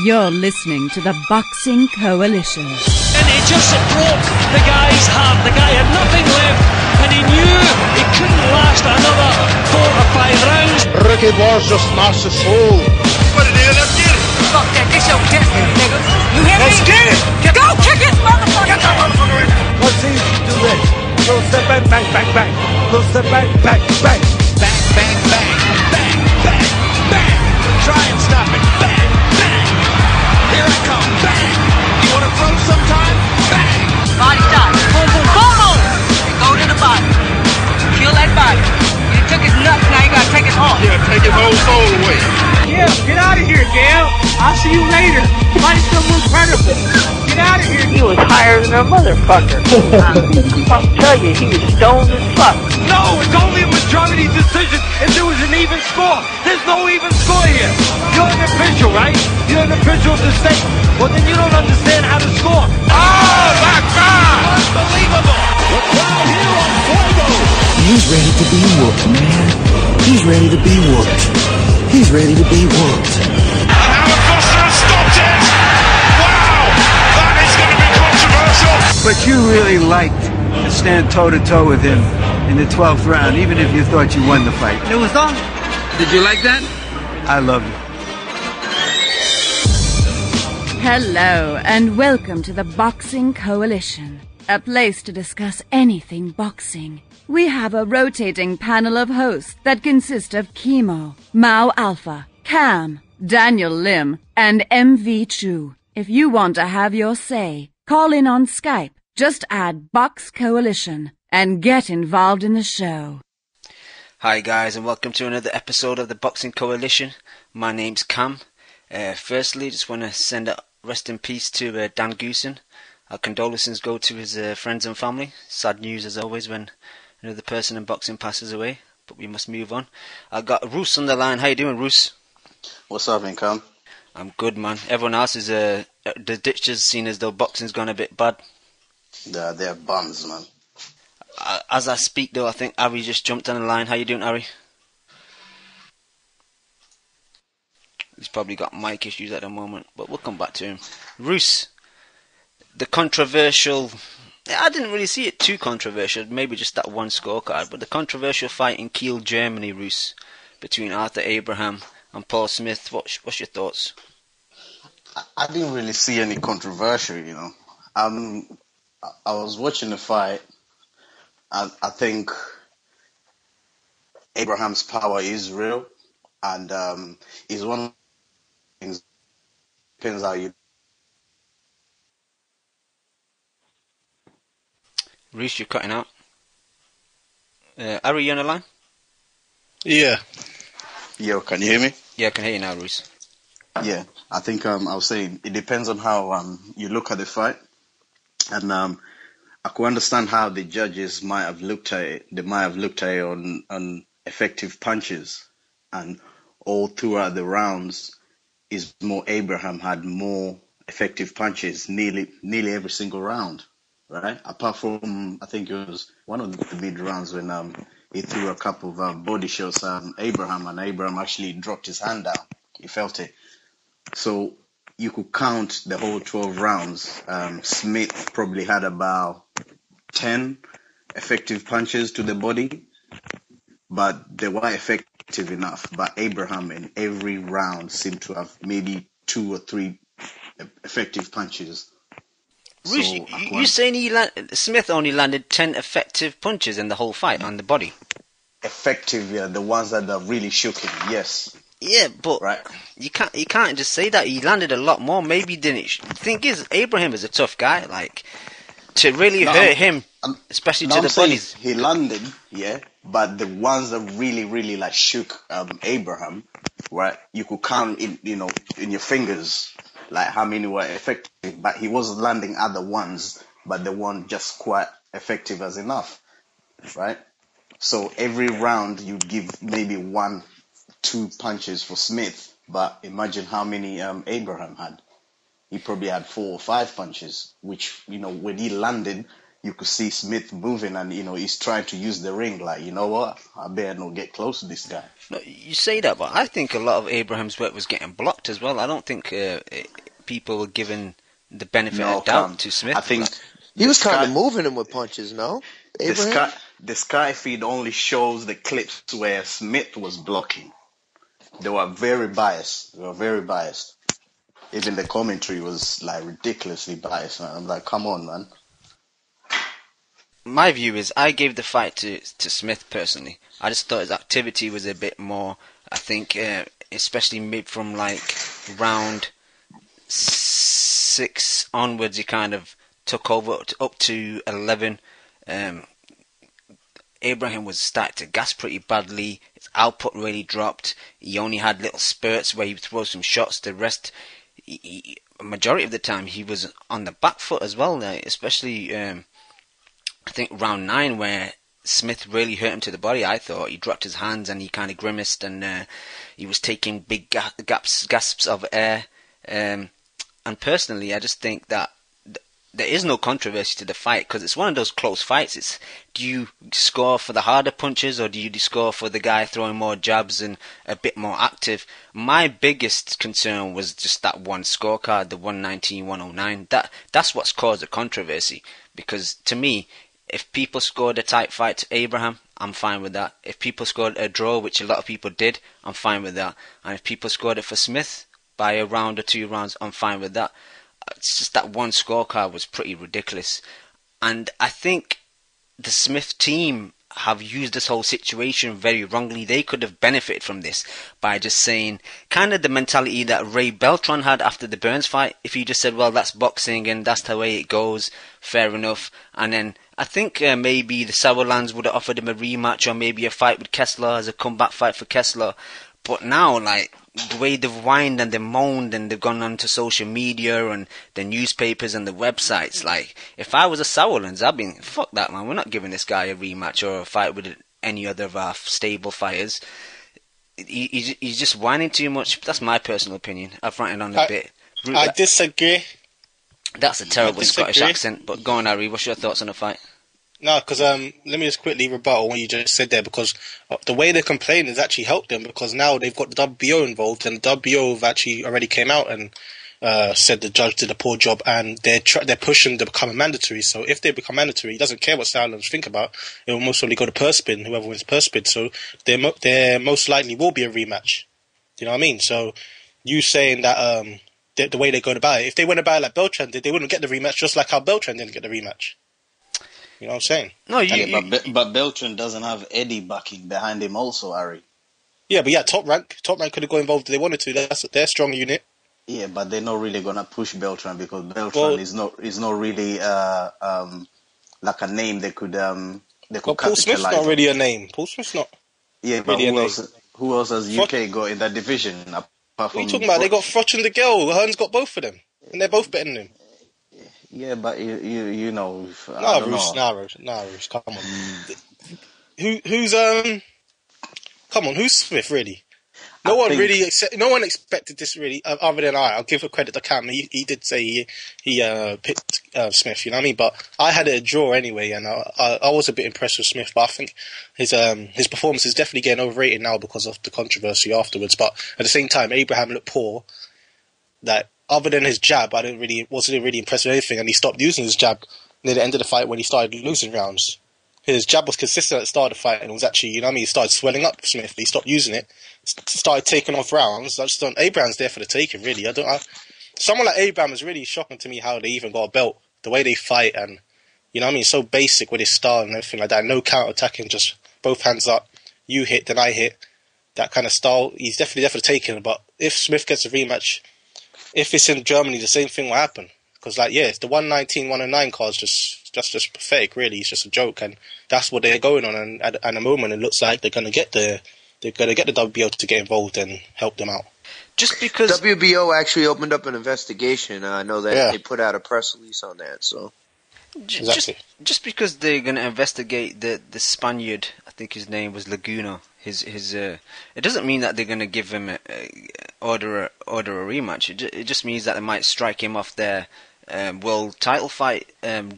You're listening to the Boxing Coalition. And he just broke the guy's heart. The guy had nothing left, and he knew he couldn't last another 4 or 5 rounds. Ricky Wars just smashed his soul. What it is, let's get it. Fuck that, this your business, nigga. You hear me? Let's get it. Go kick his motherfucker. Get that motherfucker in. Let's see you do this. Little step back, bang, bang, bang. Little step back, bang, bang. Bang, bang, bang, bang, bang, bang. Try and stop it. Bang, bang. Here I come. Bang. You want to throw sometime? Bang. Body shot. Boom, boom, boom, boom. And go to the body. Kill that body. You took his nuts, now you gotta take his heart. Yeah, take his whole soul away. Yeah, get out of here, Gail. I'll see you later. Fight some incredible. Get out of here. He was higher than a motherfucker. I'll tell you, he was stoned as fuck. No, it's only a majority decision if there was an even score. There's no even score here. You're an official, right? You're an official of the state. Well, then you don't understand how to score. Oh, my God. Unbelievable. The crowd here on fuego. He's ready to be whooped, man. He's ready to be whooped. He's ready to be whooped. And Howard Foster has stopped it. Wow. That is going to be controversial. But you really liked to stand toe-to-toe with him in the 12th round, even if you thought you won the fight. It was on. Did you like that? I love you. Hello, and welcome to the Boxing Coalition, a place to discuss anything boxing. We have a rotating panel of hosts that consist of Chemo, Mao Alpha, Cam, Daniel Lim, and MvChu. If you want to have your say, call in on Skype. Just add Box Coalition and get involved in the show. Hi guys, and welcome to another episode of the Boxing Coalition. My name's Cam. Firstly, just want to send a rest in peace to Dan Goosen. Our condolences go to his friends and family. Sad news as always when another person in boxing passes away, but we must move on. I got Roos on the line. How you doing, Roos? What's up, Cam? I'm good, man. Everyone else is the ditches seen as though boxing's gone a bit bad. Yeah, they're bums, man. As I speak, though, I think Ari just jumped on the line. How you doing, Ari? He's probably got mic issues at the moment, but we'll come back to him. Roos, the controversial... I didn't really see it too controversial, maybe just that one scorecard, but the controversial fight in Kiel, Germany, Roos, between Arthur Abraham and Paul Smith. What's your thoughts? I didn't really see any controversy, you know. I was watching the fight. I think Abraham's power is real, and is one of the things depends how you. Reese, you're cutting out. Ari, you on the line? Yeah. Yo, can you hear me? Yeah, I can hear you now, Reese. Yeah, I think I was saying it depends on how you look at the fight, and I could understand how the judges might have looked at it. They might have looked at it on effective punches, and all throughout the rounds, Abraham had more effective punches nearly every single round, right? Apart from I think it was one of the mid rounds when he threw a couple of body shots at Abraham, and Abraham actually dropped his hand down. He felt it. So you could count the whole 12 rounds. Smith probably had about 10 effective punches to the body, but they were effective enough. But Abraham in every round seemed to have maybe 2 or 3 effective punches. Rush, so you saying Smith only landed 10 effective punches in the whole fight on the body? Effective, yeah, the ones that really shook him, yes. Yeah, but right. you can't just say that. He landed a lot more. Maybe he didn't. The thing is, Abraham is a tough guy. Like, to really hurt him, especially to the bodies. He landed, yeah, but the ones that really like shook Abraham, right? You could count in your fingers, like how many were effective. But he was landing other ones, but they weren't just quite effective as enough, right? So every round you'd give maybe 1-2 punches for Smith, but imagine how many Abraham had. He probably had 4 or 5 punches, which, when he landed, you could see Smith moving, and he's trying to use the ring. Like, you know what? I better not get close to this guy. No, you say that, but I think a lot of Abraham's work was getting blocked as well. I don't think people were given the benefit of doubt to Smith. I think he was kind of moving him with punches. No, Abraham? The Sky feed only shows the clips where Smith was blocking. They were very biased. Even the commentary was like ridiculously biased. Man. I'm like, come on, man. My view is I gave the fight to Smith personally. I just thought his activity was a bit more. I think, especially mid from like round 6 onwards, he kind of took over up to 11. Abraham was starting to gas pretty badly. His output really dropped. He only had little spurts where he would throw some shots. The rest, majority of the time, he was on the back foot as well. Especially, I think round 9 where Smith really hurt him to the body. I thought he dropped his hands and he kind of grimaced, and he was taking big gasps of air. And personally, I just think that there is no controversy to the fight because it's one of those close fights. It's, do you score for the harder punches or do you score for the guy throwing more jabs and a bit more active? My biggest concern was just that one scorecard, the 119-109. That's what's caused the controversy, because to me, if people scored a tight fight to Abraham, I'm fine with that. If people scored a draw, which a lot of people did, I'm fine with that. And if people scored it for Smith by a round or 2 rounds, I'm fine with that. It's just that one scorecard was pretty ridiculous. And I think the Smith team have used this whole situation very wrongly. They could have benefited from this by just saying, kind of the mentality that Ray Beltran had after the Burns fight. If he just said, well, that's boxing and that's the way it goes, fair enough. And then I think maybe the Sauerlands would have offered him a rematch or maybe a fight with Kessler as a comeback fight for Kessler. But now, like, the way they've whined and they've moaned and they've gone onto social media and the newspapers and the websites, like, if I was a Sauerlands, I'd be, fuck that, man, we're not giving this guy a rematch or a fight with any other of our stable fighters. He's just whining too much. That's my personal opinion. I've ranted on a bit. I disagree. That's a terrible Scottish accent, but go on, Harry, what's your thoughts on the fight? No, because let me just quickly rebuttal what you just said there, because the way they're complaining has actually helped them, because now they've got the WBO involved, and the WBO have actually already came out and said the judge did a poor job, and they're pushing to become a mandatory. So if they become mandatory, he doesn't care what Sauerlands think about. It will most likely go to purse bid, whoever wins purse bid. So there most likely will be a rematch. Do you know what I mean? So you saying that the way they're going about it, if they went about it like Beltran did, they wouldn't get the rematch, just like how Beltran didn't get the rematch. You know what I'm saying? No, but Beltran doesn't have Eddie backing behind him also, Ari. Yeah, but Top Rank could have got involved if they wanted to. That's their strong unit. Yeah, but they're not really gonna push Beltran because Beltran is not really like a name they could Paul Smith's not really a name. Paul Smith's not. Yeah, but really who else has UK got in that division? Apart what are you talking about? They got Frotch and the Girl. Hearn's got both of them, and they're both better than him. Yeah, but you know. Bruce, come on. Who's Smith really? No one expected this really, other than I. I'll give credit to Cam. He did say he picked Smith. You know what I mean? But I had a draw anyway, and I was a bit impressed with Smith. But I think his performance is definitely getting overrated now because of the controversy afterwards. But at the same time, Abraham looked poor. That. Other than his jab, wasn't really impressed with anything, and he stopped using his jab near the end of the fight when he started losing rounds. His jab was consistent at the start of the fight, and it was actually, you know what I mean, he started swelling up Smith, he stopped using it, started taking off rounds. I just don't. Abraham's there for the taking, really. Someone like Abraham is really shocking to me how they even got a belt, the way they fight, and you know what I mean, so basic with his style and everything like that. No counter-attacking, just both hands up, you hit, then I hit, that kind of style. He's definitely there for the taking, but if Smith gets a rematch, if it's in Germany, the same thing will happen. Because, it's the 119-109 card's just pathetic, really. It's just a joke, and that's what they're going on. And at the moment, it looks like they're going to get the WBO to get involved and help them out. Just because WBO actually opened up an investigation, I know that they put out a press release on that. So exactly. Just because they're going to investigate the Spaniard, I think his name was Laguna. It doesn't mean that they're going to give him order a rematch. It just means that they might strike him off their world title fight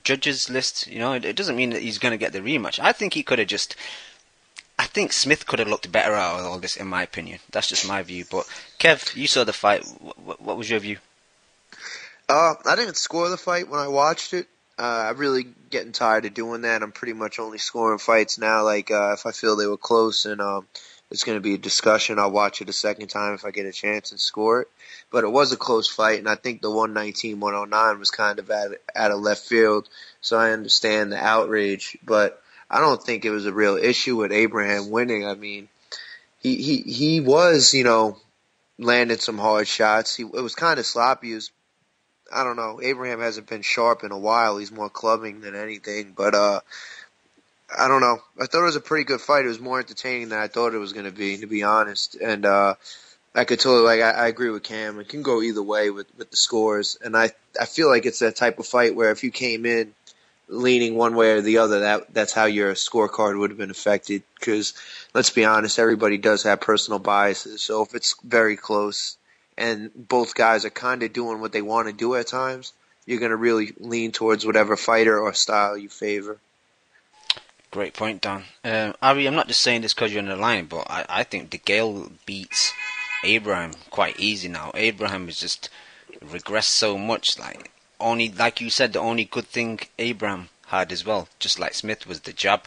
judges list. You know, it doesn't mean that he's going to get the rematch. I think he could have just. I think Smith could have looked better out of all this, in my opinion. That's just my view. But Kev, you saw the fight. What was your view? I didn't score the fight when I watched it. I'm really getting tired of doing that. I'm pretty much only scoring fights now. Like if I feel they were close and it's going to be a discussion, I'll watch it a second time if I get a chance and score it. But it was a close fight, and I think the 119-109 was kind of out of left field. So I understand the outrage, but I don't think it was a real issue with Abraham winning. I mean, he was, you know, landing some hard shots. It was kind of sloppy. I don't know. Abraham hasn't been sharp in a while. He's more clubbing than anything. But I don't know. I thought it was a pretty good fight. It was more entertaining than I thought it was going to be honest. And I could totally, I agree with Cam. It can go either way with the scores. And I feel like it's that type of fight where if you came in leaning one way or the other, that's how your scorecard would have been affected. Because let's be honest, everybody does have personal biases. So if it's very close and both guys are kind of doing what they want to do at times, you're going to really lean towards whatever fighter or style you favor. Great point, Dan. Ari, I'm not just saying this because you're in the line, but I think DeGale beats Abraham quite easy now. Abraham has just regressed so much. Like you said, the only good thing Abraham had as well, just like Smith, was the jab.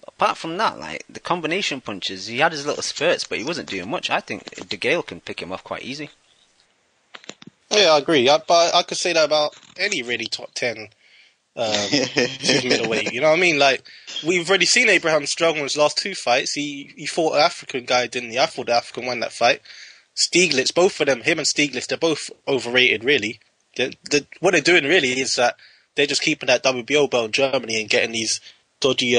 Apart from that, like the combination punches, he had his little spurts, but he wasn't doing much. I think DeGale can pick him off quite easy. Yeah, I agree. But I could say that about any really top 10 super middleweight. You know what I mean? Like, we've already seen Abraham struggle in his last two fights. He fought an African guy, didn't he? I thought the African won that fight. Stieglitz, both of them, him and Stieglitz, they're both overrated, really. What they're doing really is that they're just keeping that WBO belt in Germany and getting these dodgy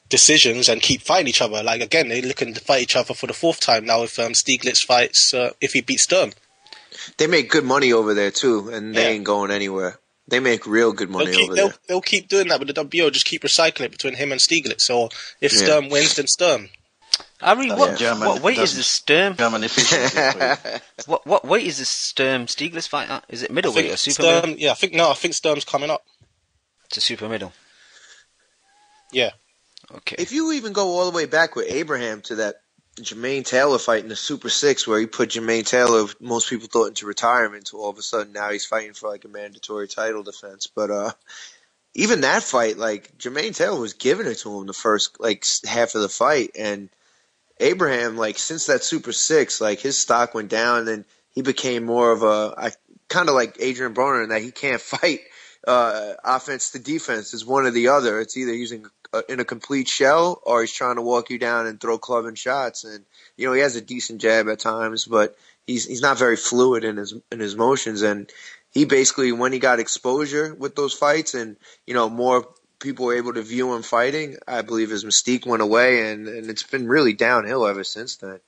decisions and keep fighting each other. Like, again, they're looking to fight each other for the fourth time now if Stieglitz fights, if he beats Sturm. They make good money over there, too, and they ain't going anywhere. They make real good money over there. They'll keep doing that with the WBO, just keep recycling it between him and Stieglitz. So if Sturm wins, then Sturm. Ari, what weight is this Sturm? German efficiency. What weight is this Sturm Stieglitz fight at? Is it middleweight or super middle? Yeah, I think Sturm's coming up to super middle. Yeah. Okay. If you even go all the way back with Abraham to that Jermaine Taylor fight in the Super 6 where he put Jermaine Taylor, most people thought, into retirement, so all of a sudden now he's fighting for like a mandatory title defense. But even that fight, like Jermaine Taylor was giving it to him the first like half of the fight, and Abraham, like since that Super 6, like his stock went down and he became more of a kind of like Adrian Broner in that he can't fight offense to defense. It's one or the other. It's either using in a complete shell or he's trying to walk you down and throw clubbing shots. And you know, he has a decent jab at times, but he's not very fluid in his motions. And he basically, when he got exposure with those fights and you know more people were able to view him fighting, I believe his mystique went away, and it's been really downhill ever since then.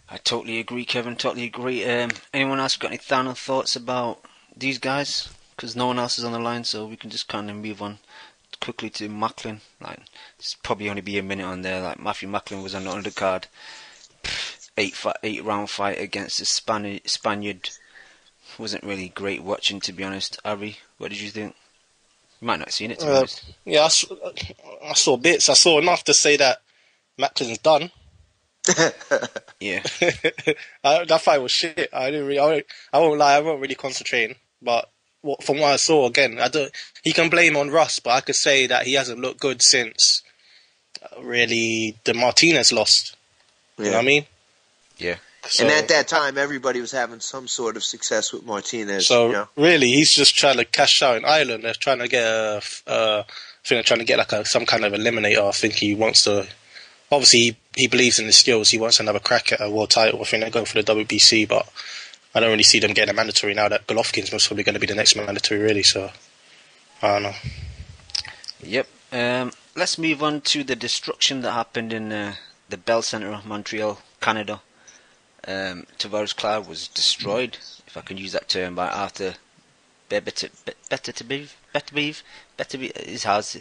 I totally agree, Kevin. Totally agree. Anyone else got any final thoughts about these guys? Because no one else is on the line, so we can just kind of move on quickly to Macklin. Like, it's probably only be a minute on there. Like Matthew Macklin was on the undercard, 8-round fight against the Spaniard. Wasn't really great watching, to be honest. Ari, what did you think? You might not have seen it, to be honest. Yeah, I saw bits. I saw enough to say that Macklin's done. Yeah. That fight was shit. I won't lie, I wasn't really concentrating. But from what I saw, again, he can blame on Russ, but I could say that he hasn't looked good since really the Martinez lost. You know what I mean? Yeah. So, and at that time, everybody was having some sort of success with Martinez. So you know? Really, he's just trying to cash out in Ireland. They're trying to get I think they're trying to get like some kind of eliminator. I think he wants to. Obviously, he believes in his skills. He wants another crack at a world title. I think they're going for the WBC, but I don't really see them getting a mandatory now that Golovkin's most probably going to be the next mandatory, really. So I don't know. Yep. Let's move on to the destruction that happened in the Bell Centre of Montreal, Canada. Tavoris Cloud was destroyed, if I can use that term, by Artur Beterbiev. His house.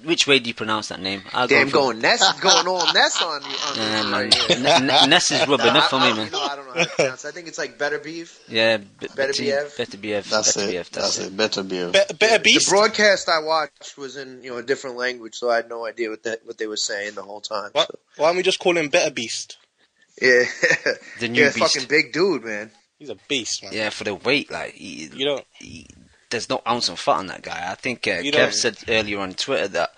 Which way do you pronounce that name? Damn, going Ness is going all Ness on you. Ness is rubbing up for me, man. I don't know how to pronounce it. I think it's like Beterbiev. Yeah, Beterbiev. That's it. Beterbiev. Better Beast. The broadcast I watched was in a different language, so I had no idea what they were saying the whole time. Why don't we just call him Better Beast? Yeah, The new beast. Fucking big dude, man. He's a beast, man. Yeah, for the weight, like there's no ounce of fat on that guy. I think Kev said earlier on Twitter that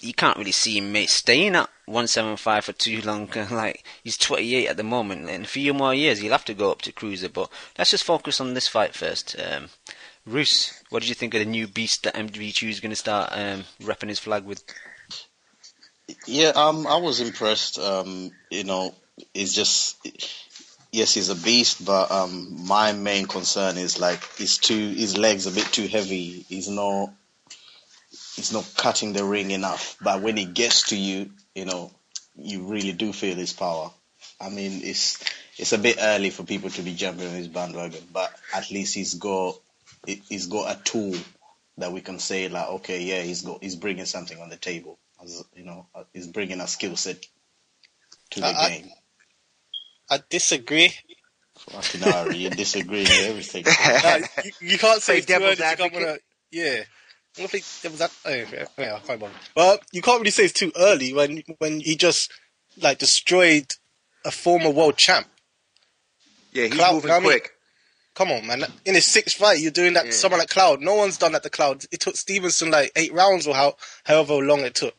you can't really see him staying at 175 for too long. Like, he's 28 at the moment, and in a few more years he'll have to go up to cruiser. But let's just focus on this fight first. Roos, what did you think of the new beast that MvChu is going to start repping his flag with? Yeah, I was impressed. It's just, yes, he's a beast, but my main concern is like his legs a bit too heavy. He's not cutting the ring enough. But when he gets to you, you really do feel his power. I mean, it's a bit early for people to be jumping on his bandwagon, but at least he's got a tool that we can say like, okay, yeah, he's bringing something on the table. He's bringing a skill set to the game. I disagree. Fucking Ari, you disagree with everything. You can't say too early. Yeah. I don't think there was that. Yeah, I can't bother. Well, you can't really say it's too early when he just destroyed a former world champ. Yeah, he's moving quick. Come on, man! In his 6th fight, you're doing that to someone like Cloud. No one's done that to Cloud. It took Stevenson 8 rounds or however long it took.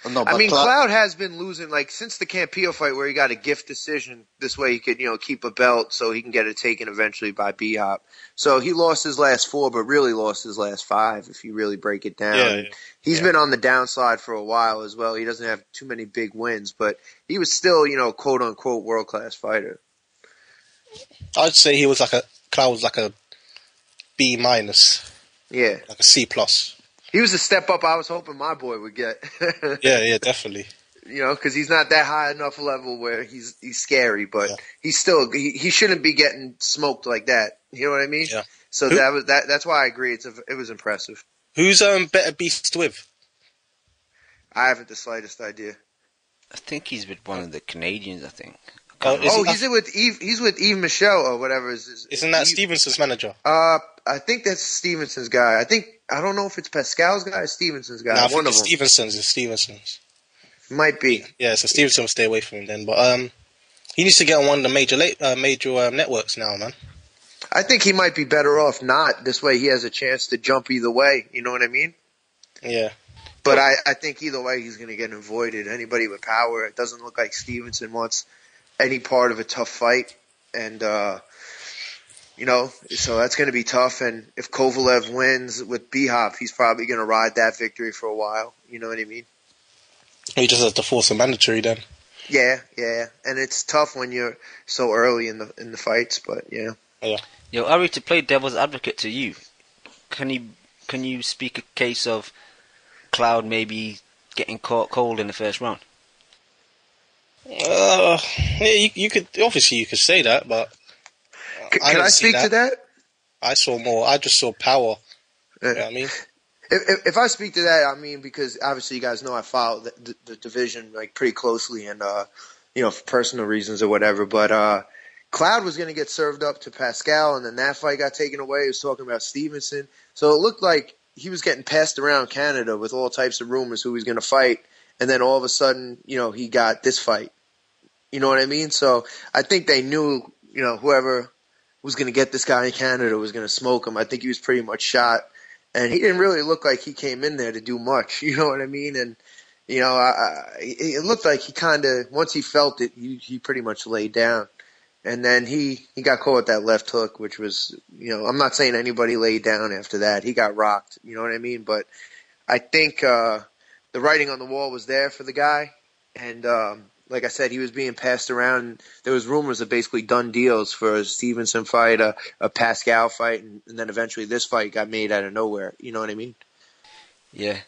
Cloud has been losing since the Campillo fight where he got a gift decision. This way he could, keep a belt so he can get it taken eventually by B-Hop. So he lost his last 4, but really lost his last 5 if you really break it down. Yeah. He's been on the downside for a while as well. He doesn't have too many big wins, but he was still, quote unquote world-class fighter. I'd say Cloud was like a B-. Yeah. Like a C+. He was a step up I was hoping my boy would get. Yeah, definitely. Because he's not that high enough level where he's scary, but he's still he shouldn't be getting smoked like that. You know what I mean? Yeah. So that's why I agree. It was impressive. Who's Better Beast with? I haven't the slightest idea. I think he's with one of the Canadians. I think. He's with MvChu or whatever. Isn't that Stevenson's manager? I think that's Stevenson's guy. I don't know if it's Pascal's guy or Stevenson's guy. No, I think it's Stevenson's. It's Stevenson's. Might be. Yeah, so Stevenson will stay away from him then. But he needs to get on one of the major networks now, man. I think he might be better off not. This way he has a chance to jump either way. You know what I mean? Yeah. But I think either way he's going to get avoided. Anybody with power, it doesn't look like Stevenson wants any part of a tough fight. And, so that's going to be tough. And if Kovalev wins with B-Hop, he's probably going to ride that victory for a while. You know what I mean? He just has to force a mandatory then. Yeah. And it's tough when you're so early in the fights, but yeah. Yo, Ari, to play devil's advocate to you, can you speak a case of Cloud maybe getting caught cold in the first round? Yeah, you could say that, but can I speak to that? I saw more. I just saw power. You know what I mean? If I speak to that, I mean because obviously you guys know I follow the division pretty closely, and for personal reasons or whatever. But Cloud was going to get served up to Pascal, and then that fight got taken away. He was talking about Stevenson, so it looked like he was getting passed around Canada with all types of rumors who he was going to fight, and then all of a sudden, he got this fight. You know what I mean? So I think they knew, whoever was going to get this guy in Canada was going to smoke him. I think he was pretty much shot. And he didn't really look like he came in there to do much. You know what I mean? And, it looked like he kind of, once he felt it, he pretty much laid down. And then he got caught with that left hook, which was, I'm not saying anybody laid down after that. He got rocked. You know what I mean? But I think the writing on the wall was there for the guy. And, like I said, he was being passed around. There was rumors of basically done deals for a Stevenson fight, a Pascal fight, and then eventually this fight got made out of nowhere. You know what I mean? Yeah.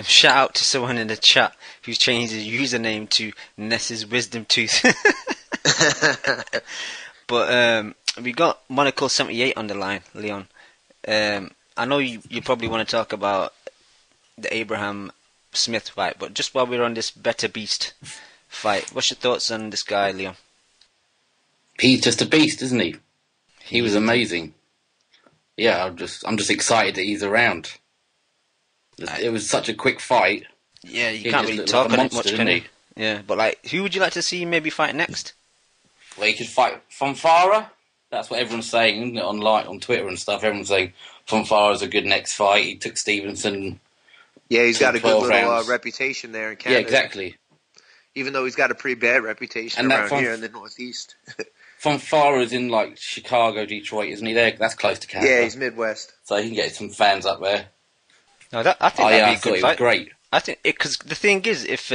Shout out to someone in the chat who's changed his username to Ness's Wisdom Tooth. But we got Monaco 78 on the line, Leon. I know you probably want to talk about the Abraham Smith fight, but just while we're on this Better Beast fight, what's your thoughts on this guy, Leon? he's just a beast, isn't he? He was amazing. Yeah, I'm just excited that he's around. It was such a quick fight. Yeah, you can't really talk on it much, can you? Yeah, but like, who would you like to see maybe fight next? Well, he could fight Fonfara. That's what everyone's saying, isn't it? Online, on Twitter and stuff. Everyone's saying Fonfara's a good next fight. He took Stevenson. Yeah, he's got a good little reputation there in Canada. Yeah, exactly. Even though he's got a pretty bad reputation around here in the Northeast. Fonfara's in like Chicago, Detroit, isn't he? There, that's close to Canada. Yeah, he's Midwest, so he can get some fans up there. No, I think that'd be a good fight. Great. I think because the thing is, if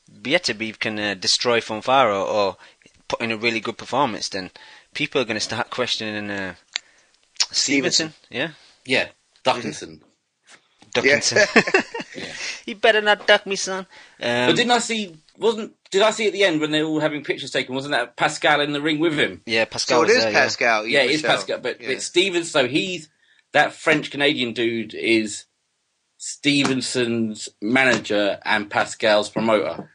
Beterbiev can destroy Fonfara or put in a really good performance, then people are going to start questioning Stevenson. Yeah. Yeah. Duckinson. Yeah. You better not duck me, son. But did I see at the end when they were all having pictures taken? Wasn't that Pascal in the ring with him? Yeah, Pascal. So it is Pascal. Yeah, it is Pascal. But Stevens. So that French Canadian dude is Stevenson's manager and Pascal's promoter.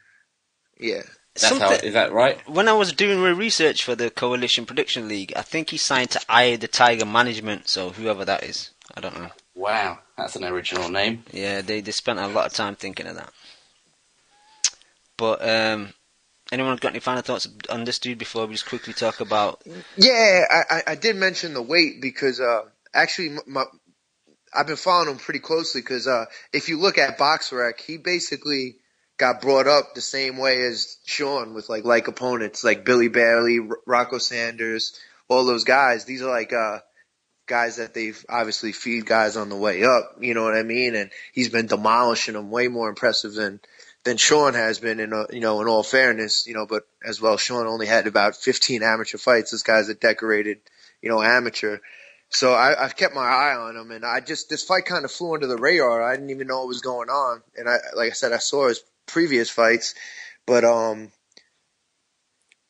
Yeah. Is that right? When I was doing research for the Coalition Prediction League, I think he signed to Eye the Tiger Management, so whoever that is, I don't know. Wow, that's an original name. Yeah, they spent a lot of time thinking of that. But anyone got any final thoughts on this dude before we just quickly talk about? Yeah, I did mention the weight because actually I've been following him pretty closely because if you look at BoxRec, he basically got brought up the same way as Sean with like opponents like Billy Bailey, Rocco Sanders, all those guys. These are like guys that they've obviously feed guys on the way up, you know what I mean? And he's been demolishing them, way more impressive than Sean has been in all fairness, but as well, Sean only had about 15 amateur fights. This guy's a decorated, amateur. So I've kept my eye on him, and this fight kind of flew under the radar. I didn't even know what was going on. And like I said, I saw his previous fights, but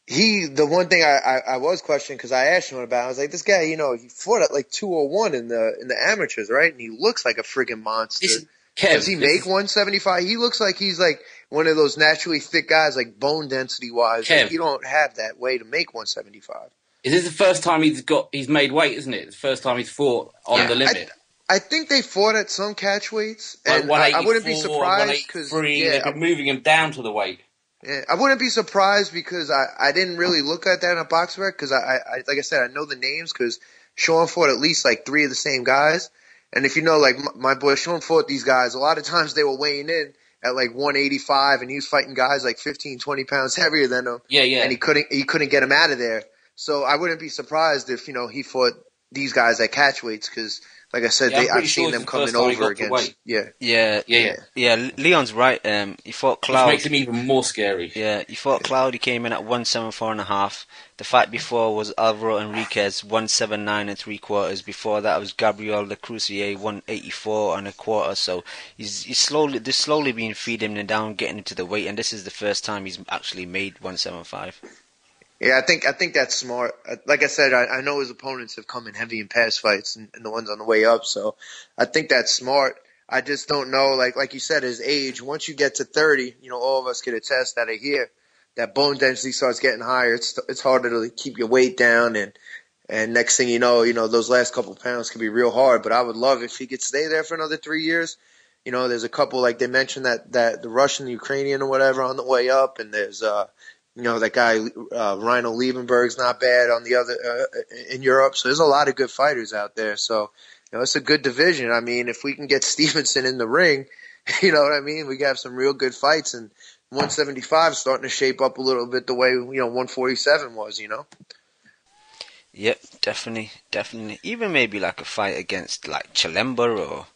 the one thing I was questioning, because I asked him about it, I was like, this guy, he fought at like 201 in the amateurs, right? And he looks like a friggin' monster. Does he make 175? He looks like he's like one of those naturally thick guys, like bone density wise. Like, you don't have that way to make 175. Is this the first time he's made weight, isn't it? It's the first time he's fought on the limit. I think they fought at some catch weights, like and I wouldn't be surprised because they've been moving him down to the weight. Yeah, I wouldn't be surprised because I didn't really look at that in a BoxRec because I like I said, I know the names because Sean fought at least like 3 of the same guys. And if you know, like my boy Sean fought these guys, a lot of times they were weighing in at like 185 and he was fighting guys like 15, 20 pounds heavier than him. Yeah. And he couldn't get him out of there. So I wouldn't be surprised if, he fought these guys at catch weights because, like I said, I've seen them coming over against. Yeah. Leon's right. He fought Cloud. Which makes him even more scary. Yeah, he fought Cloud. He came in at 174.5. The fight before was Alvaro Enriquez 179 3/4. Before that was Gabriel Le Crucier 184 1/4. So he's slowly been feeding him down, getting into the weight, and this is the first time he's actually made 175. Yeah, I think that's smart. Like I said, I know his opponents have come in heavy in past fights and the ones on the way up, so I think that's smart. I just don't know, like you said, his age. Once you get to 30, all of us can attest that here, that bone density starts getting higher. It's harder to keep your weight down, and next thing you know, those last couple pounds can be real hard. But I would love if he could stay there for another 3 years. There's a couple, like they mentioned that the Russian, the Ukrainian, or whatever on the way up, and there's that guy, Rhino Liebenberg's not bad on the other, in Europe. So there's a lot of good fighters out there. So, it's a good division. I mean, if we can get Stevenson in the ring, you know what I mean? We have some real good fights, and 175 is starting to shape up a little bit the way, 147 was, Yep, definitely. Even maybe like a fight against like Chilemba or...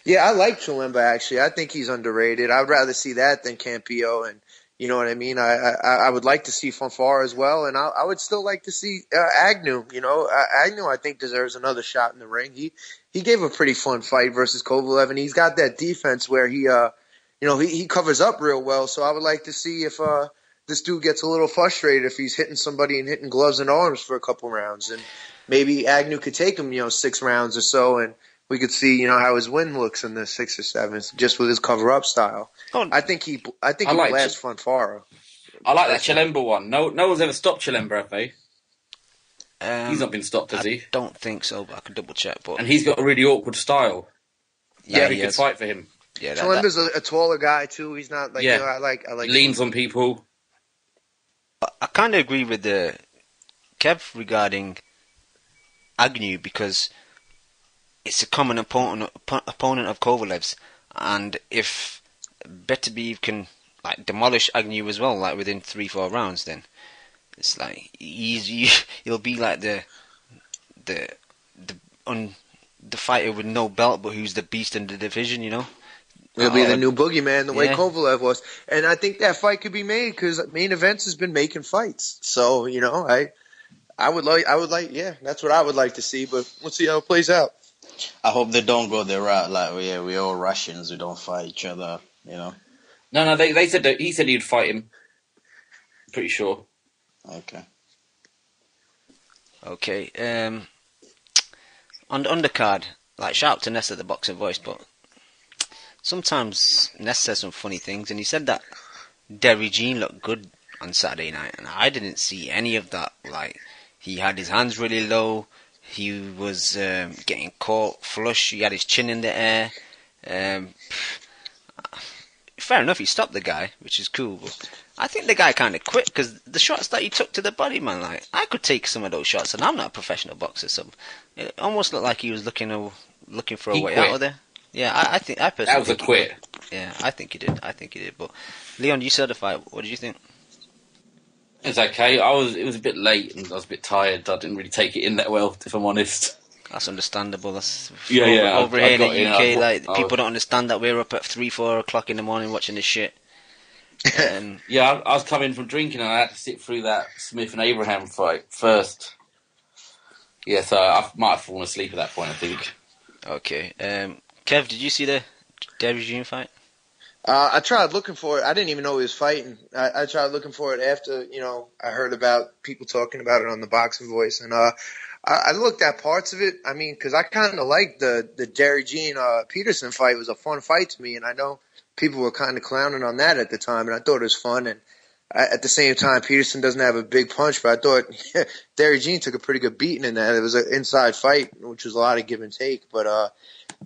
Yeah, I like Chilemba, actually. I think he's underrated. I'd rather see that than Campillo, and you know what I mean? I would like to see Fonfara as well, and I would still like to see Agnew. Agnew, I think, deserves another shot in the ring. He gave a pretty fun fight versus Kovalev, and he's got that defense where he covers up real well. So I would like to see if this dude gets a little frustrated if he's hitting somebody and hitting gloves and arms for a couple rounds, and maybe Agnew could take him 6 rounds or so, and we could see, how his win looks in the 6 or 7, just with his cover-up style. I think he blasts Fonfara I like that Chilemba one. No one's ever stopped Chilemba, have they? He's not been stopped, has he? I don't think so, but I can double check. But and he's got a really awkward style. Yeah, he could fight for him. Yeah, Chilemba's a taller guy too. He's not like I like. He leans on people. I kind of agree with Kev regarding Agnew because it's a common opponent of Kovalev's, and if Beterbiev can like demolish Agnew as well, like within 3-4 rounds, then it's like he'll be like the fighter with no belt, but who's the beast in the division, you know. He'll be the new boogeyman, the way Kovalev was, and I think that fight could be made because Main Events has been making fights. So you know, I would like, that's what I would like to see. But we'll see how it plays out. I hope they don't go the route like we're all Russians. We don't fight each other, you know. No, they said that he said he'd fight him. Pretty sure. Okay. On the undercard, like shout out to Ness at the Boxing Voice, but sometimes Ness says some funny things, and he said that Derry Jean looked good on Saturday night, and I didn't see any of that. Like, he had his hands really low, he was getting caught flush, he had his chin in the air. Fair enough, he stopped the guy, which is cool, but I think the guy kind of quit, because the shots that he took to the body, man, like, I could take some of those shots, and I'm not a professional boxer, so it almost looked like he was looking for a way out of there. Yeah, I personally that was think a quit. Yeah, I think he did. But Leon, you saw the fight. What did you think? It's okay. It was a bit late and I was a bit tired. I didn't really take it in that well, if I'm honest. That's understandable. That's yeah. Over here in the UK, people don't understand that we're up at 3-4 o'clock in the morning watching this shit. Yeah, I was coming from drinking and I had to sit through that Smith and Abraham fight first. Yeah, so I might have fallen asleep at that point, I think. Okay. Kev, did you see the Derry Jean fight? I tried looking for it. I didn't even know he was fighting. I tried looking for it after, I heard about people talking about it on the Boxing Voice. And I looked at parts of it. I mean, because I kind of liked the Derry Jean Peterson fight. It was a fun fight to me. And I know people were kind of clowning on that at the time. And I thought it was fun. And at the same time, Peterson doesn't have a big punch. But I thought Derry Jean took a pretty good beating in that. It was an inside fight, which was a lot of give and take. But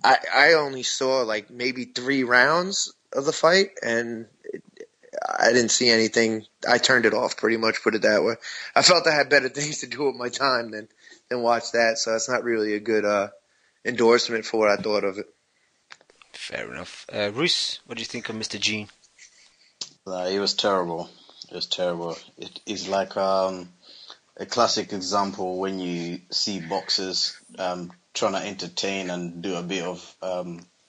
I only saw like maybe 3 rounds of the fight, and I didn't see anything. I turned it off pretty much, put it that way. I felt I had better things to do with my time than watch that, so that's not really a good endorsement for what I thought of it. Fair enough. Roos, what do you think of Mr. Jean? He was terrible. It's like a classic example when you see boxers trying to entertain and do a bit of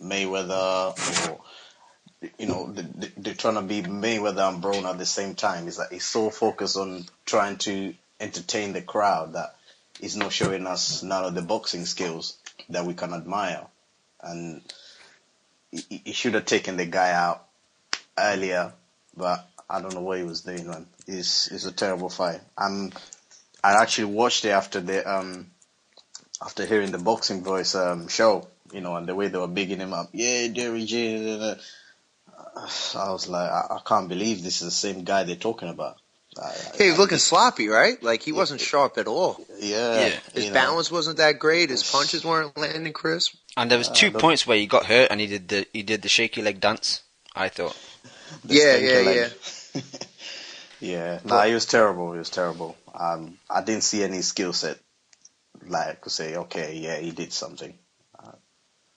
Mayweather, or they're trying to be Mayweather and Brown at the same time. It's like he's so focused on trying to entertain the crowd that he's not showing us none of the boxing skills that we can admire. And he should have taken the guy out earlier, but I don't know what he was doing, man. It's a terrible fight. I actually watched it after after hearing the Boxing Voice show, and the way they were bigging him up. Yeah, Derry J. I was like, I can't believe this is the same guy they're talking about. He was looking sloppy, right? Like he wasn't sharp at all. Yeah. His balance wasn't that great. His punches weren't landing crisp. And there was 2 points where he got hurt and he did the shaky leg dance, I thought. Yeah. Yeah. Nah, he was terrible. I didn't see any skill set like to say, okay, yeah, he did something.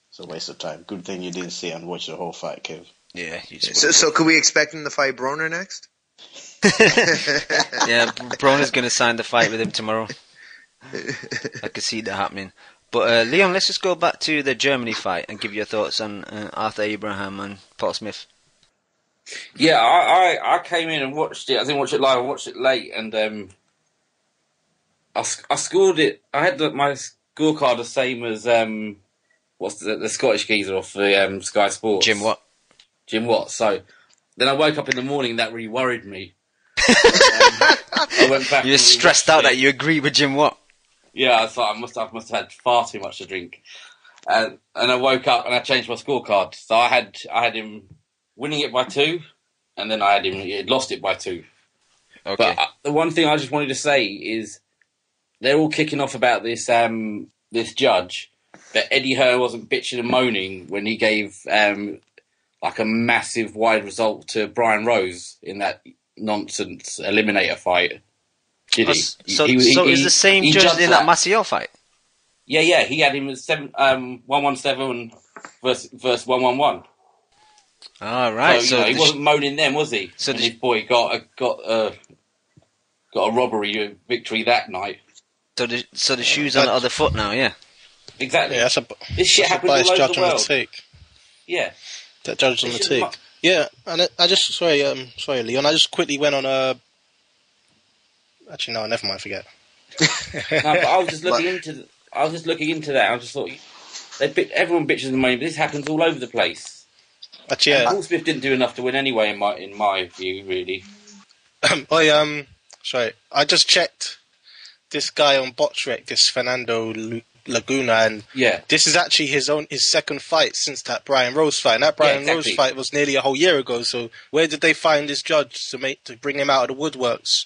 It's a waste of time. Good thing you didn't see and watch the whole fight, Kev. Yeah. So could we expect him to fight Broner next? Yeah, Broner's going to sign the fight with him tomorrow. I could see that happening. But Leon, let's just go back to the Germany fight and give your thoughts on Arthur Abraham and Paul Smith. Yeah, I came in and watched it. I didn't watch it live. I watched it late, and I scored it. I had my scorecard the same as what's the Scottish geezer off the Sky Sports, Jim Watt. So then I woke up in the morning. And that really worried me. I went back. You're stressed out that you agree with Jim Watt. Yeah, I thought I must have had far too much to drink, and I woke up and I changed my scorecard. So I had him winning it by 2, and then I had him he'd lost it by 2. Okay. But the one thing I just wanted to say is they're all kicking off about this this judge, but Eddie Hearn wasn't bitching and moaning when he gave like a massive wide result to Brian Rose in that nonsense eliminator fight. Did he? So is the same judge in that Maciel fight? Yeah. He had him as 117 versus 111. All right. So he wasn't moaning then, was he? So his boy got a robbery victory that night. So the shoe's on the other foot now, yeah. Exactly. Yeah, this shit happens all over judge the world. on the take. Yeah. That judge on the take. Yeah, and I just sorry, Leon. I just quickly went on Actually, no, never mind. Forget. No, but I was just looking into. I was just looking into that. I just thought everyone bitches the money, but this happens all over the place. But yeah, Paul Smith didn't do enough to win anyway, in my view, really. Sorry, I just checked this guy on BotchRec, this Fernando Laguna, and this is actually his second fight since that Brian Rose fight. And that Brian Rose fight was nearly a whole year ago. So where did they find this judge to bring him out of the woodworks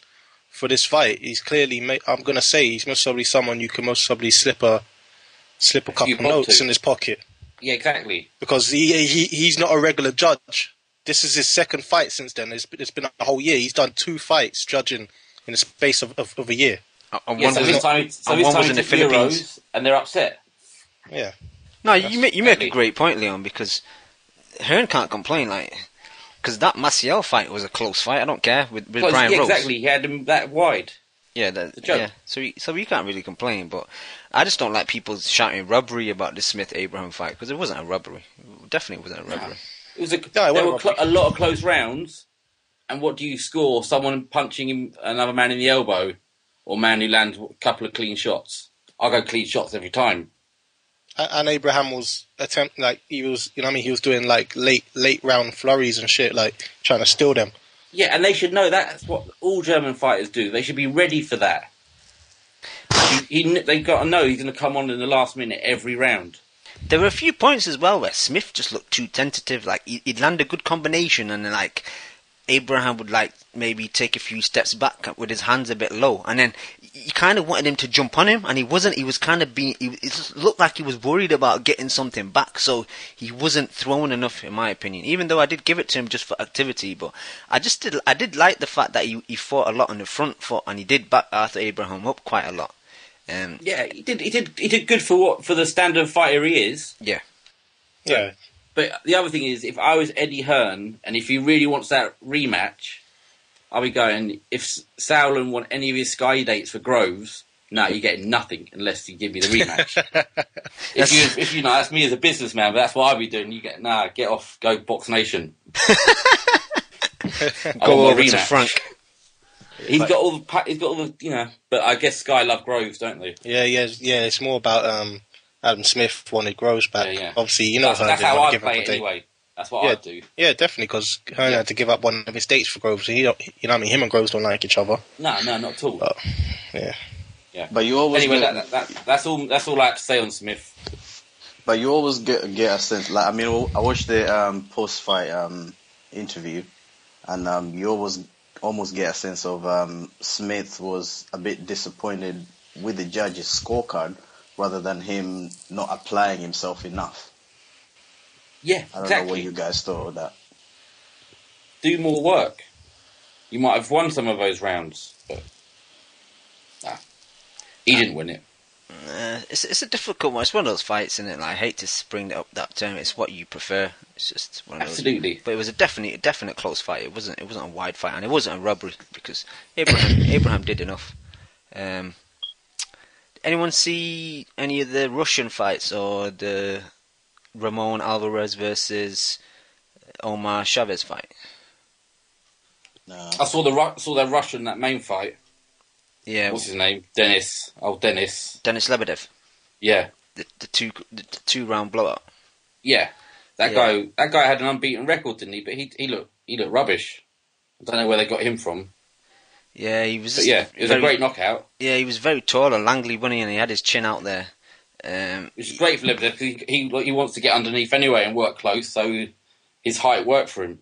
for this fight? He's clearly, I'm gonna say, he's most probably someone you can most probably slip a couple notes in his pocket. Yeah, exactly. Because he's not a regular judge. This is his second fight since then. It's been a whole year. He's done 2 fights judging in the space of a year. And one was in the Philippines, and they're upset. Yeah. No, you make a great point, Leon, because Hearn can't complain, because that Maciel fight was a close fight. I don't care with Brian Rose. Exactly, he had him that wide. Yeah, yeah. So you can't really complain, but I just don't like people shouting robbery about the Smith-Abraham fight, because it wasn't a robbery. It definitely wasn't a robbery. It was there were a lot of close rounds, and what do you score? Someone punching another man in the elbow, or man who lands a couple of clean shots. I go clean shots every time. And Abraham was he was doing like late round flurries and shit, like trying to steal them. Yeah, and they should know that's what all German fighters do. They should be ready for that. They've got to know he's going to come on in the last minute every round. There were a few points as well where Smith just looked too tentative. Like he'd land a good combination, and like Abraham would like maybe take a few steps back with his hands a bit low, and then you kind of wanted him to jump on him, and he wasn't. He was kind of it looked like he was worried about getting something back, so he wasn't throwing enough, in my opinion. Even though I did give it to him just for activity, but I did like the fact that he fought a lot on the front foot, and he did back Arthur Abraham up quite a lot. Yeah, he did good for the standard fighter he is. Yeah. Yeah. But the other thing is, if I was Eddie Hearn, and if he really wants that rematch, I'll be going, if Sauerland want any of his Sky dates for Groves, no, you're getting nothing unless you give me the rematch. if you know, that's me as a businessman, but that's what I'll be doing. You get, get off, go Box Nation. Go over to Frank. He's got all the, but I guess Sky love Groves, don't they? Yeah, it's more about, Adam Smith wanted Groves back. Yeah. Obviously, that's how I play it anyway. That's what I do. Yeah, definitely, because Hearn had to give up one of his dates for Groves. Him and Groves don't like each other. No, not at all. But, yeah. But you always that's all I have to say on Smith. But you always get a sense. Like, I mean, I watched the post-fight interview, and you almost get a sense of Smith was a bit disappointed with the judge's scorecard, rather than him not applying himself enough. Yeah, I don't know what you guys thought of that. Do more work. You might have won some of those rounds, but he didn't win it. It's a difficult one. It's one of those fights, isn't it? Like, I hate to spring up that term. It's what you prefer. It's just one of those. Absolutely. But it was a definite close fight. It wasn't a wide fight, and it wasn't a robbery because Abraham did enough. Anyone see any of the Russian fights or the Ramon Alvarez versus Omar Chavez fight? No. I saw the Russian, that main fight. Yeah. What's his name? Dennis. Dennis Lebedev. Yeah. The 2 round blowout. Yeah. That guy had an unbeaten record, didn't he? But he looked rubbish. I don't know where they got him from. Yeah, he was. But it was a great knockout. Yeah, he was very tall and lanky, wasn't he? And he had his chin out there. Which is great for Lebedev because he wants to get underneath anyway and work close, so his height worked for him.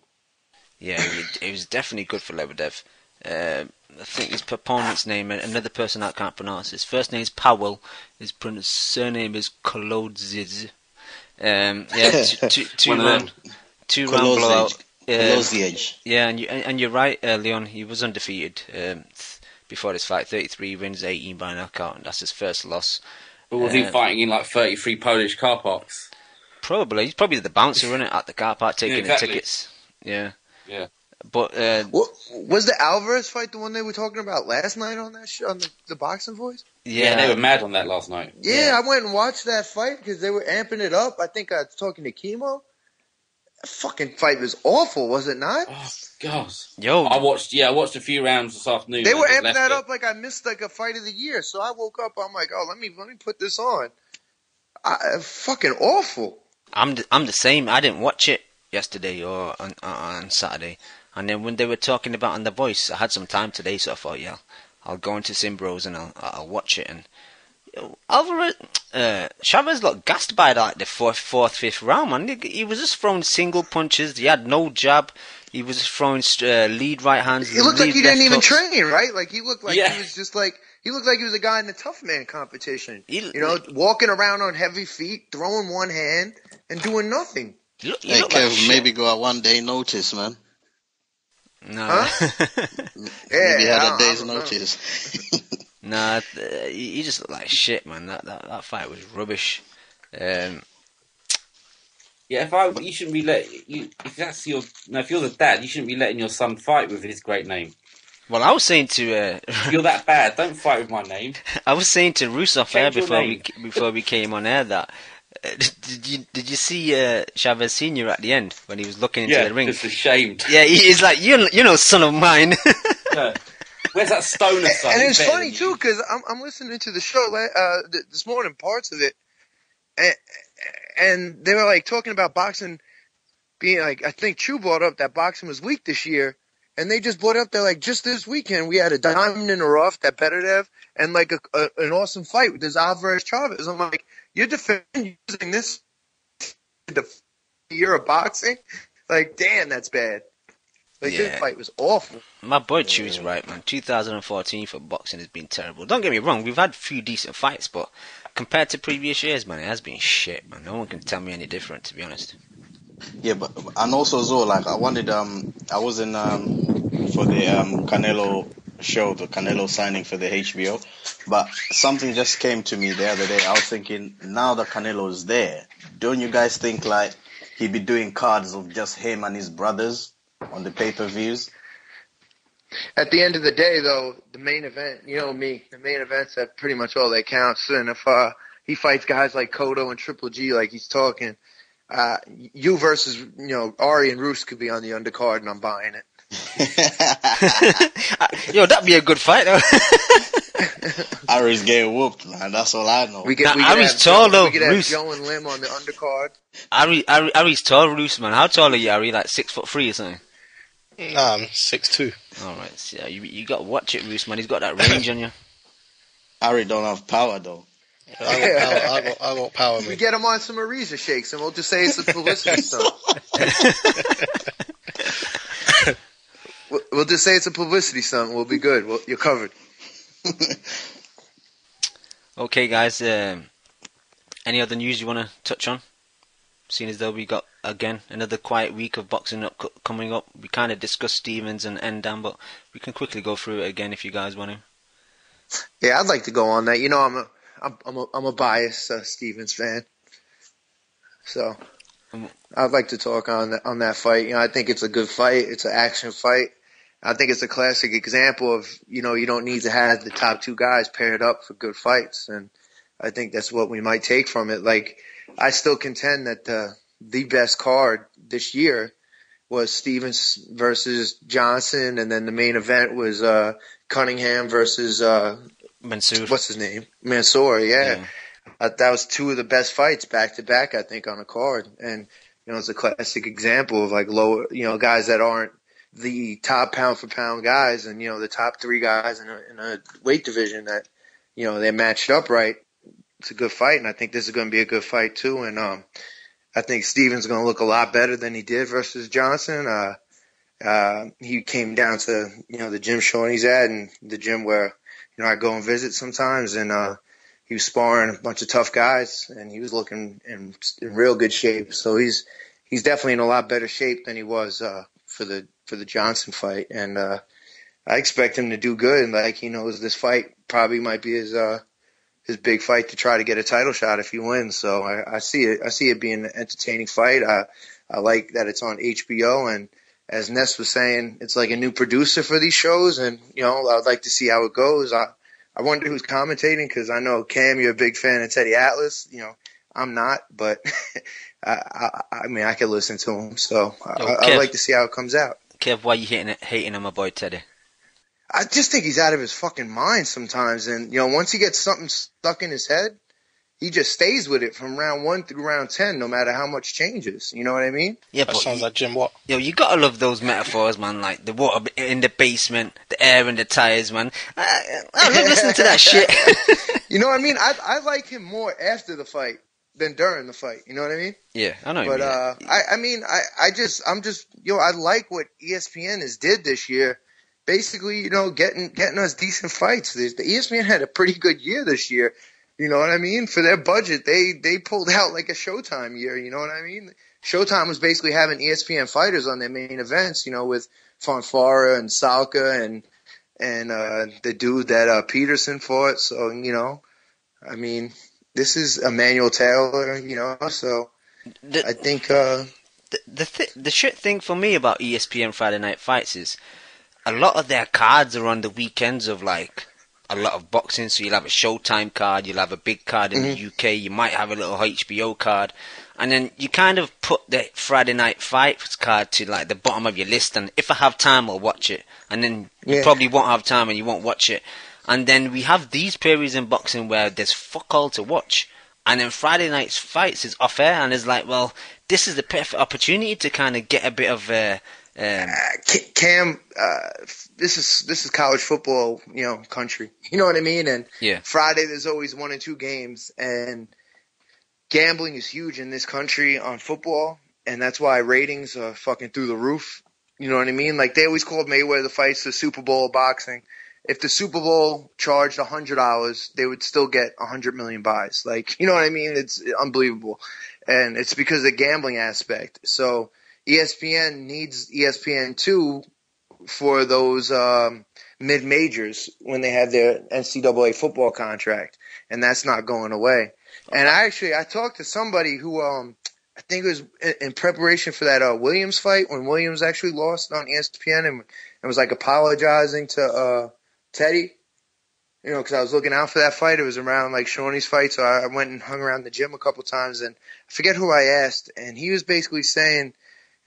Yeah, it was definitely good for Lebedev. I think his opponent's name, another person I can't pronounce. His first name is Powell. His surname is Kolodzic. Two round blowout. Yeah, and you're right, Leon. He was undefeated before this fight. 33 wins, 18 by knockout, and that's his first loss. But was he fighting in like 33 Polish car parks? Probably. He's probably the bouncer in it at the car park taking the tickets. Yeah. Yeah. But was the Alvarez fight the one they were talking about last night on that show, on the Boxing Voice? Yeah, they were mad on that last night. Yeah, I went and watched that fight because they were amping it up. I think I was talking to Chemo. That fucking fight was awful, was it not? Oh God! Yo, I watched a few rounds this afternoon. They were amping that up like I missed like a fight of the year. So I woke up. I'm like, oh, let me put this on. Fucking awful. I'm the same. I didn't watch it yesterday or on Saturday, and then when they were talking about on The Voice, I had some time today, so I thought, yeah, I'll go into Simbros and I'll watch it. And Alvarez, Chavez looked gassed by like the fourth, fifth round, man. He was just throwing single punches. He had no jab. He was just throwing lead right hands. He looked like he didn't even train, right? Like he looked like he was just like he looked like he was a guy in the tough man competition. Walking around on heavy feet, throwing one hand and doing nothing. Hey, Kev, maybe go a 1 day notice, man. No. Huh? Maybe had a day's notice. Nah, he just looked like shit, man. That fight was rubbish. Yeah, you shouldn't be if you're the dad, you shouldn't be letting your son fight with his great name. Well, I was saying to if you're that bad, don't fight with my name. I was saying to Rusev there before we came on air that did you see Chavez Senior at the end when he was looking into the ring? Just ashamed. Yeah, he's like, you know, son of mine. Yeah. Where's that stoner son? And it's funny too because I'm listening to the show this morning, parts of it, and they were like talking about boxing being like, I think Chu brought up that boxing was weak this year, and they just brought up that like just this weekend we had a diamond in the rough, that Beterbiev, and like an awesome fight with this Alvarez Chavez. I'm like, you're defending using this the year of boxing? Like, damn, that's bad. Like, this fight was awful. My boy Chew's right, man. 2014 for boxing has been terrible. Don't get me wrong, we've had a few decent fights, but compared to previous years, man, it has been shit, man. No one can tell me any different, to be honest. Yeah, and also as well, like I wanted, I was in for the Canelo show, the Canelo signing for the HBO, but something just came to me the other day. I was thinking, now that Canelo's there, don't you guys think like he'd be doing cards of just him and his brothers on the pay-per-views? At the end of the day, though, the main event, you know me, the main event's at pretty much all that counts. And if he fights guys like Cotto and Triple G like he's talking, you versus, Ari and Roos could be on the undercard, and I'm buying it. Yo, that'd be a good fight, though. Ari's getting whooped, man. That's all I know. Ari's tall, though. We could have Joe and Lim on the undercard. Ari's tall, Roos, man. How tall are you, Ari? Like 6'3" or something? Nah, I'm 6'2". Alright, so you got to watch it, Roos, man. He's got that range on you. Ari don't have power, though. I got power, man. We get him on some Ariza shakes, and we'll just say it's a publicity stunt. We'll just say it's a publicity stunt. We'll be good. You're covered. Okay, guys. Any other news you want to touch on? Seeing as though we got, again, another quiet week of boxing coming up. We kind of discussed Stevens and Endam, but we can quickly go through it again if you guys want to. Yeah, I'd like to go on that. I'm a biased Stevens fan, so I'd like to talk on that fight. I think it's a good fight. It's an action fight. I think it's a classic example of you don't need to have the top two guys paired up for good fights, and I think that's what we might take from it. Like, I still contend that the best card this year was Stevens versus Johnson, and then the main event was Cunningham versus Mansour. What's his name? Mansour, yeah. That was two of the best fights back to back, I think, on a card. And it's a classic example of like lower, guys that aren't the top pound for pound guys, and the top three guys in a weight division that they're matched up right. It's a good fight, and I think this is going to be a good fight too. And I think Stevens is going to look a lot better than he did versus Johnson. he came down to, the gym Shawnee's at and the gym where, I go and visit sometimes. And he was sparring a bunch of tough guys, and he was looking in real good shape. So he's definitely in a lot better shape than he was for the Johnson fight. And I expect him to do good. Like, he knows this fight probably might be his big fight to try to get a title shot if he wins. So I see it being an entertaining fight. I like that it's on HBO, and as Ness was saying, it's like a new producer for these shows, and I'd like to see how it goes. I wonder who's commentating, because I know, Cam, you're a big fan of Teddy Atlas. I'm not, but I mean, I could listen to him. So I'd like to see how it comes out. Kev, why are you hating on my boy Teddy? I just think he's out of his fucking mind sometimes. And, once he gets something stuck in his head, he just stays with it from round 1 through round 10, no matter how much changes. You know what I mean? Yeah, that but sounds like Jim Watt. You gotta love those metaphors, man. Like the water in the basement, the air in the tires, man. I love listening to that shit. You know what I mean? I like him more after the fight than during the fight. You know what I mean? Yeah, I know. But I like what ESPN has did this year. Basically, getting us decent fights. The ESPN had a pretty good year this year. You know what I mean? For their budget, they pulled out like a Showtime year. You know what I mean? Showtime was basically having ESPN fighters on their main events. With Fonfara and Salka and the dude that Peterson fought. So I mean, this is Emmanuel Taylor. So I think the shit thing for me about ESPN Friday Night Fights is a lot of their cards are on the weekends of like a lot of boxing. So you'll have a Showtime card, you'll have a big card in the UK, you might have a little HBO card, and then you kind of put the Friday Night Fights card to like the bottom of your list, and if I have time I'll watch it, and then you probably won't have time and you won't watch it. And then we have these periods in boxing where there's fuck all to watch, and then Friday Night Fights is off air, and it's like, well, this is the perfect opportunity to kind of get a bit of Cam, this is college football, country. You know what I mean? And Friday there's always 1 or 2 games, and gambling is huge in this country on football, and that's why ratings are fucking through the roof. You know what I mean? Like, they always called Mayweather fights the Super Bowl of boxing. If the Super Bowl charged $100, they would still get 100 million buys. Like, you know what I mean? It's unbelievable, and it's because of the gambling aspect. So ESPN needs ESPN2 for those mid-majors when they have their NCAA football contract, and that's not going away. And I talked to somebody who I think it was in preparation for that Williams fight, when Williams actually lost on ESPN, and was like apologizing to Teddy, because I was looking out for that fight. It was around like Shawnee's fight, so I went and hung around the gym a couple times, and I forget who I asked, and he was basically saying,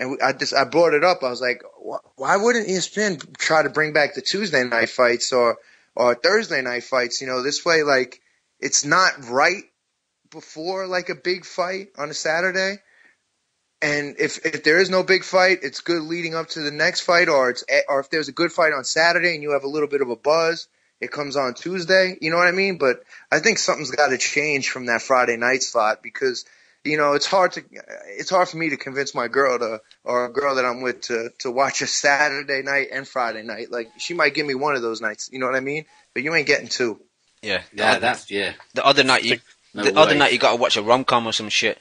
and I brought it up. I was like, why wouldn't ESPN try to bring back the Tuesday night fights or Thursday night fights? This way, like, it's not right before like a big fight on a Saturday. And if there is no big fight, it's good leading up to the next fight, or if there's a good fight on Saturday and you have a little bit of a buzz, it comes on Tuesday. You know what I mean? But I think something's got to change from that Friday night slot, because it's hard for me to convince my girl or a girl that I'm with to watch a Saturday night and Friday night. Like, she might give me one of those nights, you know what I mean? But you ain't getting 2. Yeah. The other night you got to watch a rom-com or some shit.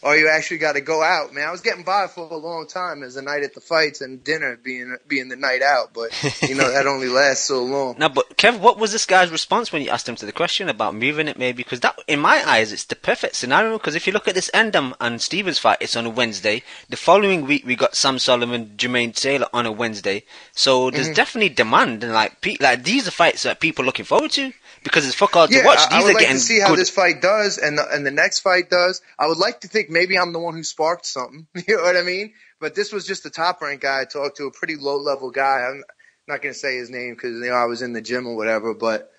Or you actually got to go out, man. I was getting by for a long time as a night at the fights and dinner being the night out, but that only lasts so long. No, but Kev, what was this guy's response when you asked him to the question about moving it? Maybe because that, in my eyes, it's the perfect scenario. Because if you look at this Endham and Stevens fight, it's on a Wednesday. The following week we got Sam Solomon, Jermaine Taylor on a Wednesday. So there's definitely demand, and like these are fights that people are looking forward to. Because it's fuck all to watch. I would like to see how this fight does and the next fight does. I would like to think maybe I'm the one who sparked something. You know what I mean? But this was just a top-ranked guy I talked to, a pretty low-level guy. I'm not going to say his name because I was in the gym or whatever. But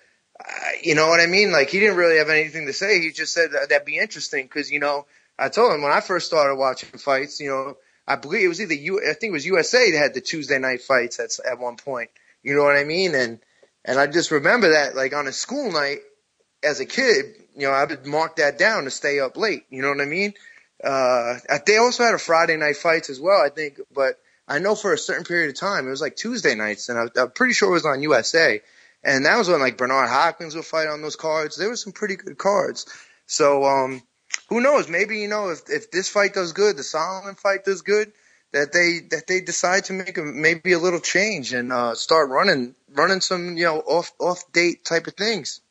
you know what I mean? Like, he didn't really have anything to say. He just said that'd be interesting because, I told him when I first started watching fights, I believe it was I think it was USA that had the Tuesday night fights at one point. You know what I mean? And I just remember that, like, on a school night as a kid, I would mark that down to stay up late. You know what I mean? They also had a Friday night fights as well, I think, but I know for a certain period of time it was like Tuesday nights, and I'm pretty sure it was on USA. And that was when like Bernard Hopkins would fight on those cards. There were some pretty good cards. So who knows? Maybe, if this fight does good, the Solomon fight does good, that they decide to make maybe a little change and start running some off date type of things.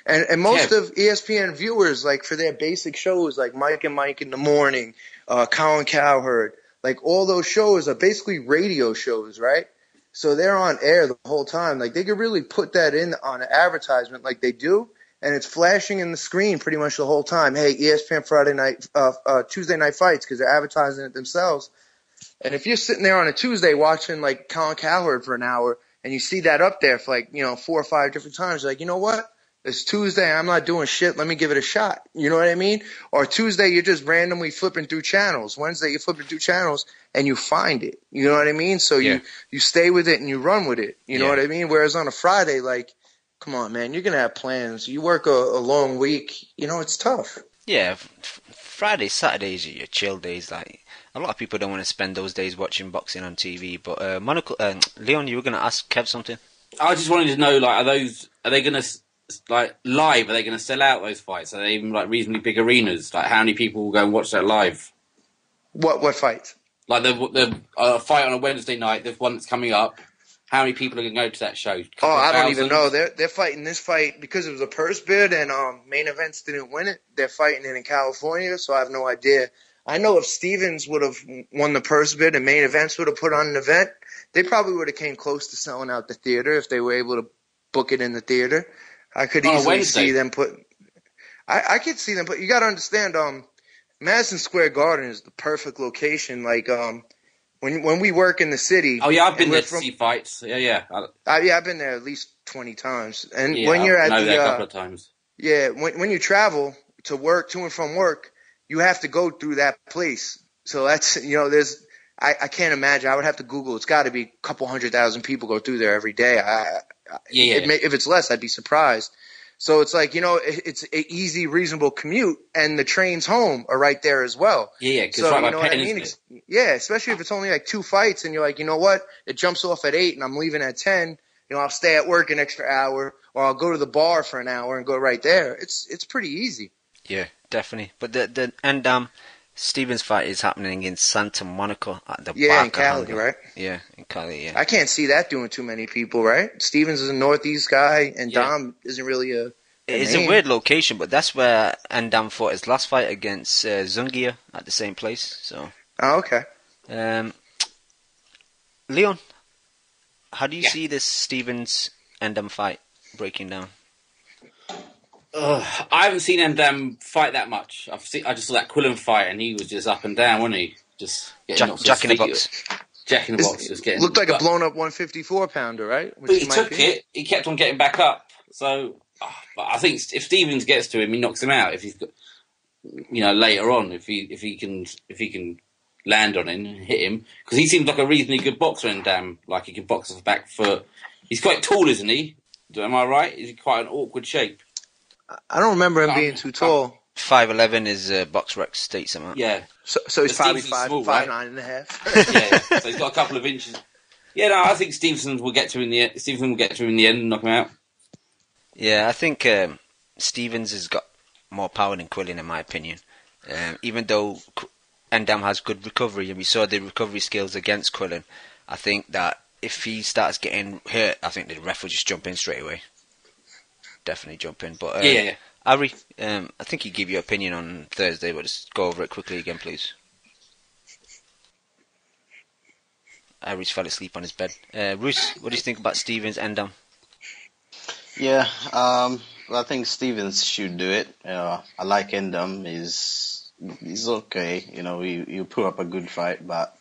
And most of ESPN viewers, like for their basic shows like Mike and Mike in the Morning, Colin Cowherd, like all those shows are basically radio shows, right? So they're on air the whole time. Like they could really put that in on an advertisement like they do, and it's flashing in the screen pretty much the whole time. Hey, ESPN Tuesday night fights, because they're advertising it themselves. And if you're sitting there on a Tuesday watching like Colin Cowherd for an hour and you see that up there for like, 4 or 5 different times, you're like, you know what? It's Tuesday. I'm not doing shit. Let me give it a shot. You know what I mean? Or Tuesday, you're just randomly flipping through channels. Wednesday, you're flipping through channels and you find it. You know what I mean? So you stay with it and you run with it. You know what I mean? Whereas on a Friday, like, come on, man, you're going to have plans. You work a long week. It's tough. Yeah, Fridays, Saturdays are your chill days. Like, a lot of people don't want to spend those days watching boxing on TV. But Leon, you were going to ask Kev something? I just wanted to know, like, are they going to, like, live? Are they going to sell out those fights? Are they even like reasonably big arenas? Like, how many people will go and watch that live? What fight? Like the fight on a Wednesday night, the one that's coming up. How many people are going to go to that show? I don't even know. They're fighting this fight because it was a purse bid and main events didn't win it. They're fighting it in California, so I have no idea. I know if Stevens would have won the purse bid and main events would have put on an event, they probably would have came close to selling out the theater if they were able to book it in the theater. I could easily see them put. I could see them put. You got to understand. Madison Square Garden is the perfect location. Like when we work in the city. Oh yeah, I've been there to see fights. Yeah. I've been there at least 20 times. And yeah, when you're at there a couple of times. Yeah, when you travel to work, to and from work, you have to go through that place. So that's there's. I can't imagine. I would have to Google. It's got to be a couple 100,000 people go through there every day. If it's less, I'd be surprised. So it's like, it's an easy, reasonable commute, and the trains home are right there as well. Yeah, because so, right you know what I mean? Yeah, especially if it's only like 2 fights, and you're like, you know what? It jumps off at 8, and I'm leaving at 10. I'll stay at work an extra hour, or I'll go to the bar for an hour and go right there. It's pretty easy. Yeah, definitely. But Stevens fight is happening in Santa Monica at the in Cali, right? Yeah, in Cali, yeah. I can't see that doing too many people, right? Stevens is a Northeast guy, and Dom isn't really a It's a weird location, but that's where Ndam fought his last fight against Zungia at the same place. So. Oh, okay. Leon, how do you see this Stevens-Ndam fight breaking down? I haven't seen Ndam fight that much. I just saw that Quillen fight, and he was just up and down, wasn't he? Just Jack in the box. Jack in the box, just getting. Looked like a blown up 154 pounder, right? But he took it. He kept on getting back up. So I think if Stevens gets to him, he knocks him out. If he's got, later on, if he can land on him and hit him, because he seems like a reasonably good boxer. Ndam, like he can box off the back foot. He's quite tall, isn't he? Am I right? Is he quite an awkward shape? I don't remember him being too tall. 5'11" is Box Rec states him. Yeah. So he's probably small, 5'9.5". Yeah. So he's got a couple of inches. Yeah, no, I think Stevenson will get to him in the end and knock him out. Yeah, I think Stevens has got more power than Quillen, in my opinion. Even though Ndam has good recovery, and we saw the recovery skills against Quillen, I think that if he starts getting hurt, I think the ref will just jump in straight away. Definitely jump in. But yeah. Ari, I think you gave your opinion on Thursday, but just go over it quickly again, please. Ari's fell asleep on his bed. Roos, what do you think about Stevens and Ndam? Yeah, I think Stevens should do it. I like Ndam. He's okay. You put up a good fight, but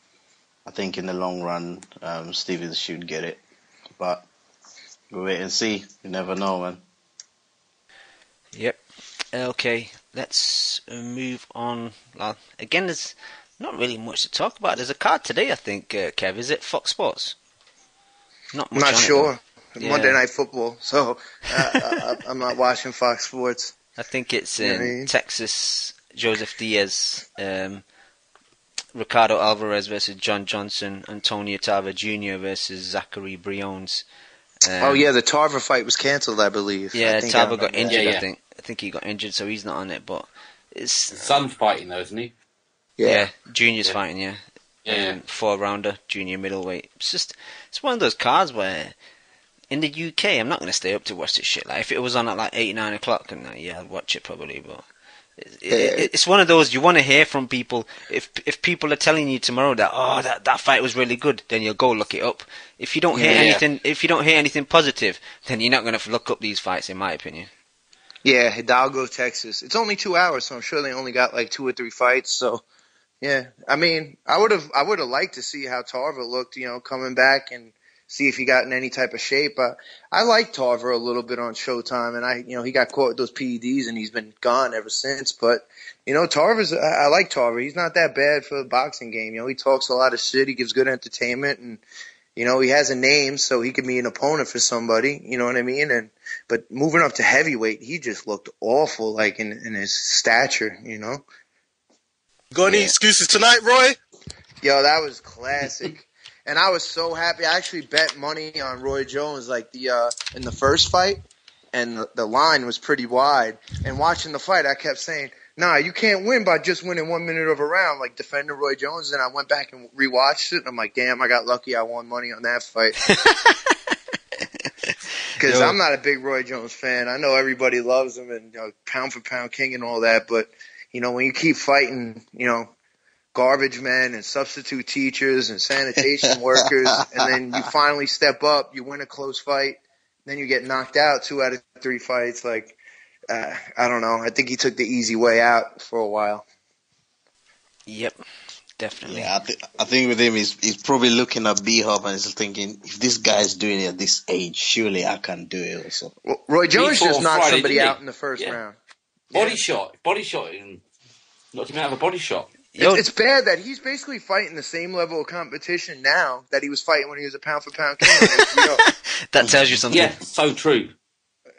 I think in the long run, Stevens should get it. But we'll wait and see. You never know, man. Yep. Okay, let's move on. Again, there's not really much to talk about. There's a card today, I think, Kev. Is it Fox Sports? Not much. I'm not sure. Yeah. Monday Night Football, so I'm not watching Fox Sports. I think it's in Texas, Joseph Diaz, Ricardo Alvarez versus John Johnson, Antonio Tarver Jr. versus Zachary Briones. The Tarver fight was cancelled, I believe. Yeah, Tarver got injured. I think he got injured, so he's not on it. But his son's fighting though, isn't he? Yeah, Junior's fighting. Yeah. 4-rounder, junior middleweight. It's one of those cards where in the UK I'm not going to stay up to watch this shit. Like if it was on at like 8-9 o'clock, and I'd watch it probably. But it's one of those you want to hear from people. If people are telling you tomorrow that that fight was really good, then you'll go look it up. If you don't hear anything positive, then you're not going to look up these fights, in my opinion. Yeah, Hidalgo, Texas. It's only 2 hours, so I'm sure they only got like 2 or 3 fights. So. Yeah, I mean, I would have liked to see how Tarver looked, coming back and see if he got in any type of shape. I liked Tarver a little bit on Showtime, and he got caught with those PEDs and he's been gone ever since. But I like Tarver. He's not that bad for the boxing game. He talks a lot of shit. He gives good entertainment, and he has a name, so he could be an opponent for somebody. You know what I mean? But moving up to heavyweight, he just looked awful, like in his stature. Got any excuses tonight, Roy? Yo, that was classic. And I was so happy. I actually bet money on Roy Jones in the first fight, and the line was pretty wide. And watching the fight, I kept saying, nah, you can't win by just winning 1 minute of a round, like defending Roy Jones. And I went back and rewatched it, and I'm like, damn, I got lucky I won money on that fight. Because I'm not a big Roy Jones fan. I know everybody loves him and pound for pound king and all that, but when you keep fighting, garbage men and substitute teachers and sanitation workers, and then you finally step up, you win a close fight, then you get knocked out 2 out of 3 fights. Like, I don't know. I think he took the easy way out for a while. Yep, definitely. Yeah, I think with him, he's probably looking at B-Hop and he's thinking, if this guy's doing it at this age, surely I can do it also. Well, Roy Jones just knocked somebody out in the first round. Body shot, and knocked him out of a body shot. It's bad that he's basically fighting the same level of competition now that he was fighting when he was a pound for pound king. That tells you something. Yeah, so true.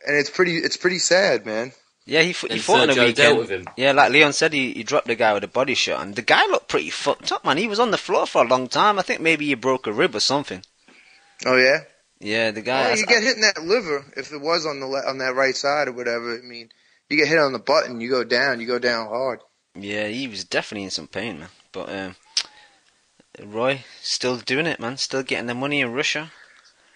And it's pretty sad, man. Yeah, he fought on the weekend. With him. Yeah, like Leon said, he dropped the guy with a body shot, and the guy looked pretty fucked up, man. He was on the floor for a long time. I think maybe he broke a rib or something. Oh yeah. Yeah, the guy. You get hit in that liver if it was on that right side or whatever. I mean, you get hit on the button, you go down hard. Yeah, he was definitely in some pain, man. But Roy, still doing it, man. Still getting the money in Russia.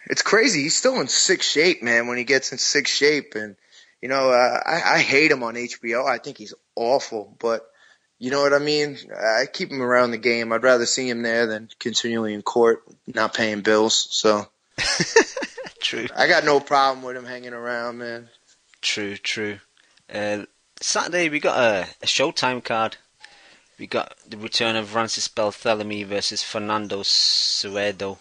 It's crazy. He's still in sick shape, man, when he gets in sick shape. And, I hate him on HBO. I think he's awful. But, you know what I mean? I keep him around the game. I'd rather see him there than continually in court, not paying bills. So, True. I got no problem with him hanging around, man. True. Saturday we got a Showtime card. We got the return of Francis Barthélemy versus Fernando Sucedo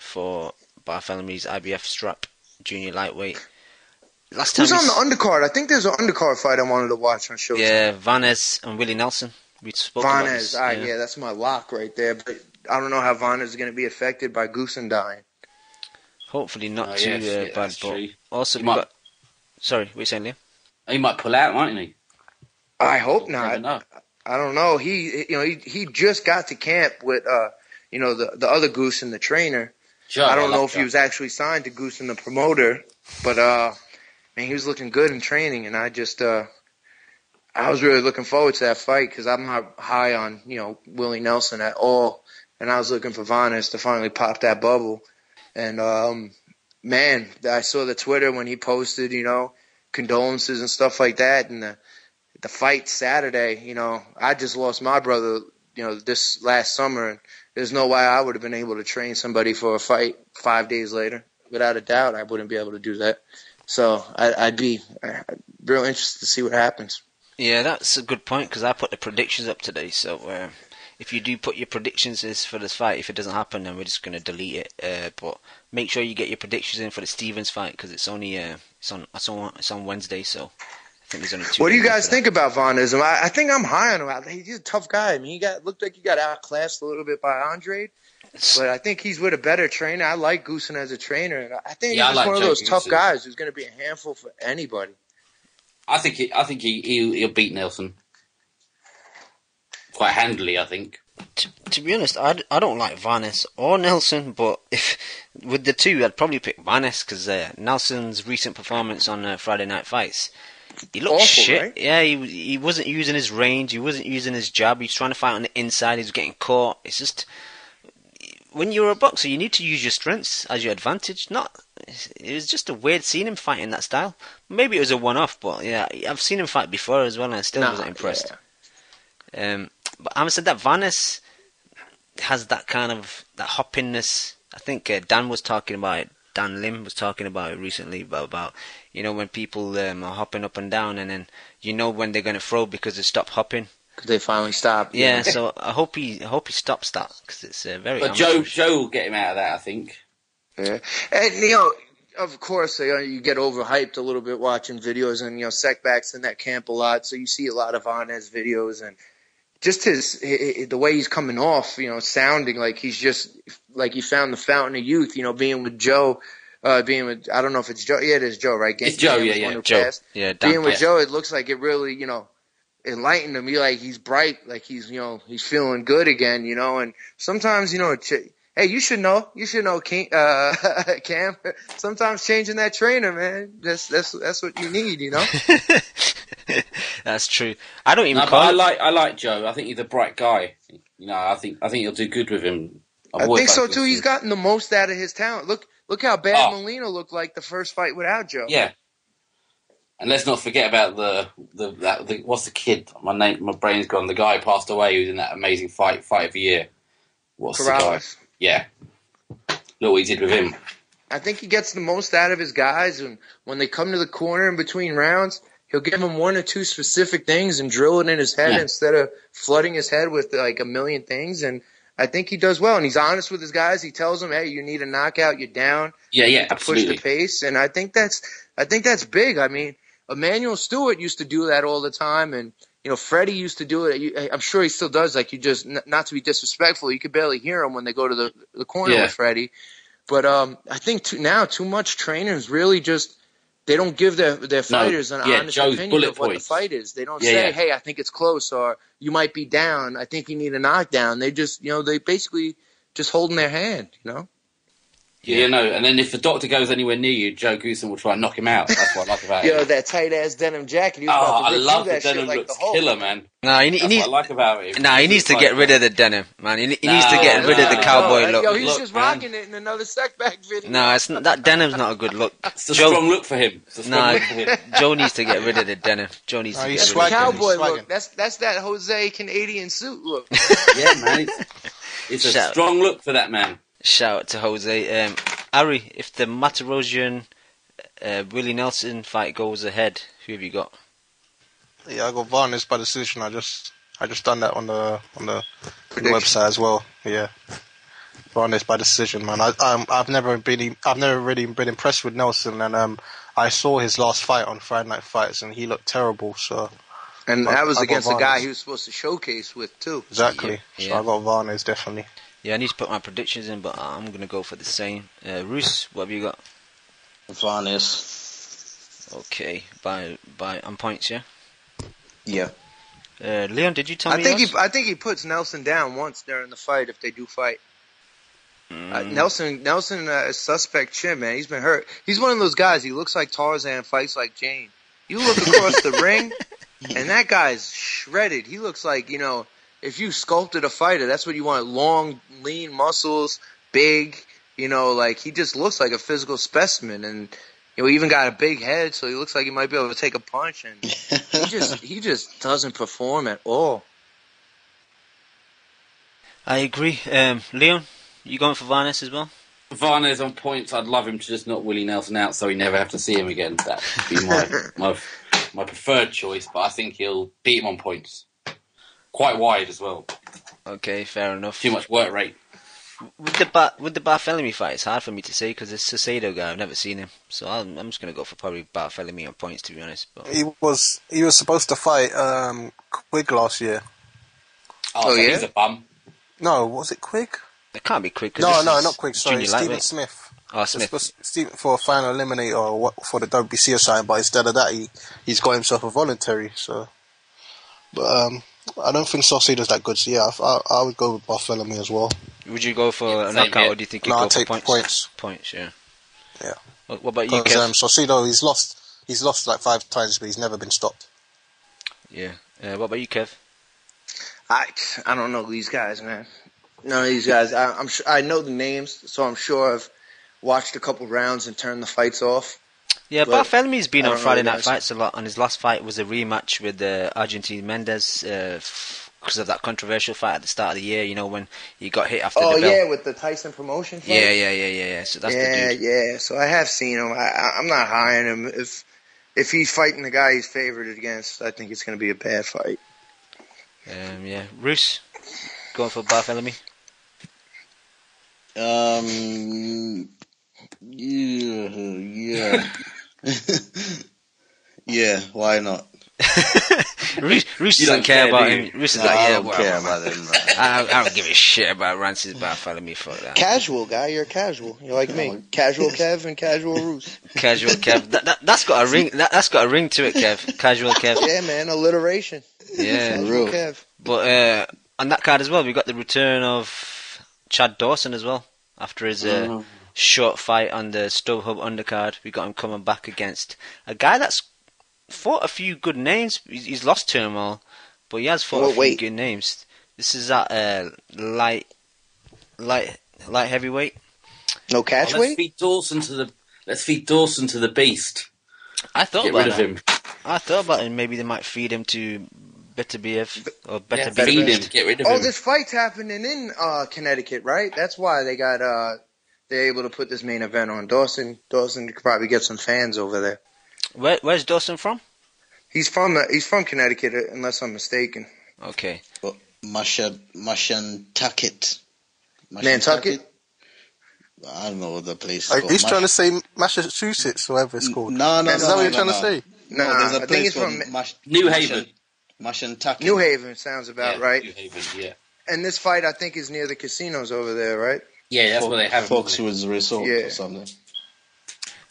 for Barthelemy's IBF strap, junior lightweight. Who's on the undercard? I think there's an undercard fight I wanted to watch on Showtime. Yeah, Vanez and Willie Nelson. We spoke about this. Yeah, that's my lock right there. But I don't know how Vanez is going to be affected by Goosen dying. Hopefully not too bad. But also we got. Sorry, what are you saying, Liam? He might pull out, mightn't he? I hope not. I don't know. He just got to camp with the other Goose and the trainer. Sure, I don't know if he was actually signed to Goose and the promoter, but man, he was looking good in training, and I was really looking forward to that fight because I'm not high on Willie Nelson at all, and I was looking for Vanez to finally pop that bubble, and man, I saw the Twitter when he posted, condolences and stuff like that. And the fight Saturday, I just lost my brother, this last summer. And there's no way I would have been able to train somebody for a fight 5 days later. Without a doubt, I wouldn't be able to do that. So I'd be real interested to see what happens. Yeah, that's a good point because I put the predictions up today. So if you do put your predictions in for this fight, if it doesn't happen, then we're just going to delete it. But make sure you get your predictions in for the Stevens fight because it's only it's on Wednesday. So I think there's only 2. What do you guys think about Vanez? I think I'm high on him. He's a tough guy. I mean, looked like he got outclassed a little bit by Andre, but I think he's with a better trainer. I like Goosen as a trainer. I think he's just one of those tough guys who's going to be a handful for anybody. I think he'll beat Nelson quite handily. I think. To be honest, I don't like Varnes or Nelson, but if with the two, I'd probably pick Varnes because Nelson's recent performance on Friday Night Fights, he looked awful, shit. right? Yeah, he wasn't using his range, he wasn't using his jab. He's trying to fight on the inside. He was getting caught. It's just when you're a boxer, you need to use your strengths as your advantage. It was just a weird seeing him fighting that style. Maybe it was a one-off, but yeah, I've seen him fight before as well, and I still wasn't impressed. Yeah. But I said that Varnes has that kind of that hoppiness. I think Dan was talking about it. Dan Lim was talking about it recently about when people are hopping up and down, and then when they're going to throw because they stop hopping. Because they finally stop. Yeah, so I hope he stops that because it's very. But Joe will get him out of that, I think. Yeah, and of course, you get overhyped a little bit watching videos, and setbacks in that camp a lot. So you see a lot of Varnes videos and. Just the way he's coming off, sounding like he's just like he found the fountain of youth. Being with Joe, I don't know if it's Joe. Yeah, it is Joe, right? It's Joe, yeah. Joe. Yeah, being with Joe, it looks like it really, enlightened him. Like he's bright, like he's feeling good again, And sometimes, hey, you should know, Cam. Sometimes changing that trainer, man, that's what you need, That's true. I don't even. I like Joe. I think he's a bright guy. I think he'll do good with him. I think so too. He's gotten the most out of his talent. Look how bad Molina looked like the first fight without Joe. Yeah. And let's not forget about the what's the kid? My brain's gone. The guy who passed away who was in that amazing fight of the year. What's Corrales. The guy? Yeah. Look what he did with him. I think he gets the most out of his guys, and when they come to the corner in between rounds, he'll give them one or two specific things and drill it in his head instead of flooding his head with like a million things. And I think he does well. And he's honest with his guys. He tells them, "Hey, you need a knockout. You're down. Yeah, Push absolutely. the pace." And I think that's big. I mean, Emmanuel Stewart used to do that all the time, and Freddie used to do it. I'm sure he still does. Like, you just not to be disrespectful, you could barely hear him when they go to the corner with Freddie. But I think too much trainers really just. They don't give their fighters an honest opinion of what the fight is. They don't say, "Hey, I think it's close," or "You might be down. I think you need a knockdown." They just, they basically just holding their hand, Yeah, and then if the doctor goes anywhere near you, Joe Goosen will try and knock him out. That's what I like about it. That tight ass denim jacket. He was about to I love that the denim. shit Looks like killer, man. No, he That's needs. what I like about it. He needs to get rid of the denim, man. He needs to get rid of the cowboy look. Yo, he's just rocking it in another setback video. No, it's not, that denim's not a good look. It's a strong look for him. Joe needs to get rid of the denim. Joe needs to get rid of the cowboy look. That's that Jose Canadian suit look. Yeah, man. It's a strong look for that man. Shout out to Jose. Ari, if the Matarosian Willie Nelson fight goes ahead, who have you got? Yeah, I got Varnes by decision. I just done that on the website as well. Yeah, Varnes by decision, man. I've never really been impressed with Nelson, and I saw his last fight on Friday Night Fights, and he looked terrible. So, and that was against a guy he was supposed to showcase with too. Exactly. Yeah. So I got Varnes definitely. Yeah, I need to put my predictions in, but I'm gonna go for the same. Roos, what have you got? Varnes. Okay, by on points, yeah. Yeah. Leon, did you tell me? I think he puts Nelson down once during the fight if they do fight. Nelson is suspect chin, man. He's been hurt. He's one of those guys. He looks like Tarzan, fights like Jane. You look across the ring, and that guy's shredded. He looks like if you sculpted a fighter, that's what you want. Long, lean muscles, big, like he just looks like a physical specimen. And, he even got a big head, so he looks like he might be able to take a punch. And he just doesn't perform at all. I agree. Leon, you going for Varnes as well? Varnes on points. I'd love him to just knock Willie Nelson out so we never have to see him again. That would be my preferred choice, but I think he'll beat him on points. Quite wide as well. Okay, fair enough. Too much work rate. With the Barthélemy fight, it's hard for me to say because it's Caicedo guy. I've never seen him, so I'm just going to go for probably Barthélemy on points, to be honest. But he was supposed to fight Quigg last year. Oh yeah, he's a bum. No, was it Quigg? It can't be Quigg. No, not Quigg. Sorry, Stephen Smith. Smith. For a final eliminator or what, for the WBC or something, but instead of that, he's got himself a voluntary. So, but I don't think Saucedo's that good. So yeah, I would go with Bartholomew as well. Would you go for a knockout, or do you think you'd go for points? Points, yeah. Yeah. What about you, Kev? Saucedo, he's lost like 5 times, but he's never been stopped. Yeah. What about you, Kev? I don't know these guys, man. None of these guys. I'm sure I know the names, so I'm sure I've watched a couple rounds and turned the fights off. Yeah, Barthelmy's been on Friday Night Fights a lot, and his last fight was a rematch with Argentine Mendez because of that controversial fight at the start of the year. You know, when he got hit after the bell. Oh yeah, with the Tyson promotion fight. Yeah. So that's the dude. Yeah. So I have seen him. I'm not high on him. If he's fighting the guy he's favored against, I think it's going to be a bad fight. Yeah, Roos, going for Bartholomew. Yeah. Yeah, why not? Roos doesn't care about him. Roos is like, I don't care about him. I don't give a shit about Rancis Bartholomew for that. Casual guy, you're casual. You're like me. Casual Kev and casual Roos. Casual Kev. That's got a ring. That's got a ring to it, Kev. Casual Kev. Yeah, man, alliteration. Yeah, casual Kev. But on that card as well, we got the return of Chad Dawson as well after his short fight on the StubHub undercard. We got him coming back against a guy that's fought a few good names. He's lost to them all, but he has fought a few good names. This is at light heavyweight. No catch weight. Let's feed Dawson to the beast. I thought Get about rid of him. I thought about it. Maybe they might feed him to Beterbiev or Beterbiev. Feed him. Get rid of him. Oh, this fight's happening in Connecticut, right? That's why they got they're able to put this main event on. Dawson could probably get some fans over there. Where's Dawson from? He's from Connecticut, unless I'm mistaken. Okay. Mashantucket. Nantucket? I don't know what the place is called. He's trying to say Massachusetts, whatever it's called. No. Is that what you're trying to say? No, there's a I place think it's from New Haven. Mashantucket. New Haven sounds about right. New Haven, yeah. And this fight, I think, is near the casinos over there, right? Yeah, that's where they have Foxwoods Resort or something.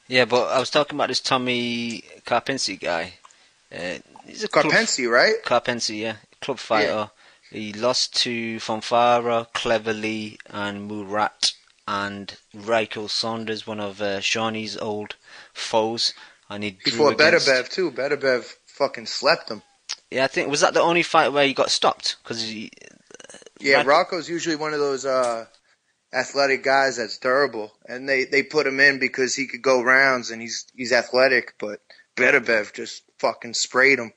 Yeah, but I was talking about this Tommy Carpensi guy. He's a Carpensi, right? Carpensi, yeah. Club fighter. Yeah. He lost to Fonfara, Cleverly, and Murat, and Raiko Saunders, one of Shawnee's old foes. And he fought Beterbiev, too. Beterbiev fucking slept him. Yeah, I think, was that the only fight where he got stopped? Rocco's usually one of those athletic guys that's durable, and they put him in because he could go rounds and he's athletic, but Beterbiev just fucking sprayed him.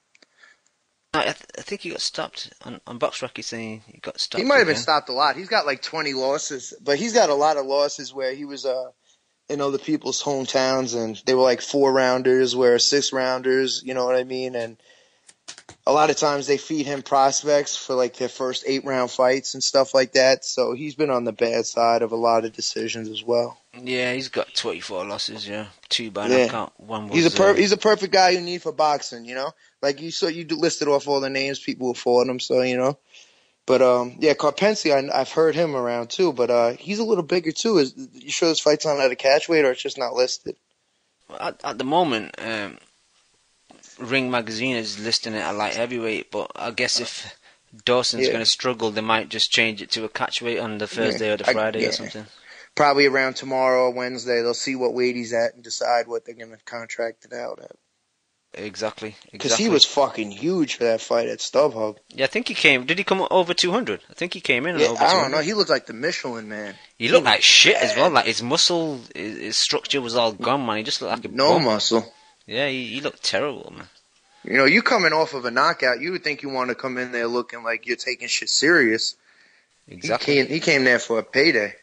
I think he got stopped on BoxRec. He's saying he got stopped. He might have been stopped a lot. He's got like 20 losses, but he's got a lot of losses where he was in other people's hometowns, and they were like 4-rounders, where 6-rounders. You know what I mean? And a lot of times they feed him prospects for like their first 8-round fights and stuff like that. So he's been on the bad side of a lot of decisions as well. Yeah, he's got 24 losses. Yeah, 2 by knockout. One was. He's a perfect guy you need for boxing. You know, like you listed off all the names people who fought him. So you know, but Carpensi, I've heard him around too. But he's a little bigger too. You sure this fight's on at a catch weight or it's just not listed? At the moment. Ring Magazine is listing it at light heavyweight, but I guess if Dawson's going to struggle, they might just change it to a catchweight on the Thursday or the Friday or something. Probably around tomorrow or Wednesday, they'll see what weight he's at and decide what they're going to contract it out at. Exactly. Because he was fucking huge for that fight at StubHub. Yeah, I think he came. Did he come over 200? I think he came in. Over 200. I don't know. He looked like the Michelin Man. He looked like shit as well. Like his muscle, his structure was all gone, man. He just looked like a no muscle. Yeah, he looked terrible, man. You know, you coming off of a knockout, you would think you want to come in there looking like you're taking shit serious. Exactly. He came there for a payday.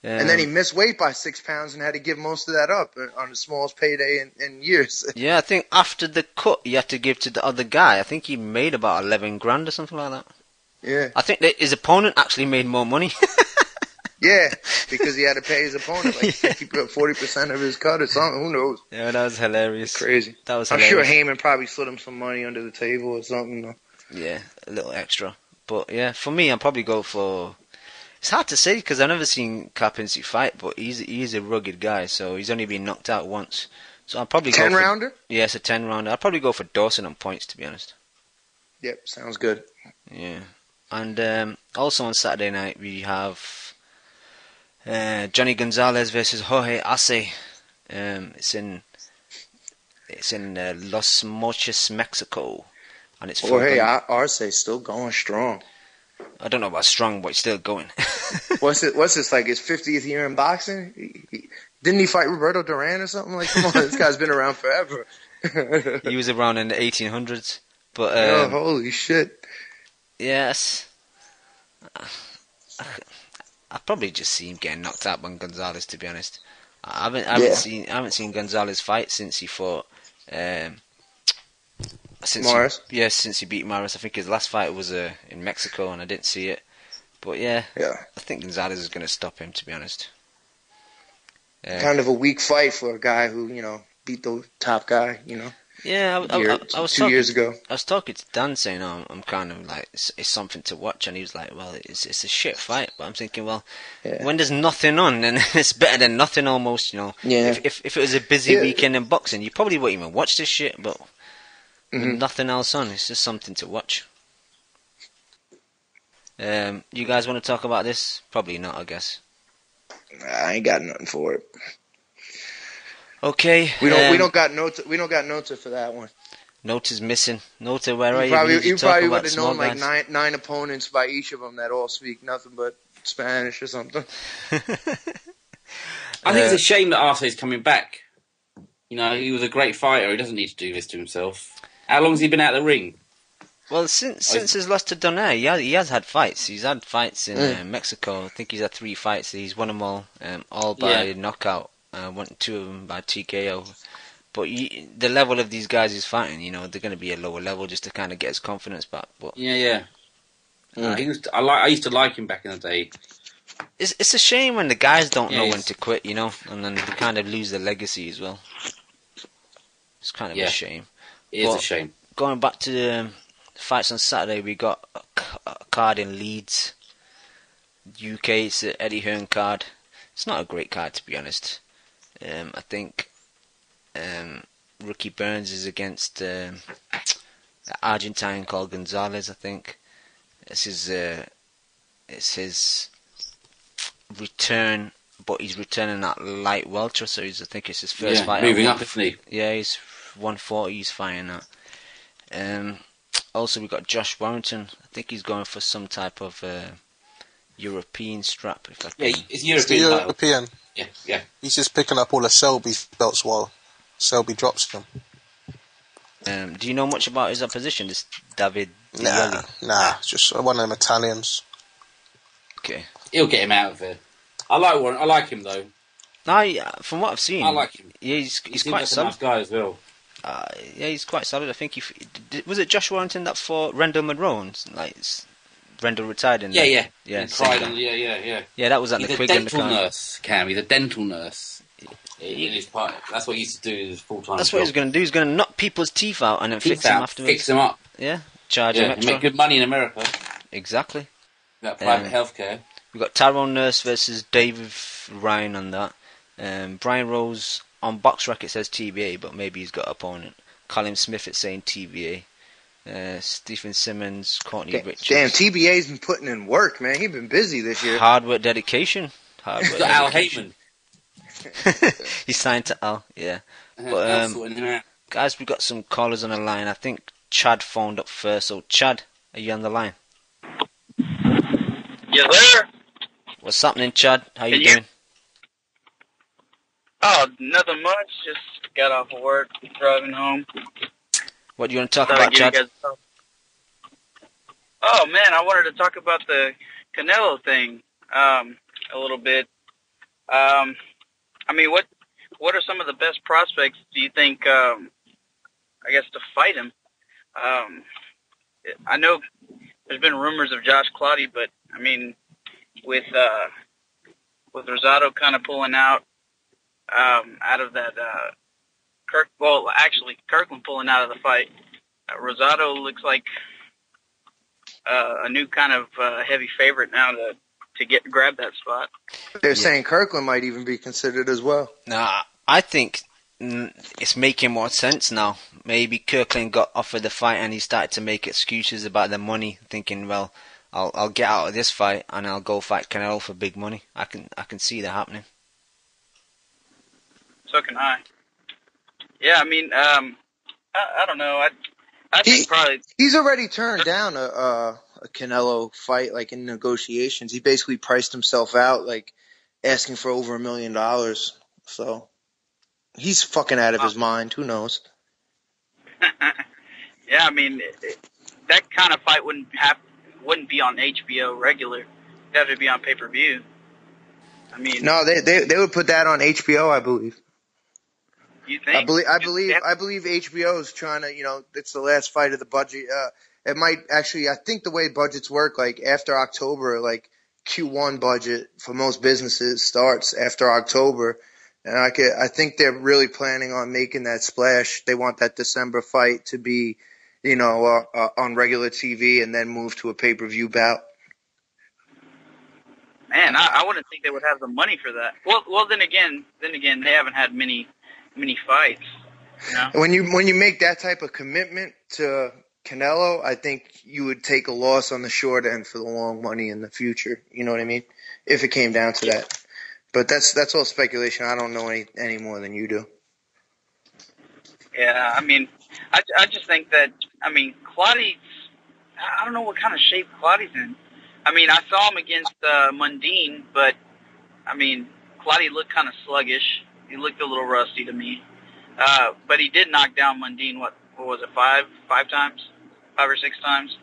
And then he missed weight by 6 pounds and had to give most of that up on the smallest payday in years. Yeah, I think after the cut he had to give to the other guy. I think he made about 11 grand or something like that. Yeah. I think that his opponent actually made more money. Yeah, because he had to pay his opponent like 40% of his cut or something. Who knows? Yeah, that was hilarious. Crazy. That was I'm hilarious. sure Heyman probably slid him some money under the table or something. Yeah, a little extra. But yeah, for me, I'd probably go for It's hard to say because I've never seen Karpinski fight, but he's a rugged guy, so he's only been knocked out once. So I'll probably 10-rounder? Yeah, it's a 10-rounder. I'll probably go for Dawson on points, to be honest. Yep, sounds good. Yeah. And also on Saturday night we have Johnny Gonzalez versus Jorge Arce. It's in Los Mochis, Mexico, and it's Jorge Arce still going strong. I don't know about strong, but he's still going. What's this like? His 50th year in boxing? Didn't he fight Roberto Duran or something? Like, come on, this guy's been around forever. He was around in the 1800s, but oh, holy shit! Yes, I probably just see him getting knocked out by Gonzalez. To be honest, I haven't seen Gonzalez fight since he fought. Morris? Since he beat Morris. I think his last fight was in Mexico, and I didn't see it. But yeah, I think Gonzalez is going to stop him. To be honest. Kind of a weak fight for a guy who, beat the top guy, Yeah, I was 2 years ago. I was talking to Dan saying, I'm kind of like, it's something to watch, and he was like, well, it's a shit fight, but I'm thinking, well, when there's nothing on, then it's better than nothing almost, Yeah. If it was a busy weekend in boxing, you probably wouldn't even watch this shit, but with nothing else on, it's just something to watch. You guys want to talk about this? Probably not, I guess. I ain't got nothing for it. Okay. We don't got Nota. We don't got Nota for that one. Nota's missing. Nota, where are you? You probably would have known like nine opponents by each of them that all speak nothing but Spanish or something. I think it's a shame that Arce's coming back. He was a great fighter. He doesn't need to do this to himself. How long has he been out of the ring? Well, since his loss to Donaire, he has had fights. He's had fights in Mexico. I think he's had 3 fights. He's won them all by knockout. Won 2 of them by TKO. But the level of these guys he's fighting, they're going to be a lower level just to kind of get his confidence back. But I used to like him back in the day. It's a shame when the guys don't know when to quit, and then they kind of lose their legacy as well. It's kind of a shame. It is a shame. Going back to the fights on Saturday, we got a card in Leeds, UK. It's the Eddie Hearn card. It's not a great card, to be honest. I think Ricky Burns is against an Argentine called Gonzalez. I think it's his return, but he's returning at light welter, so I think it's his first fight. Moving up, isn't he? Yeah, he's 140. He's fighting at. Also, we got Josh Warrington. I think he's going for some type of European strap. If I can. Yeah, it's European. Yeah. He's just picking up all of Selby's belts while Selby drops them. Do you know much about his opposition, this David? Nah, just one of them Italians. Okay. He'll get him out of there. I like him though. No, from what I've seen, I like him. Yeah, he's quite solid. A nice guy as well. Yeah, he's quite solid. I think was it Josh Warrington that fought Rendell Monroe? Rendell retired in yeah. Yeah, that was at the Quig. He's a dental nurse, Cam. He's a dental nurse. In his part, that's what he used to do in his full-time. That's what he's going to do. He's going to knock people's teeth out and then fix them afterwards. Fix them up. Yeah, charge them extra. Make good money in America. Exactly. Got private healthcare. We've got Tyrone Nurse versus David Ryan on that. Brian Rose on BoxRec it says TBA, but maybe he's got an opponent. Colin Smith it's saying TBA. Stephen Simmons, Courtney Richards. Damn, TBA's been putting in work, man. He's been busy this year. Hard work, dedication. Al Heyman. He's signed to Al, yeah. But guys, we've got some callers on the line. I think Chad phoned up first. So Chad, are you on the line? Yes, sir. What's happening, Chad? How you doing? Oh, nothing much. Just got off of work, driving home. What do you want to talk about, Chad? Oh man, I wanted to talk about the Canelo thing a little bit. I mean, what are some of the best prospects do you think? I guess to fight him. I know there's been rumors of Josh Cloudy, but I mean, with Rosado kind of pulling out of that Kirkland pulling out of the fight. Rosado looks like a new kind of heavy favorite now to grab that spot. They're saying Kirkland might even be considered as well. Nah, I think it's making more sense now. Maybe Kirkland got offered the fight and he started to make excuses about the money, thinking, well, I'll get out of this fight and I'll go fight Canelo for big money. I can see that happening. So can I. Yeah, I mean, I don't know. I think probably he's already turned down a Canelo fight, like in negotiations. He basically priced himself out, like asking for over $1 million. So he's fucking out of his mind. Who knows? Yeah, I mean, that kind of fight wouldn't be on HBO regular. It'd have to be on pay-per-view. I mean, no, they would put that on HBO, I believe. You think? I believe HBO is trying to, it's the last fight of the budget. It might actually, I think the way budgets work, like after October, like Q1 budget for most businesses starts after October. And I think they're really planning on making that splash. They want that December fight to be, on regular TV and then move to a pay-per-view bout. Man, I wouldn't think they would have the money for that. Well, then again, they haven't had many fights. When you make that type of commitment to Canelo, I think you would take a loss on the short end for the long money in the future. You know what I mean? If it came down to that. But that's all speculation. I don't know any more than you do. Yeah, I mean, I just think that, Claudio, I don't know what kind of shape Claudio's in. I mean, I saw him against Mundine, but, Claudio looked kind of sluggish. He looked a little rusty to me. But he did knock down Mundine, what was it, five or six times?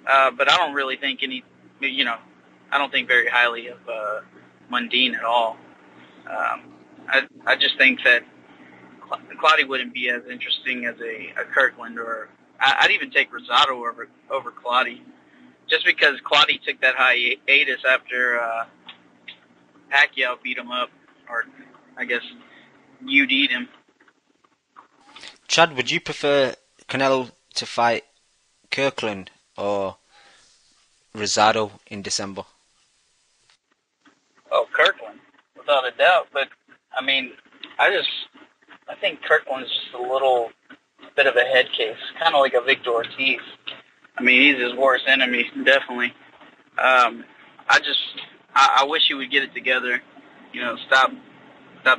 But I don't really think I don't think very highly of Mundine at all. I just think that Claudio wouldn't be as interesting as a Kirkland, or I'd even take Rosado over Claudio, just because Claudio took that hiatus after Pacquiao beat him up, or I guess UD'd him. Chad, would you prefer Canelo to fight Kirkland or Rosado in December? Oh, Kirkland, without a doubt. But, I think Kirkland's just a little bit of a head case, kind of like a Victor Ortiz. He's his worst enemy, definitely. I wish he would get it together, stop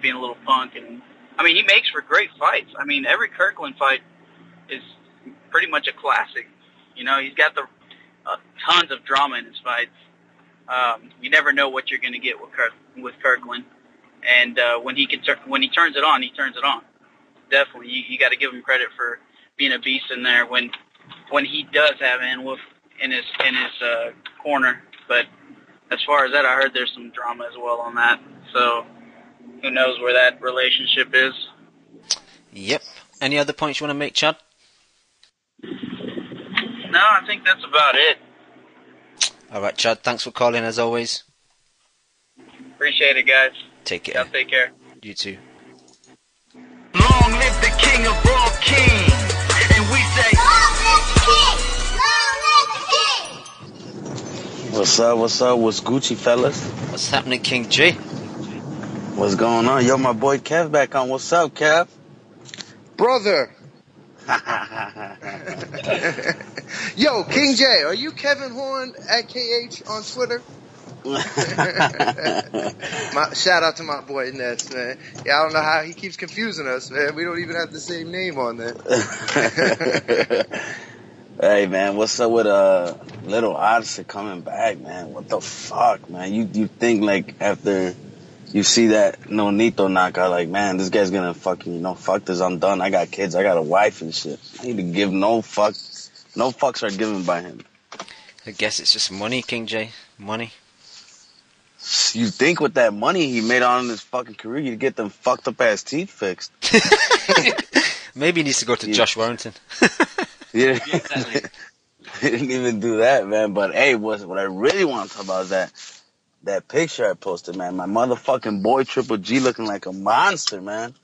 being a little punk. And he makes for great fights. Every Kirkland fight is pretty much a classic. He's got tons of drama in his fights. You never know what you're going to get with Kirkland, and when he turns it on, he turns it on. Definitely, you got to give him credit for being a beast in there when he does have Anwolf in his corner. But as far as that, I heard there's some drama as well on that. So who knows where that relationship is? Yep. Any other points you want to make, Chad? No, I think that's about it. Alright, Chad, thanks for calling as always. Appreciate it, guys. Take care. Y'all take care. You too. Long live the king of all kings. And we say, long live the king! Long live the king! What's up? What's Gucci, fellas? What's happening, King J? What's going on? Yo, my boy Kev back on. What's up, Kev? Brother! Yo, King J, are you Kevin Horn at KH on Twitter? Shout out to my boy Ness, man. Yeah, I don't know how he keeps confusing us, man. We don't even have the same name on there. Hey, man, what's up with Little Odyssey coming back, man? What the fuck, man? You think, like, after you see that Nonito knockout, like, man, this guy's gonna fucking, fuck this, I'm done. I got kids, I got a wife and shit. I need to give no fucks. No fucks are given by him. I guess it's just money, King J. Money. You think with that money he made on his fucking career, you'd get them fucked up ass teeth fixed. Maybe he needs to go to Josh Warrington. Yeah. He didn't even do that, man. But hey, what I really want to talk about is that picture I posted, man. My motherfucking boy Triple G looking like a monster, man.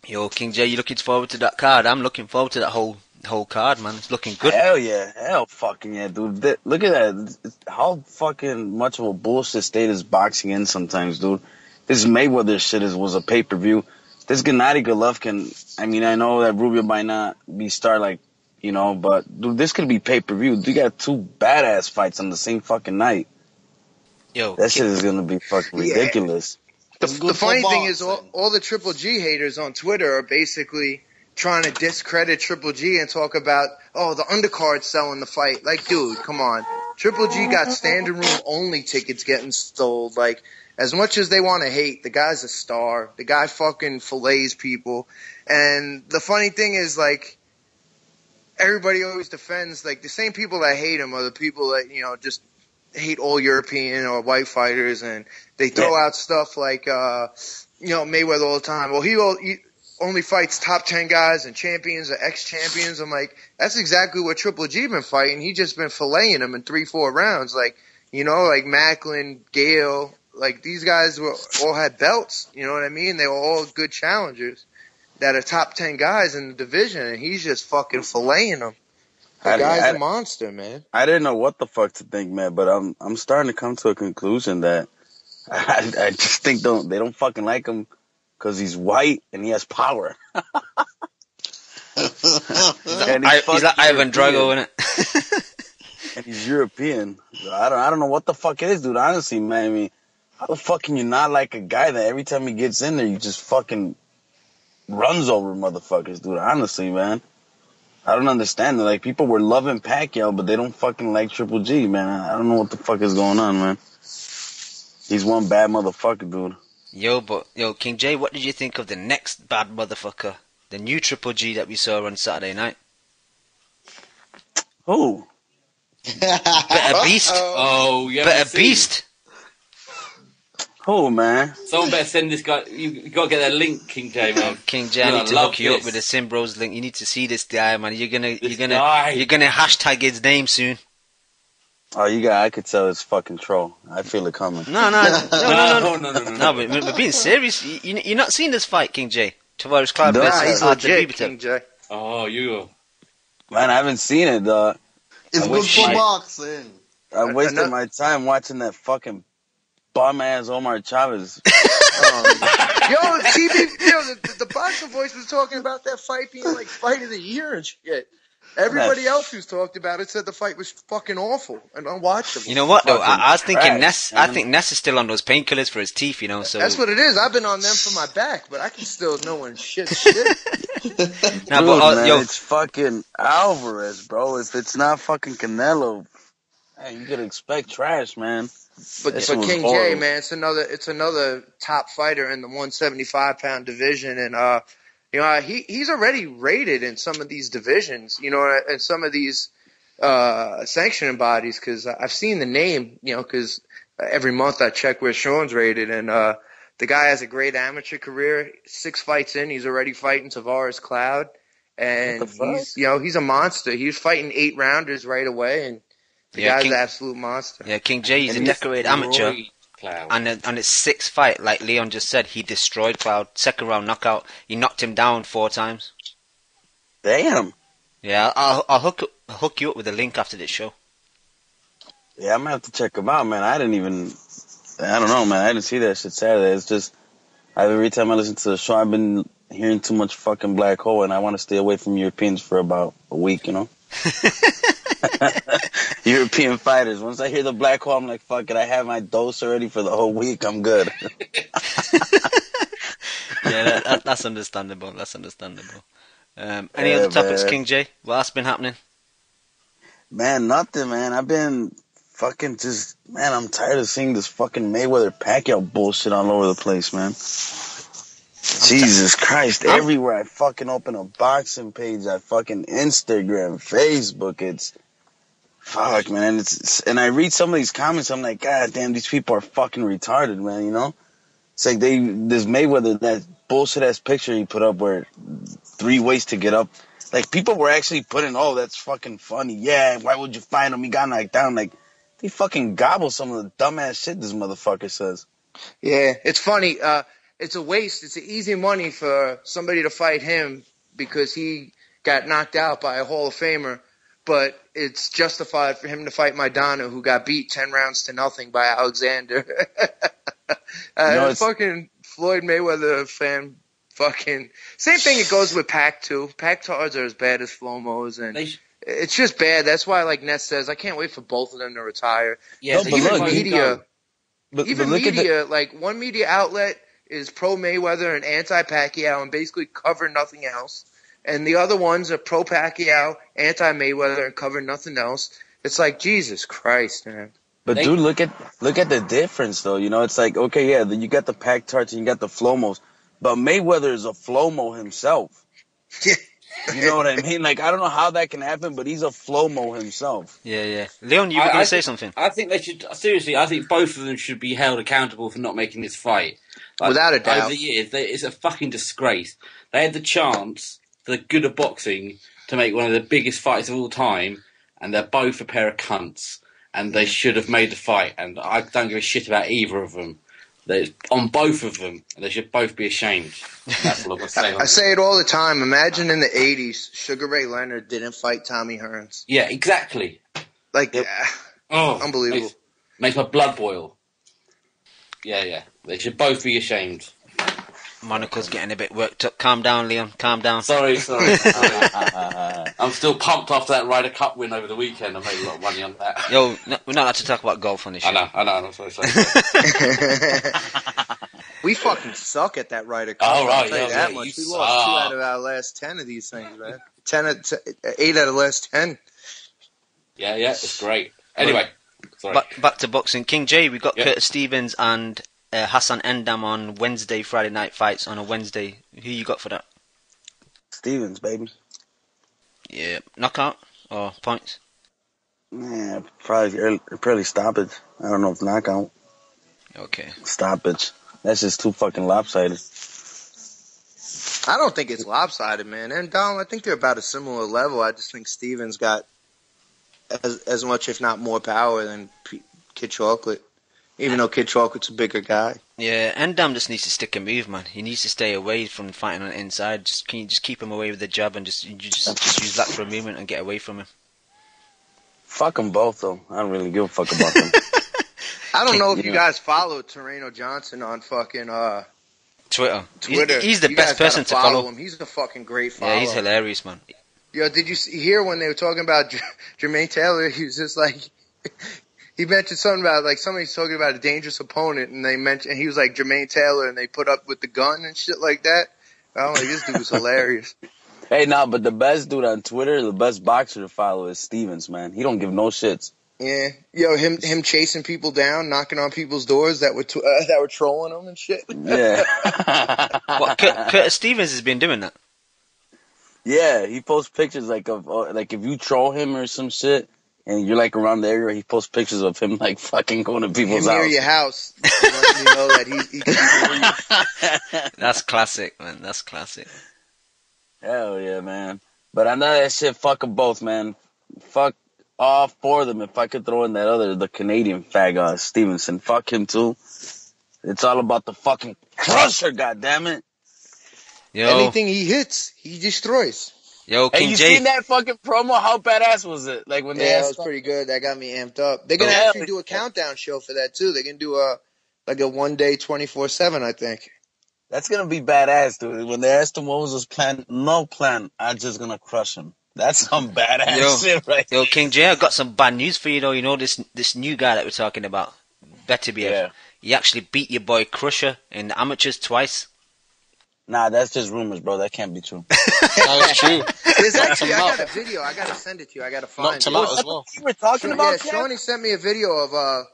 Yo, King J, you looking forward to that card? I'm looking forward to that whole The whole card, man. It's looking good. Hell yeah. Hell fucking yeah, dude. Look at that. How fucking much of a bullshit state is boxing in sometimes, dude. This Mayweather shit was a pay-per-view. This Gennady Golovkin, I mean, I know that Rubio might not be star like, you know, but dude, this could be pay-per-view. You got two badass fights on the same fucking night. Yo, that shit is gonna be fucking ridiculous. The funny thing is, all the Triple G haters on Twitter are basically trying to discredit Triple G and talk about, the undercard's selling the fight. Like, dude, come on. Triple G got standing room only tickets getting sold. Like, as much as they want to hate, the guy's a star. The guy fucking fillets people. And the funny thing is, like, everybody always defends, like, the same people that hate him are the people that, you know, just hate all European or white fighters, and they throw out stuff like, Mayweather all the time. Well, he only fights top 10 guys and champions or ex-champions. I'm like, that's exactly what Triple G been fighting. He just been filleting them in 3-4 rounds. Like, you know, like Macklin, Gale, like these guys all had belts. You know what I mean? They were all good challengers that are top 10 guys in the division, and he's just fucking filleting them. The guy's a monster, man. I didn't know what the fuck to think, man, but I'm starting to come to a conclusion that I just think they don't fucking like him because he's white and he has power. And he's like Ivan Drago, innit? And he's European. I don't know what the fuck it is, dude. Honestly, man. I mean, how the fuck can you not like a guy that every time he gets in there, he just fucking runs over motherfuckers, dude? Honestly, man. I don't understand it. Like, people were loving Pacquiao, but they don't fucking like Triple G, man. I don't know what the fuck is going on, man. He's one bad motherfucker, dude. Yo, King J, what did you think of the next bad motherfucker? The new Triple G that we saw on Saturday night? Who? Better Beast. Oh, yeah. Better Beast. Who, man? Someone better send this guy. You got to get that link, King J, man. King J, I need to hook you up with the Simbros link. You need to see this guy, man. You're gonna hashtag his name soon. Oh, I could tell it's fucking troll. I feel it coming. No. But we're being serious. You're not seeing this fight, King J. Tavoris Cloud versus Artur Beterbiev. King J. Oh, you. Man, I haven't seen it, dog. It's good for boxing. I wasted my time watching that fucking bum-ass Omar Chavez. The boxing voice was talking about that fight being like fight of the year and shit. Everybody else who's talked about it said the fight was fucking awful and unwatchable. You know what, though? I was thinking Ness. I think Ness is still on those painkillers for his teeth, you know. So that's what it is. I've been on them for my back, but I can still know when shit. It's fucking Alvarez, bro. If it's not fucking Canelo, hey, you could expect trash, man. But King J, man, it's another top fighter in the 175-pound division, and he's already rated in some of these divisions, you know, and some of these sanctioning bodies, because I've seen the name, you know, because every month I check where Sean's rated, and the guy has a great amateur career. 6 fights in, he's already fighting Tavoris Cloud, and he's a monster. He was fighting 8-rounders right away, and the guy's an absolute monster. Yeah, King J, he's a decorated amateur. And his 6th fight, like Leon just said, he destroyed Cloud. 2nd round knockout. He knocked him down 4 times. Damn. Yeah, I'll hook you up with a link after this show. Yeah, I'm gonna have to check him out, man. I don't know, man. I didn't see that shit Saturday. It's just, every time I listen to the show, I've been hearing too much fucking Black Hole, and I want to stay away from Europeans for about a week, you know? European fighters. Once I hear the Black Hole, I'm like, fuck it, I have my dose already for the whole week. I'm good. Yeah, that's understandable. Any other topics, man? King J? What's been happening? Man, nothing, man. I've been fucking I'm tired of seeing this fucking Mayweather-Pacquiao bullshit all over the place, man. Jesus Christ, everywhere I fucking open a boxing page, I fucking Instagram, Facebook, it's fuck, man. And I read some of these comments, I'm like, God damn, these people are fucking retarded, man, you know? It's like this Mayweather, that bullshit ass picture he put up where 3 ways to get up. Like, people were actually putting, oh, that's fucking funny. Yeah, why would you fight him? He got knocked down. Like, they fucking gobble some of the dumbass shit this motherfucker says. Yeah, it's funny. It's a waste. It's easy money for somebody to fight him because he got knocked out by a Hall of Famer, but it's justified for him to fight Maidana, who got beat 10 rounds to nothing by Alexander. Fucking Floyd Mayweather fan. Fucking same thing. It goes with Pac too. Pac-Tards are as bad as Flomos, and it's just bad. That's why, like Ness says, I can't wait for both of them to retire. Yeah, media, like one media outlet is pro Mayweather and anti Pacquiao, and basically cover nothing else. And the other ones are pro Pacquiao, anti Mayweather, and cover nothing else. It's like Jesus Christ, man. But dude, look at the difference though. You know, it's like, okay, yeah, you got the Pac-Tarts and you got the Flomos. But Mayweather is a Flomo himself. Yeah. You know what I mean? Like, I don't know how that can happen, but he's a Flomo himself. Yeah. Leon, you were going to say something. I think they should, seriously, I think both of them should be held accountable for not making this fight. Like, without a doubt. Over the years, it's a fucking disgrace. They had the chance, for the good of boxing, to make one of the biggest fights of all time, and they're both a pair of cunts. And they should have made the fight, and I don't give a shit about either of them. On both of them, they should both be ashamed. That's what I'm saying. I say it all the time. Imagine in the 80s, Sugar Ray Leonard didn't fight Tommy Hearns. Yeah, exactly. Like, unbelievable. Makes my blood boil. Yeah. They should both be ashamed. Monica's getting a bit worked up. Calm down, Leon. Calm down. Sorry. I'm still pumped after that Ryder Cup win over the weekend. I made a lot of money on that. Yo, we're not allowed to talk about golf on this show. I know. I'm sorry. We fucking suck at that Ryder Cup. Oh, right. I'll tell you that much. We lost 2 out of our last 10 of these things, man. 8 out of the last 10. Yeah, it's great. Anyway, sorry. Back to boxing. King J, we got Curtis Stevens and Hassan Endam on Wednesday, Friday night fights on a Wednesday. Who you got for that? Stevens, baby. Yeah, knockout or points? Yeah, probably stoppage. I don't know if knockout. Okay. Stoppage. That's just too fucking lopsided. I don't think it's lopsided, man. And Dom, I think they're about a similar level. I just think Stevens got as much, if not more, power than Kid Chocolate. Even though Kid Chocolate's a bigger guy. Yeah, Endam just needs to stick a move, man. He needs to stay away from fighting on the inside. Can you just keep him away with the jab and just use lateral movement and get away from him? Fuck them both, though. I don't really give a fuck about them. I don't know if you guys follow Toreno Johnson on fucking Twitter. Twitter. He's the best person to follow him. He's a fucking great follow. Yeah, he's hilarious, man. Yo, did you hear when they were talking about Jermaine Taylor? He was just like, he mentioned something about, like, somebody's talking about a dangerous opponent, and he was like Jermaine Taylor, and they put up with the gun and shit like that. I'm like, this dude was hilarious. Hey, but the best dude on Twitter, the best boxer to follow is Stevens, man. He don't give no shits. Yeah, yo, him chasing people down, knocking on people's doors that were trolling him and shit. Yeah. Curtis Stevens has been doing that. Yeah, he posts pictures like if you troll him or some shit, and you're like around the area, he posts pictures of him like fucking going to people's house. Near your house, letting you know that he can hear you. That's classic, man. That's classic. Hell yeah, man. But I know that shit. Fuck them both, man. Fuck all 4 of them. If I could throw in the Canadian fag Stevenson, fuck him too. It's all about the fucking crusher, goddammit. Yo. Anything he hits, he destroys. Yo, King Hey, you J. seen that fucking promo? How badass was it? Like when that was pretty good. That got me amped up. They're gonna actually do a countdown show for that too. They're gonna do a 1-day 24/7, I think. That's gonna be badass, dude. When they asked him what was his plan, no plan. I'm just gonna crush him. That's some badass shit, right? Yo, King J, I got some bad news for you though. You know this new guy that we're talking about, Beterbiev. Yeah. He actually beat your boy Crusher in the amateurs twice. Nah, that's just rumors, bro. That can't be true. That's true. There's actually, I got a video. I gotta send it to you. I gotta find it. Knocked him out as well. You were talking about? Yeah, Shawnee sent me a video of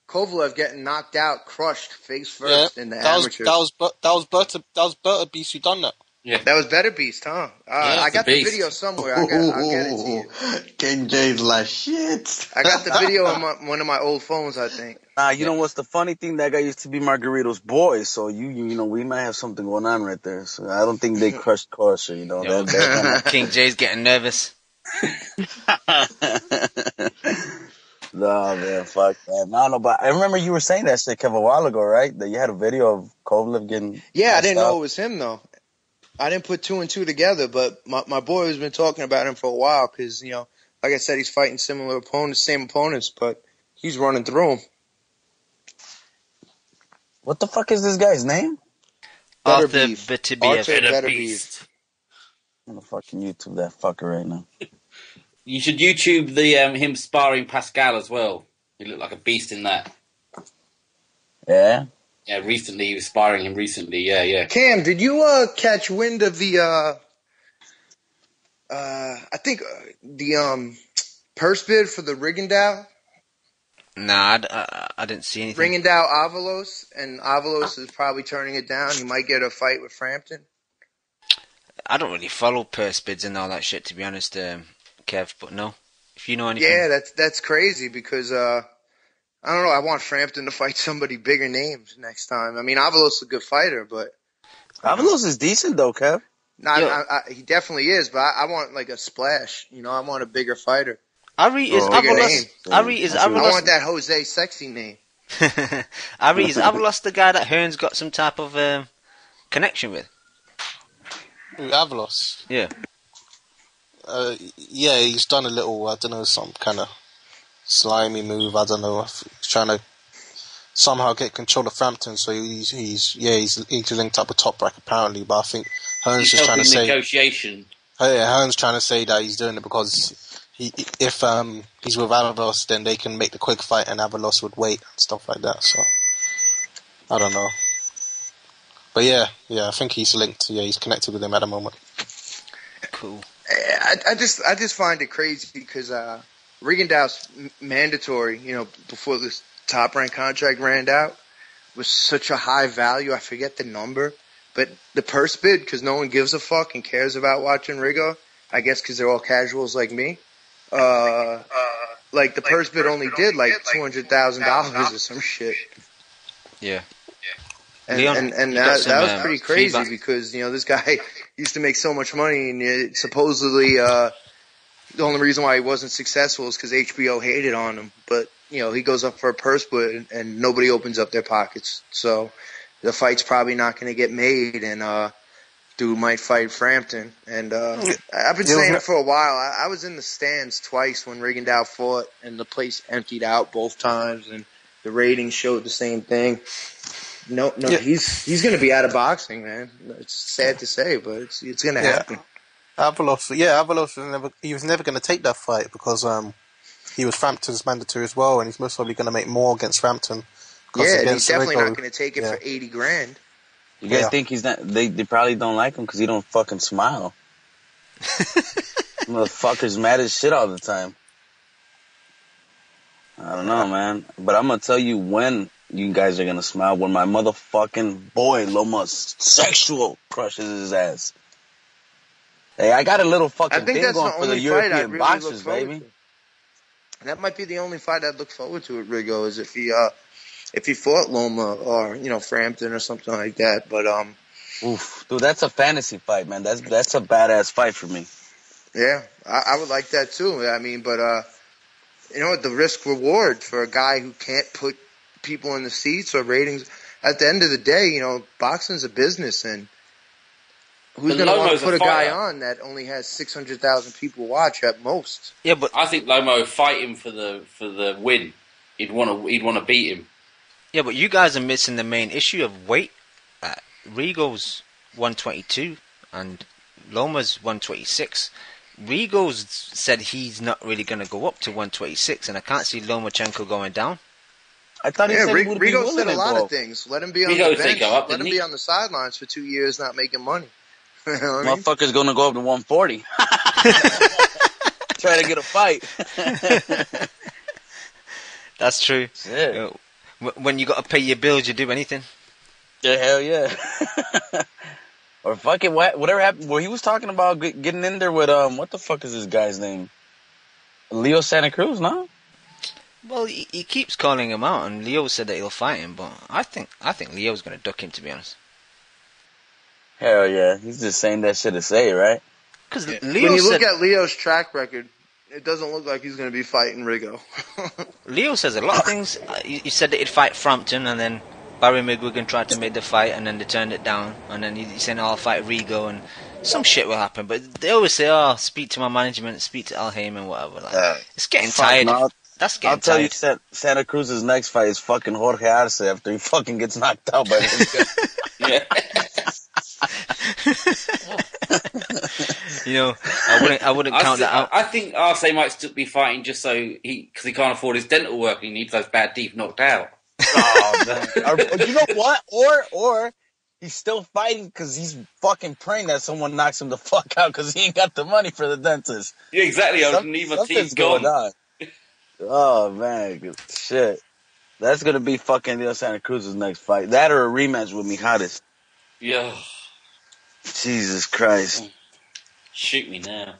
Kovalev getting knocked out, crushed face first in the amateurs. That was Beterbiev who done that. Yeah, that was Beterbiev, huh? I got the video somewhere. I'll get it to you. King J's like shit. I got the video on one of my old phones, I think. Nah, you know what's the funny thing? That guy used to be Margarito's boy, so you know we might have something going on right there. So I don't think they crushed Crusher, you know. King J's getting nervous. No, man, fuck that. I don't know, but I remember you were saying that shit, Kev, a while ago, right? That you had a video of Kovalev getting... Yeah, I didn't know it was him, though. I didn't put 2 and 2 together, but my boy has been talking about him for a while because, like I said, he's fighting same opponents, but he's running through them. What the fuck is this guy's name? Artur Beterbiev. I'm gonna fucking YouTube that fucker right now. You should YouTube the him sparring Pascal as well. He looked like a beast in that. Yeah? Yeah, recently he was sparring him recently. Yeah. Cam, did you catch wind of the I think the purse bid for the Rigondeaux? Nah, I didn't see anything. Rigondeaux Avalos, and Avalos is probably turning it down. He might get a fight with Frampton. I don't really follow purse bids and all that shit, to be honest, Kev, but no. If you know anything. Yeah, that's crazy because I don't know. I want Frampton to fight somebody bigger names next time. I mean, Avalos is a good fighter, but Avalos is decent though, Kev. He definitely is, but I want like a splash. I want a bigger fighter. Ari is Avalos. I want that Jose sexy name. Ari, is Avalos the guy that Hearns got some type of connection with? Avalos. Yeah. Yeah, he's done a little, I don't know, some kind of slimy move. I don't know if he's trying to somehow get control of Frampton. So he's linked up with Top Rack apparently. But I think Hearns just trying to say negotiation. Yeah, Hearns trying to say that he's doing it because if he's with Avalos, then they can make the quick fight, and Avalos would wait and stuff like that. So I don't know. But yeah, I think he's linked. Yeah, he's connected with him at the moment. Cool. I just find it crazy because Rigondeaux's mandatory, before this Top Rank contract ran out, was such a high value. I forget the number, but the purse bid, because no one gives a fuck and cares about watching Rigo, I guess because they're all casuals like me. Like the purse bid only did like $200,000 or some shit. Yeah. And, Leon, and that was pretty crazy feedback. Because, this guy used to make so much money, and supposedly the only reason why he wasn't successful is because HBO hated on him. But, he goes up for a purse bid, and nobody opens up their pockets. So the fight's probably not going to get made, and dude might fight Frampton. And I've been saying it for a while. I was in the stands twice when Rigondeaux fought, and the place emptied out both times, and the ratings showed the same thing. No, yeah. He's going to be out of boxing, man. It's sad to say, but it's going to happen. Avalos was never going to take that fight because he was Frampton's mandatory as well, and he's most probably going to make more against Frampton. Yeah, and he's definitely not going to take it for $80,000. You guys think he's not? They probably don't like him because he don't fucking smile. Motherfucker's mad as shit all the time. I don't know, man, but I'm gonna tell you when you guys are gonna smile when my motherfucking boy Loma's sexual crushes his ass. Hey, I got a little fucking thing going for the European boxers, baby. That might be the only fight I'd look forward to at Rigo is if he fought Loma or Frampton or something like that. But oof, dude, that's a fantasy fight, man. That's a badass fight for me. Yeah, I would like that too. I mean, but the risk reward for a guy who can't put people in the seats or ratings. At the end of the day, boxing's a business, and who's going to want to put a guy on that only has 600,000 people watch at most? Yeah, but I think Lomo would fight him for the win. He'd want to beat him. Yeah, but you guys are missing the main issue of weight. Rigo's 122 and Loma's 126. Rigo's said he's not really going to go up to 126, and I can't see Lomachenko going down. I thought he said Rigo said a lot of things. Let him be on the bench. Let him be on the sidelines for 2 years, not making money. Motherfucker's gonna go up to 140. Try to get a fight. That's true. Yeah. When you got to pay your bills, you do anything. Yeah, hell yeah. Or fucking whatever happened. Well, he was talking about getting in there with what the fuck is this guy's name? Leo Santa Cruz, no? Well, he keeps calling him out, and Leo said that he'll fight him, but I think Leo's going to duck him, to be honest. Hell yeah, he's just saying that shit to say, right? Because when you look at Leo's track record, it doesn't look like he's going to be fighting Rigo. Leo says a lot of things. He said that he'd fight Frampton, and then Barry McGuigan tried to make the fight and then they turned it down, and then he said, "I'll fight Rigo," and some shit will happen. But they always say, "Oh, speak to my management, speak to Al Heyman, whatever." Like, it's getting tired. That's getting I'll tell tired. you, Santa Cruz's next fight is fucking Jorge Arce after he fucking gets knocked out by him. Yeah. You know, I wouldn't count that out. I think Arce might still be fighting just so because he can't afford his dental work and he needs those bad teeth knocked out. Oh, man. You know what? Or he's still fighting because he's fucking praying that someone knocks him the fuck out because he ain't got the money for the dentist. Yeah, exactly. Something's going on. Oh, man. Shit. That's going to be fucking Leo Santa Cruz's next fight. That or a rematch with Mijares. Yeah. Jesus Christ. Shoot me now.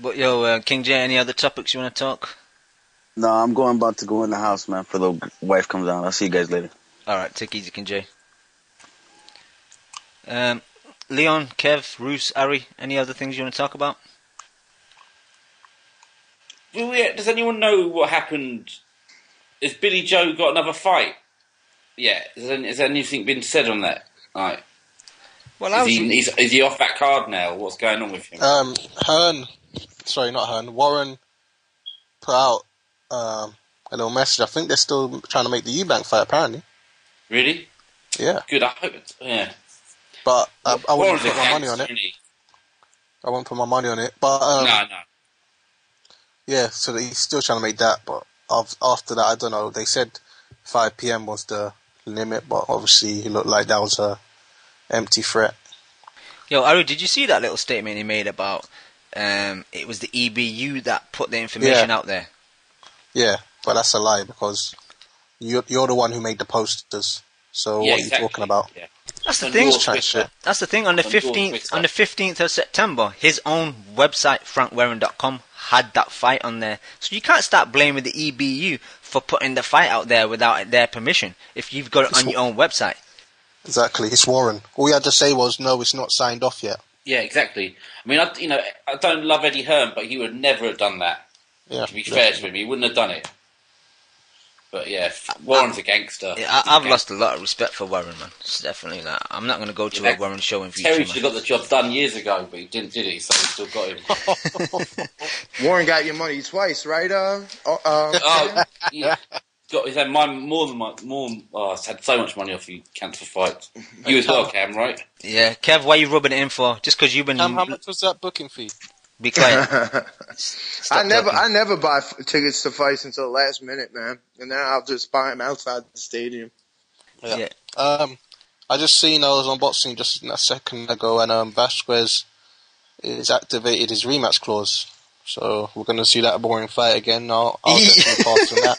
But yo, King J, any other topics you want to talk? No, I'm about to go in the house, man, for the wife comes out. I'll see you guys later. Alright, take it easy, King J. Leon, Kev, Roos, Ari, any other things you want to talk about? Does anyone know what happened? Has Billy Joe got another fight? Yeah. Has anything been said on that? Right. Well, is he off that card now? What's going on with him? Warren put out a little message. I think they're still trying to make the Eubank fight, apparently. Really? Yeah. Good, I hope it's... Yeah. But I wouldn't put my money on it. I won't put my money on it. But no. Yeah, so he's still trying to make that. But after that, I don't know. They said 5 p.m. was the limit, but obviously it looked like that was a empty threat. Yo, Ari, did you see that little statement he made about it was the EBU that put the information out there? Yeah, but that's a lie because you're the one who made the posters. So what are you talking about? Yeah. That's the thing. That's the thing. On the 15th of September, his own website, frankwarren.com, had that fight on there. So you can't start blaming the EBU for putting the fight out there without their permission if you've got it on your own website. Exactly, it's Warren. All you had to say was, no, it's not signed off yet. Yeah, exactly. I mean, I don't love Eddie Hearn, but he would never have done that. Yeah, to be fair to him, he wouldn't have done it. But yeah, Warren's a gangster. Yeah, I've lost a lot of respect for Warren, man. It's definitely that. I'm not going to go to a Warren show in future. Terry should have got the job done years ago, but he didn't, did he? So we still got him. Warren got your money twice, right? Yeah. He's had he's had so much money off you cancer fights. You as well, Cam, right? Yeah, Kev, why are you rubbing it in for? Just because you've been... Cam, how much was that booking fee? Be quiet. I never buy tickets to fights until the last minute, man. And then I'll just buy them outside the stadium. Yeah. I just seen I was on boxing just a second ago, and Vasquez is activated his rematch clause. So we're going to see that boring fight again. I'll definitely pass on that.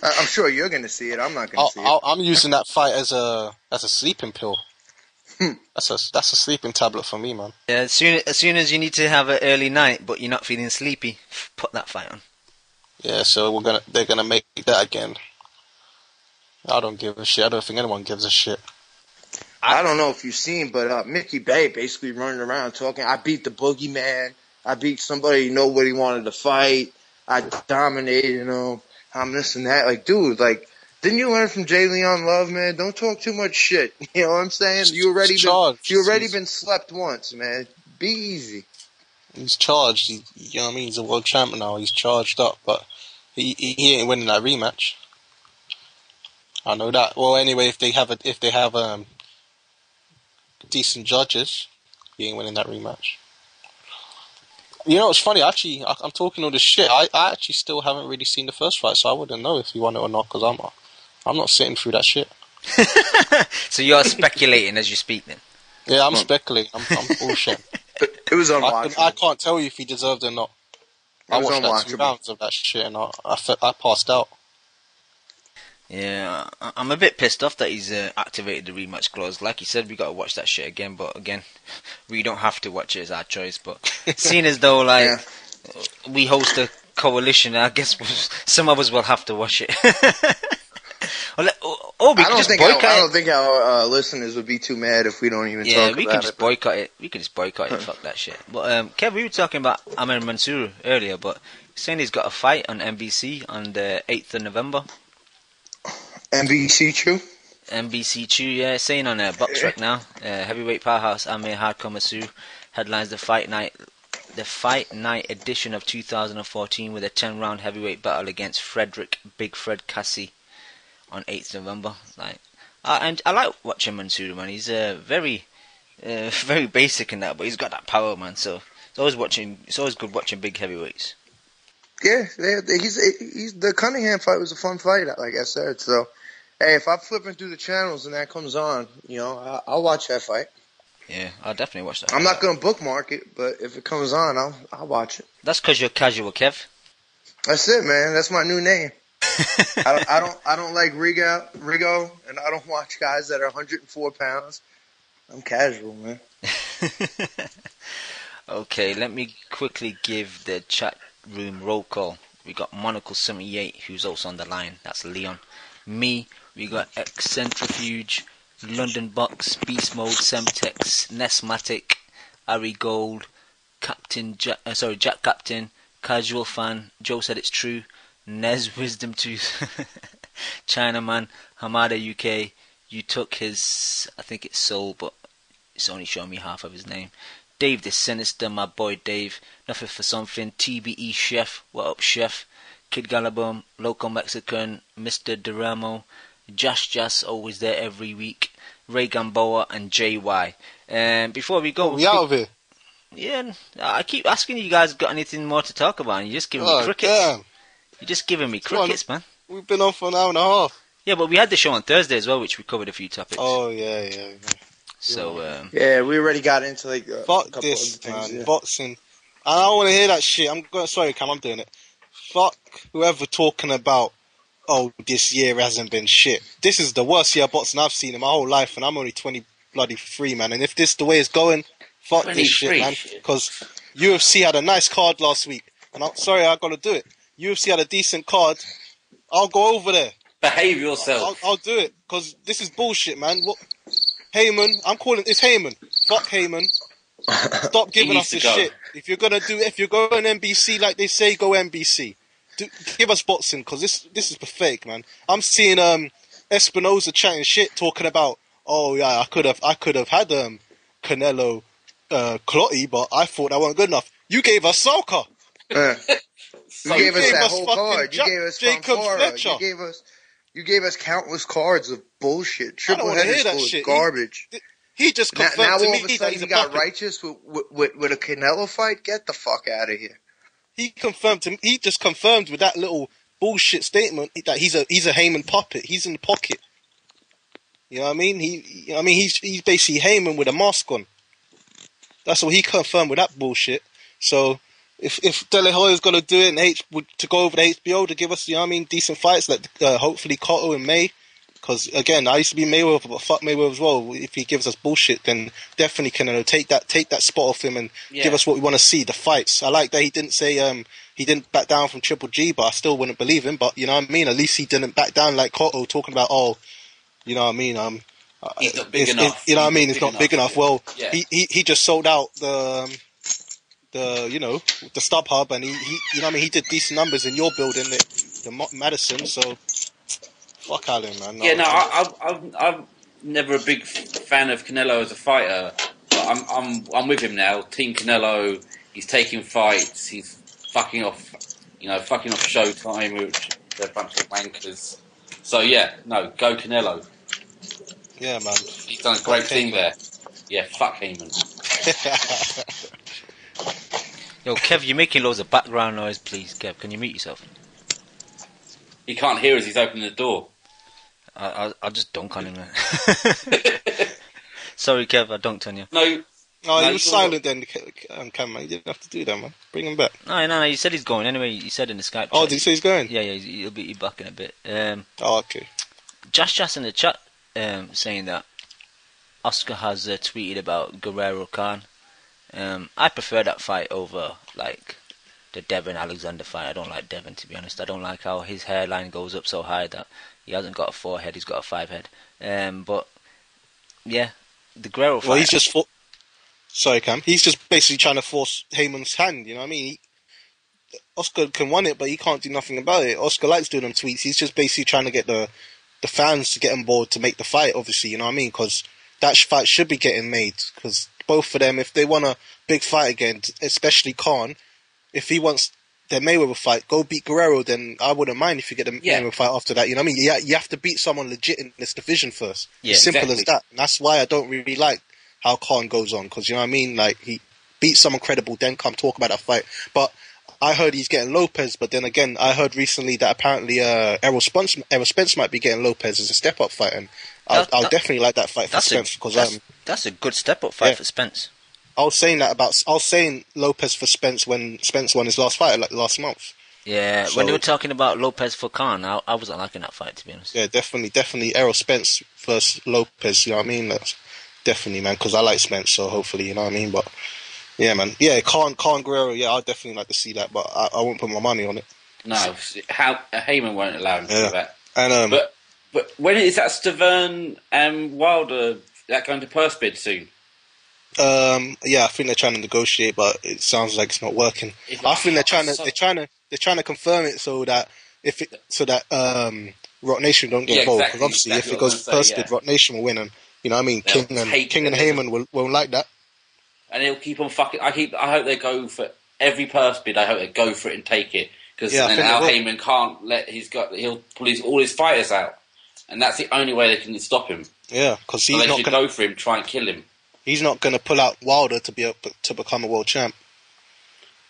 I'm sure you're going to see it. I'm not going to see it. I'm using that fight as a sleeping pill. That's a sleeping tablet for me, man. Yeah, as soon as you need to have an early night, but you're not feeling sleepy, put that fight on. Yeah, so they're gonna make that again. I don't give a shit. I don't think anyone gives a shit. I don't know if you've seen, but Mickey Bay basically running around talking. I beat the boogeyman. I beat somebody nobody wanted to fight. I dominated. I'm this and that. Like, dude, didn't you learn from J. Leon Love, man? Don't talk too much shit. You know what I'm saying? You already been slept once, man. Be easy. He's charged. You know what I mean? He's a world champion now. He's charged up, but he ain't winning that rematch. I know that. Well, anyway, if they have decent judges, he ain't winning that rematch. You know, it's funny, actually, I'm talking all this shit. I actually still haven't really seen the first fight, so I wouldn't know if he won it or not, because I'm not sitting through that shit. So you're speculating as you speak, then? Yeah, I'm speculating. I'm bullshit. It was unwatchable. I can't tell you if he deserved it or not. I watched that 2 rounds of that shit, and I passed out. Yeah, I'm a bit pissed off that he's activated the rematch clause. Like you said, we got to watch that shit again, but again, we don't have to watch it, it's our choice. But seeing as though we host a coalition, I guess some of us will have to watch it. I don't think our listeners would be too mad if we don't even talk about it. Yeah, we can just boycott it. We can just boycott it. Fuck that shit. But Kev, we were talking about Amir Mansour earlier, but he's saying he's got a fight on MvC on the 8th of November. MvChu? MvChu, yeah, saying on Box Rec now. Heavyweight powerhouse Amir Hardcore headlines the fight night edition of 2014 with a 10-round heavyweight battle against Frederick Big Fred Cassie on 8th November. And I like watching Mansour, man. He's very basic in that, but he's got that power, man. So it's always good watching big heavyweights. Yeah, he's the Cunningham fight was a fun fight, like I said. So, hey, if I'm flipping through the channels and that comes on, I'll watch that fight. Yeah, I'll definitely watch that. I'm not gonna bookmark it, but if it comes on, I'll watch it. That's because you're casual, Kev. That's it, man. That's my new name. I don't like Rigo, and I don't watch guys that are 104 pounds. I'm casual, man. Okay, let me quickly give the chat room roll call. We got Monocle78, who's also on the line. That's Leon. Me, we got Eccentrifuge, London Box, Beast Mode, Semtex, Nesmatic, Ari Gold, Jack Captain, Casual Fan, Joe Said It's True, Nez Wisdom Tooth, Chinaman, Hamada UK. You took his, I think it's Soul, but it's only showing me half of his name. Dave the Sinister, my boy Dave, Nothing for Something, TBE Chef, what up Chef, Kid Galabum, Local Mexican, Mr. Duramo, Jas, always there every week, Ray Gamboa and JY. Before we go... we out of here? Yeah, I keep asking you guys got anything more to talk about and you're just giving me crickets. Damn. You're just giving me crickets, man. We've been on for an hour and a half. Yeah, but we had the show on Thursday as well, which we covered a few topics. Oh, yeah. So, yeah, we already got into fuck this, man. Yeah. Boxing. I don't want to hear that shit. Sorry, Cam, I'm doing it. Fuck whoever talking about, this year hasn't been shit. This is the worst year of boxing I've seen in my whole life, and I'm only 23, man. And if this the way it's going, fuck this shit, man. Because UFC had a nice card last week, and I'm sorry, I gotta do it. UFC had a decent card. I'll go over there. Behave yourself. I'll do it, because this is bullshit, man. What? Heyman, it's Heyman. Fuck Heyman. Stop giving us this shit. If you're going NBC like they say, go NBC. Give us boxing, because this is pathetic, man. I'm seeing Espinoza chatting shit, talking about, I could have had Canelo Clottey, but I thought that wasn't good enough. You gave us Soka. You gave us that whole card. You gave us Jacob Fletcher. You gave us countless cards of bullshit. Triple headers full of garbage. He just confirmed now to all me of a sudden that he got righteous with a Canelo fight. Get the fuck out of here. He just confirmed with that little bullshit statement that he's a Heyman puppet. He's in the pocket. You know what I mean? He's basically Heyman with a mask on. That's what he confirmed with that bullshit. So if De La Hoya's gonna do it to go over to HBO to give us, decent fights, like hopefully Cotto and May. Because again, I used to be Mayweather, but fuck Mayweather as well. If he gives us bullshit, then definitely can take that spot off him and give us what we want to see, the fights. I like that he didn't say he didn't back down from Triple G, but I still wouldn't believe him. But you know what I mean? At least he didn't back down like Cotto, talking about you know what I mean? He's not big enough. You know what I mean? It's not big enough. Well, he just sold out the StubHub, and he you know what I mean? He did decent numbers in your building, the Madison. So. Fuck Allen, man. No, I'm never a big fan of Canelo as a fighter. But I'm with him now. Team Canelo. He's taking fights. He's fucking off Showtime, which they're a bunch of wankers. So go Canelo. Yeah, man. He's done a great thing there. Yeah, fuck Heyman. Yo, Kev, you're making loads of background noise, please, Kev. Can you mute yourself? He can't hear us. He's opening the door. I'll just dunk on him, man. Sorry, Kev, I dunked on you. No, he was silent then, Cameron. You didn't have to do that, man. Bring him back. No, he said he's going. Anyway, he said in the Skype chat. Oh, did he say he's going? Yeah, he'll be back in a bit. Okay. Jas in the chat saying that Oscar has tweeted about Guerrero Khan. I prefer that fight over, the Devin Alexander fight. I don't like Devin, to be honest. I don't like how his hairline goes up so high that he hasn't got a 4-head, he's got a 5-head. But yeah, the Guerrero fight. Well, he's just sorry, Cam. He's just basically trying to force Heyman's hand. You know what I mean? Oscar can win it, but he can't do nothing about it. Oscar likes doing them tweets. He's just basically trying to get the the fans to get on board to make the fight, obviously, you know what I mean? Because that fight should be getting made. Because both of them, if they want a big fight again, especially Khan, if he wants their Mayweather fight, go beat Guerrero, then I wouldn't mind if you get the Mayweather fight after that. You know what I mean? You have to beat someone legit in this division first. Yeah, Simple as that. And that's why I don't really like how Khan goes on. Because, you know what I mean? Like, he beats someone credible, then come talk about that fight. But I heard he's getting Lopez, but then again, I heard recently that apparently Errol Spence might be getting Lopez as a step-up fight, and I'll definitely like that fight for Spence, because that's a good step-up fight for Spence. I was saying Lopez for Spence when Spence won his last fight, like last month. Yeah, when they were talking about Lopez for Khan, I wasn't liking that fight, to be honest. Yeah, definitely Errol Spence versus Lopez, you know what I mean? That's definitely, man, because I like Spence, so hopefully, you know what I mean? But yeah, man. Yeah, Khan Guerrero, yeah, I'd definitely like to see that, but I won't put my money on it. No, Heyman won't allow him to do that. And, but when is that Stavern and Wilder that going to purse bid soon? Yeah, I think they're trying to negotiate, but it sounds like it's not working. I think they're trying to confirm it so that Rock Nation don't get involved. Because obviously, if it goes purse bid, Rock Nation will win, and you know what I mean. King and Heyman won't like that. And he'll keep on fucking. I hope they go for every purse bid. I hope they go for it and take it, because then Al Heyman can't let he'll pull all his fighters out, and that's the only way they can stop him. Yeah, because he's not going to go for him, try and kill him. He's not going to pull out Wilder to become a world champ.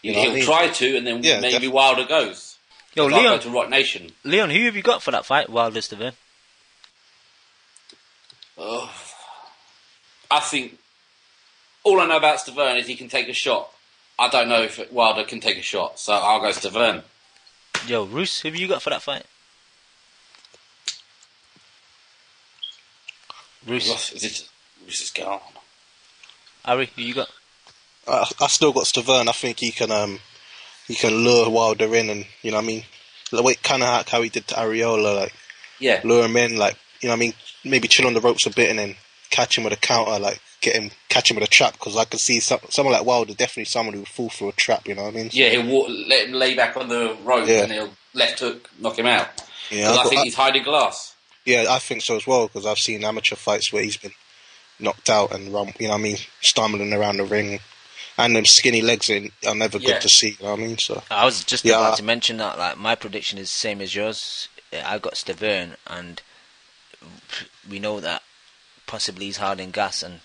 He'll try to, and then maybe Wilder goes. Yo, Leon, go to Rock Nation. Leon, who have you got for that fight, Wilder Stavern? I think all I know about Stavern is he can take a shot. I don't know if Wilder can take a shot, so I'll go Stavern. Yo, Roos, who have you got for that fight? Roos is gone. Ari, who you got? I still got Stavern. I think he can lure Wilder in, and you know what I mean, the way kind of how he did to Areola, like lure him in, like you know what I mean, maybe chill on the ropes a bit and then catch him with a counter, like catch him with a trap, because I could see someone like Wilder, definitely someone who would fall through a trap, you know what I mean? Yeah, he'll let him lay back on the rope and he'll left hook knock him out. Yeah, I think he's hiding glass. Yeah, I think so as well, because I've seen amateur fights where he's been knocked out and you know what I mean, stumbling around the ring, and them skinny legs are never good to see, you know what I mean? So I was just about to mention that, like, my prediction is the same as yours. I got Stavern, and we know that possibly he's hard in glass, and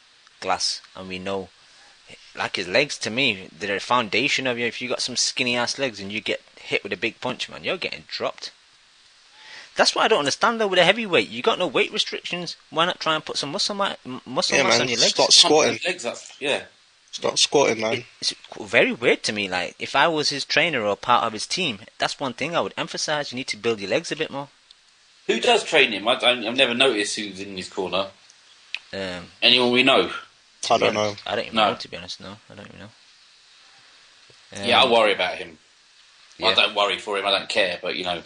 we know, like, his legs, to me, they're a foundation of you. If you got some skinny ass legs and you get hit with a big punch, man, you're getting dropped. That's what I don't understand, though, with a heavyweight. You got no weight restrictions. Why not try and put some muscle mass on your legs? Start squatting. Legs up. Yeah. Start squatting, man. It's very weird to me. Like, if I was his trainer or part of his team, that's one thing I would emphasise. You need to build your legs a bit more. Who does train him? I've never noticed who's in his corner. Anyone we know? I don't know. I don't even know, to be honest. No, I don't even know. Yeah, I worry about him. Yeah. I don't worry for him. I don't care. But, you know,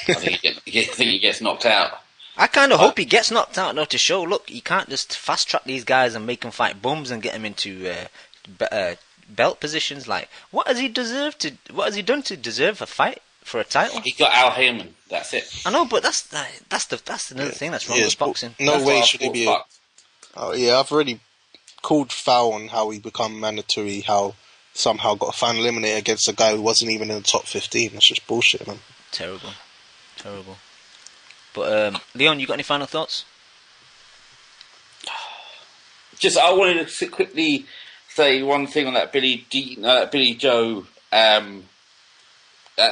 I think he gets knocked out. I kind of hope he gets knocked out, though, to show, look, you can't just fast-track these guys and make them fight bums and get them into belt positions. Like, what has he done to deserve a fight for a title? He got Al Heyman. That's it. I know, but that's another thing that's wrong with boxing. No way should he be. I've already called foul on how he become mandatory. How somehow got a final eliminator against a guy who wasn't even in the top 15. That's just bullshit, man. Terrible. But Leon, you got any final thoughts? I wanted to quickly say one thing on that Billy Joe, that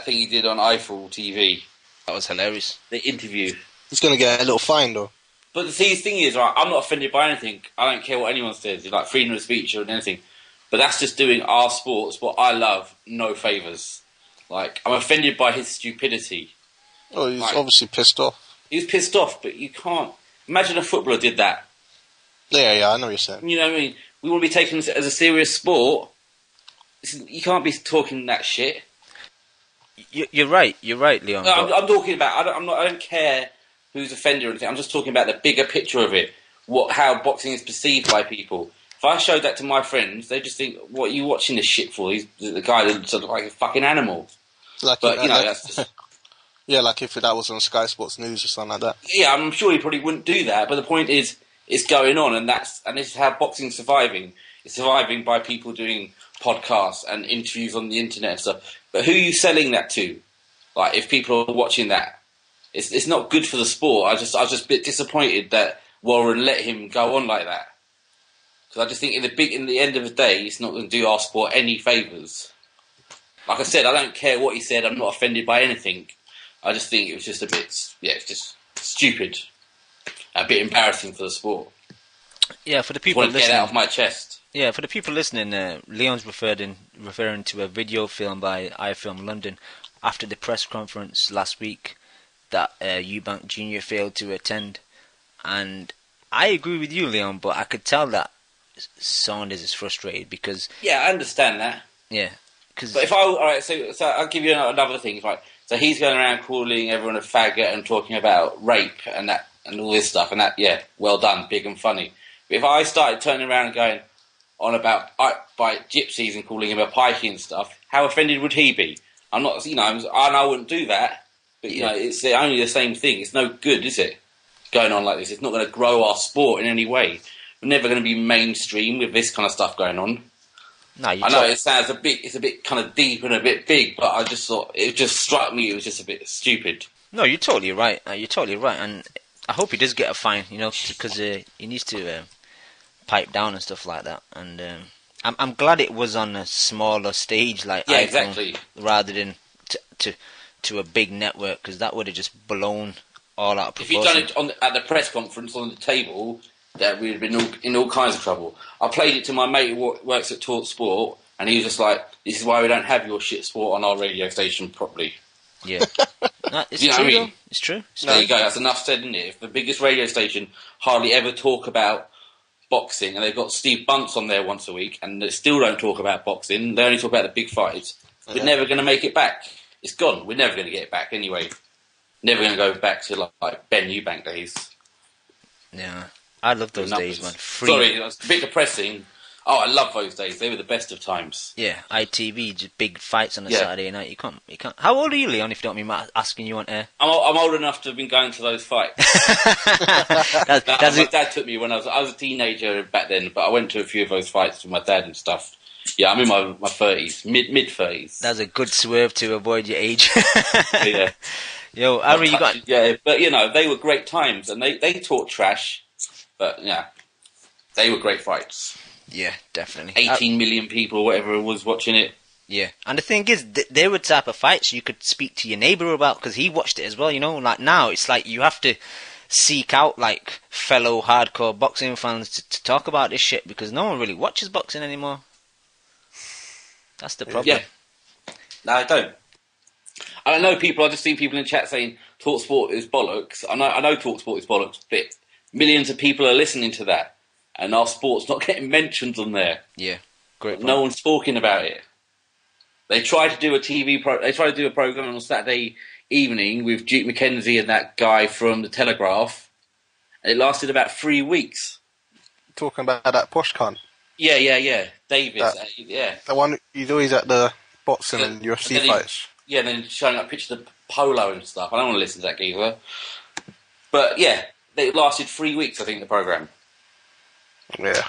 thing he did on Eiffel TV. That was hilarious. The interview. He's going to get a little fine, though. But the thing is, right, I'm not offended by anything. I don't care what anyone says. Like freedom of speech or anything. But that's just doing our sports, what I love, no favours. Like, I'm offended by his stupidity. Oh, he's obviously pissed off. He was pissed off, but you can't... Imagine a footballer did that. Yeah, I know what you're saying. You know what I mean? We want to be taken as a serious sport. You can't be talking that shit. You're right, Leon. No, I'm talking about... I don't care who's offended or anything. I'm just talking about the bigger picture of it. How boxing is perceived by people. If I showed that to my friends, they just think, what are you watching this shit for? He's the guy that looks like a fucking animal. But, you know, that's just... Yeah, like if that was on Sky Sports News or something like that. Yeah, I'm sure he probably wouldn't do that. But the point is, it's going on, and this is how boxing's surviving. It's surviving by people doing podcasts and interviews on the internet and stuff. But who are you selling that to? Like, if people are watching that, it's not good for the sport. I was just a bit disappointed that Warren let him go on like that. Because I just think in the end of the day, it's not going to do our sport any favours. Like I said, I don't care what he said. I'm not offended by anything. I just think it was just a bit, it's just stupid, a bit embarrassing for the sport. Yeah, for the people listening, get it out of my chest. Yeah, for the people listening, Leon's referring to a video film by iFilm London after the press conference last week that Eubank Jr. failed to attend, and I agree with you, Leon, but I could tell that Saunders is frustrated because I understand that. Yeah, but if alright, so I'll give you another thing, right? So he's going around calling everyone a faggot and talking about rape and that and all this stuff, and that, well done, big and funny. But if I started turning around and going on about by gypsies and calling him a pikey and stuff, how offended would he be? I'm not, I wouldn't do that. But it's only the same thing. It's no good, is it? Going on like this, it's not going to grow our sport in any way. We're never going to be mainstream with this kind of stuff going on. No, I know it sounds it's a bit kind of deep and a bit big, but I just thought it just struck me. It was just a bit stupid. No, you're totally right. You're totally right, and I hope he does get a fine. Because he needs to pipe down and stuff like that. And I'm glad it was on a smaller stage, like iPhone, exactly, rather than to a big network, because that would have just blown all out of proportion. If you'd done it at the press conference on the table, that we'd have been in all kinds of trouble. I played it to my mate who works at Talk Sport, and he was just like, "This is why we don't have your shit sport on our radio station properly." Yeah, it's true. What I mean? It's true. There you go. That's enough said, isn't it? If the biggest radio station hardly ever talk about boxing, and they've got Steve Bunce on there once a week, and they still don't talk about boxing, they only talk about the big fights, we're never going to make it back. It's gone. We're never going to get it back anyway. Never going to go back to like Ben Eubank days. Yeah. I love those days, man. Sorry, it's a bit depressing. Oh, I love those days. They were the best of times. Yeah, ITV, just big fights on a Saturday night. You can't. How old are you, Leon, if you don't mind me asking you on air? I'm old enough to have been going to those fights. My dad took me when I was a teenager back then, but I went to a few of those fights with my dad and stuff. Yeah, I'm in my 30s, mid-30s. That's a good swerve to avoid your age. Yeah. Yo, Ari, you got... Yeah, but, they were great times, and they talked trash. But, they were great fights. Yeah, definitely. 18 million people, whatever was watching it. Yeah, and the thing is, they were the type of fights you could speak to your neighbour about, because he watched it as well, Like, now, it's like you have to seek out, like, fellow hardcore boxing fans to talk about this shit, because no one really watches boxing anymore. That's the problem. Yeah. No, I don't. I know I just seen people in chat saying TalkSport is bollocks. I know TalkSport is bollocks, but millions of people are listening to that, and our sport's not getting mentioned on there. Yeah, great. No one's talking about it. They tried to do a program on Saturday evening with Duke McKenzie and that guy from the Telegraph, and it lasted about 3 weeks. Talking about that posh cunt. Yeah. Davis. The one he's always at the boxing and UFC fights. Yeah, and then showing up pictures of polo and stuff. I don't want to listen to that geezer. But yeah, it lasted 3 weeks, I think, the program. Yeah.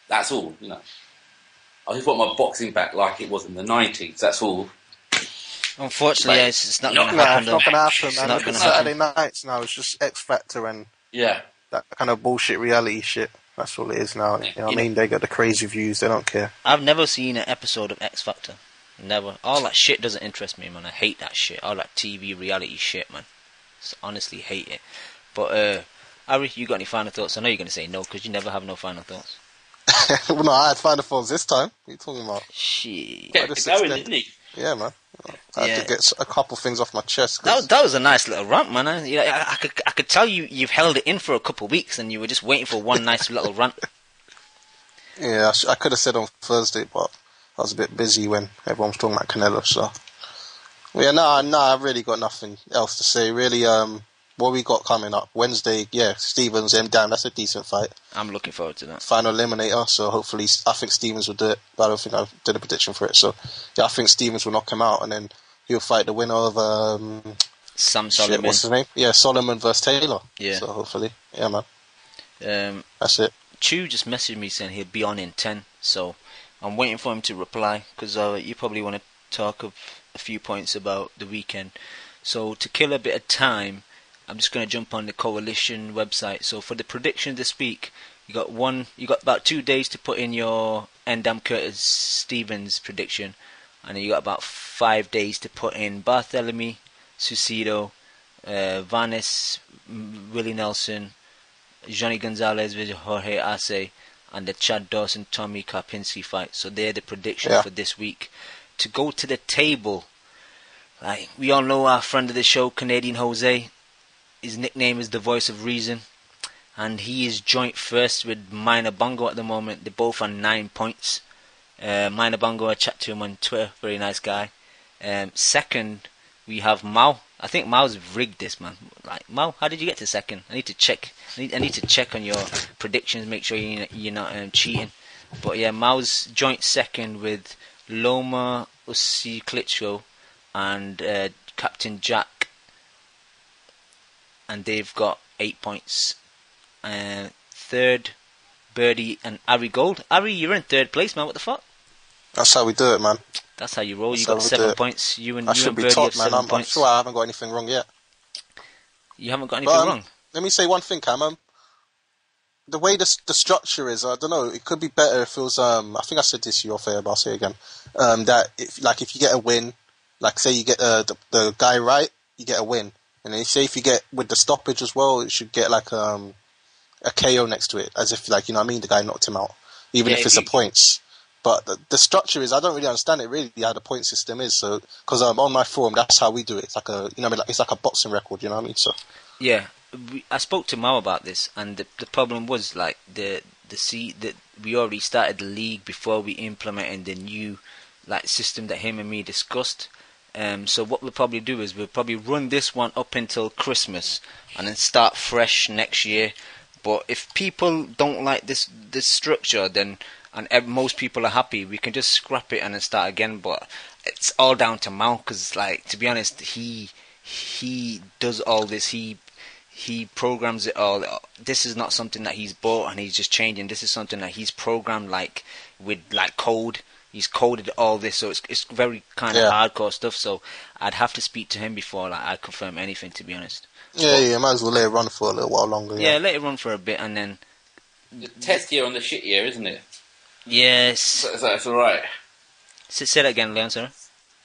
That's all, I just want my boxing back like it was in the 90s, that's all. Unfortunately, it's not going to happen. It's not going to happen, man. It's Saturday nights now. It's just X Factor and that kind of bullshit reality shit. That's all it is now. You know what I mean? They got the crazy views. They don't care. I've never seen an episode of X Factor. Never. All that shit doesn't interest me, man. I hate that shit. All that TV reality shit, man. Just honestly hate it. But, Ari, you got any final thoughts? I know you're going to say no, because you never have no final thoughts. Well, no, I had final thoughts this time. What are you talking about? Shit. Didn't he? Yeah, man. I had to get a couple things off my chest. That was a nice little rant, man. I could tell you've held it in for a couple of weeks, and you were just waiting for one nice little rant. Yeah, I could have said on Thursday, but I was a bit busy when everyone was talking about Canelo, so... Yeah, no, I've really got nothing else to say. Really, what we got coming up Wednesday, Stevens and Dan, that's a decent fight. I'm looking forward to that. Final eliminator, so hopefully, I think Stevens will do it, but I don't think I did a prediction for it, so yeah, I think Stevens will knock him out, and then he'll fight the winner of Sam Solomon. What's his name? Yeah, Solomon versus Taylor. Yeah. So hopefully, yeah, man. That's it. Chu just messaged me saying he'll be on in 10, so I'm waiting for him to reply, because you probably want to talk of a few points about the weekend. So to kill a bit of time, I'm just going to jump on the Coalition website. So for the prediction this week, you got about 2 days to put in your Endam Curtis Stevens prediction, and then you got about 5 days to put in Barthélemy, Sucido, Vanes, Willie Nelson, Johnny Gonzalez with Jorge Arce, and the Chad Dawson Tommy Karpinski fight. So they're the predictions for this week. To go to the table, like we all know, our friend of the show, Canadian Jose, his nickname is the Voice of Reason, and he is joint first with Minor Bongo at the moment. They're both on 9 points. Minor Bongo, I chat to him on Twitter, very nice guy. Second, we have Mao. I think Mao's rigged this, man. Like, Mao, how did you get to second? I need to check. I need to check on your predictions, make sure you're not cheating. But yeah, Mao's joint second with Loma Usi Klitschko and Captain Jack, and they've got 8 points. Third, Birdie and Ari Gold. Ari, you're in third place, man. What the fuck? That's how we do it, man. That's how you roll. You got 7 points. You and Birdie top, have man. 7 points. I'm sure I haven't got anything wrong yet. You haven't got anything wrong? Let me say one thing, Cam. The way the structure is, I don't know. It could be better if it was. I think I said this to you off air, but I'll say it again. That if you get a win, like say you get the guy right, you get a win, and then say if you get with the stoppage as well, it should get like a KO next to it, as if like, you know what I mean, the guy knocked him out, even if it's a points. But the structure is, I don't really understand it really, how the point system is. So because on my forum, that's how we do it. It's like a, you know what I mean, like, it's like a boxing record, you know what I mean? So yeah, I spoke to Mao about this, and the problem was like that we already started the league before we implemented the new like system that him and me discussed. So what we'll probably do is we'll probably run this one up until Christmas and then start fresh next year. But if people don't like this structure, then most people are happy, we can just scrap it and then start again. But it's all down to Mao, because like, to be honest, he does all this. He programs it all. This is not something that he's bought and he's just changing. This is something that he's programmed like with like code. He's coded all this, so it's very kind of hardcore stuff. So I'd have to speak to him before like I confirm anything, to be honest. Yeah, might as well let it run for a little while longer. Yeah, let it run for a bit and then. The test year on the shit year, isn't it? Yes. So it's alright. Say that again, Leon, sorry.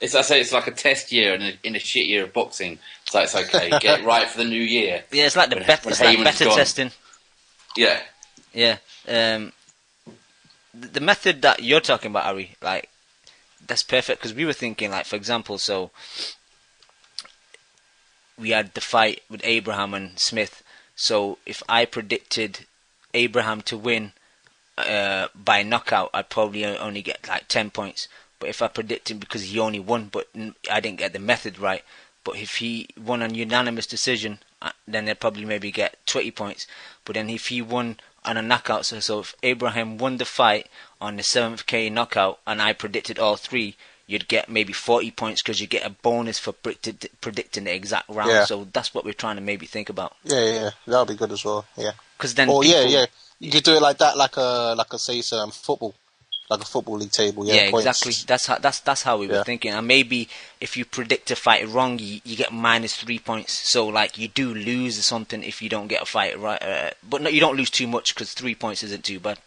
I say it's like a test year in a shit year of boxing. So it's okay, get it right for the new year. Yeah, it's like the beta testing. Yeah. Yeah. The method that you're talking about, Ari, like, that's perfect, because we were thinking, like, for example, so we had the fight with Abraham and Smith. So if I predicted Abraham to win by knockout, I'd probably only get like 10 points. But if I predicted, because he only won, but I didn't get the method right, but if he won on unanimous decision, then they'd probably maybe get 20 points. But then if he won on a knockout, so if Abraham won the fight on the 7th K knockout and I predicted all three, you'd get maybe 40 points because you get a bonus for predicting the exact round. Yeah. So that's what we're trying to maybe think about. Yeah, that'll be good as well. Yeah, because then you could do it like that, like a say football. Like a football league table, yeah, exactly. That's how we were thinking. And maybe if you predict a fight wrong, you get -3 points. So like you do lose something if you don't get a fight right, but no, you don't lose too much because 3 points isn't too bad.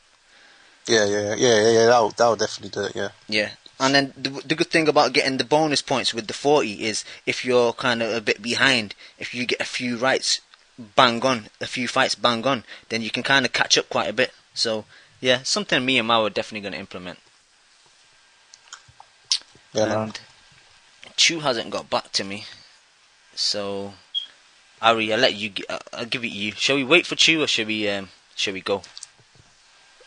Yeah. That'll definitely do it. Yeah. Yeah, and then the good thing about getting the bonus points with the 40 is if you're kind of a bit behind, if you get a few fights bang on, then you can kind of catch up quite a bit. So. Yeah, something me and Mao are definitely going to implement. Yeah, and Chu hasn't got back to me, so Ari, I'll give it to you. Shall we wait for Chu or shall we go?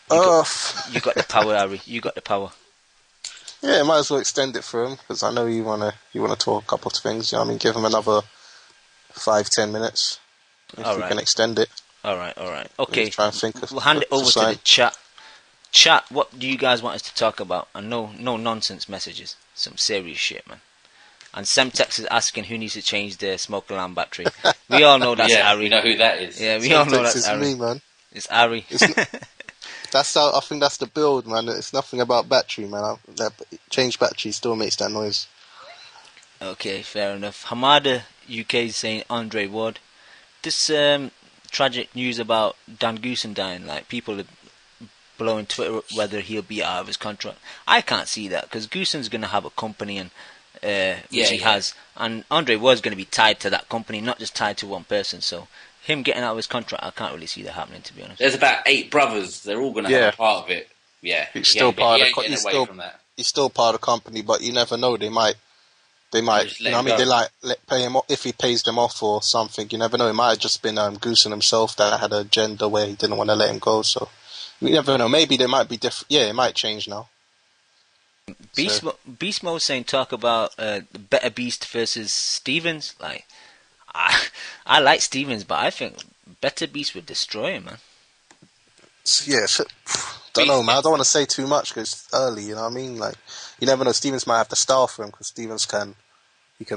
You got the power, Ari. You got the power. Yeah, might as well extend it for him because I know you wanna talk a couple of things. You know what I mean, give him another 5-10 minutes if we can extend it. All right. Okay, try and think we'll hand it over to the chat. Chat, what do you guys want us to talk about? And no nonsense messages. Some serious shit, man. And Semtex is asking who needs to change their smoke alarm battery. We all know that's Ari. We know who that is. Yeah, we all know that's Ari. Me, man. It's Ari. That's how, I think that's the build, man. It's nothing about battery, man. That change battery still makes that noise. Okay, fair enough. Hamada UK is saying Andre Ward. This tragic news about Dan Goosen dying, like people are blowing Twitter up whether he'll be out of his contract. I can't see that because Goosen's going to have a company and which he has, and Andre was going to be tied to that company, not just tied to one person. So him getting out of his contract, I can't really see that happening, to be honest. There's about 8 brothers. They're all going to have a part of it. Yeah, he's still part of he's still part of the company, but you never know. They might. You know what I mean? They pay him off, if he pays them off or something. You never know. It might have just been Goosen himself that had an agenda where he didn't want to let him go. So you never know. Maybe they might be different. Yeah, it might change now. Beast Mode saying talk about Better Beast versus Stevens. Like, I like Stevens, but I think Better Beast would destroy him, man. Yeah, don't know, man. I don't want to say too much because it's early. You know what I mean? Like, you never know. Stevens might have the style for him because Stevens can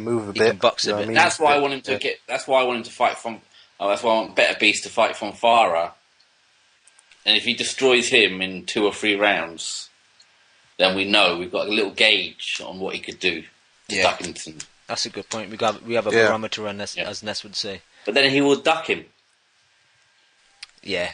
move a bit. Can box a bit. That's why I want him to get. That's why I want him to fight from. That's why I want Better Beast to fight from Farah. And if he destroys him in 2 or 3 rounds, then we know we've got a little gauge on what he could do to Duckington. That's a good point. We have a barometer on this, as Ness would say. But then he will duck him. Yeah,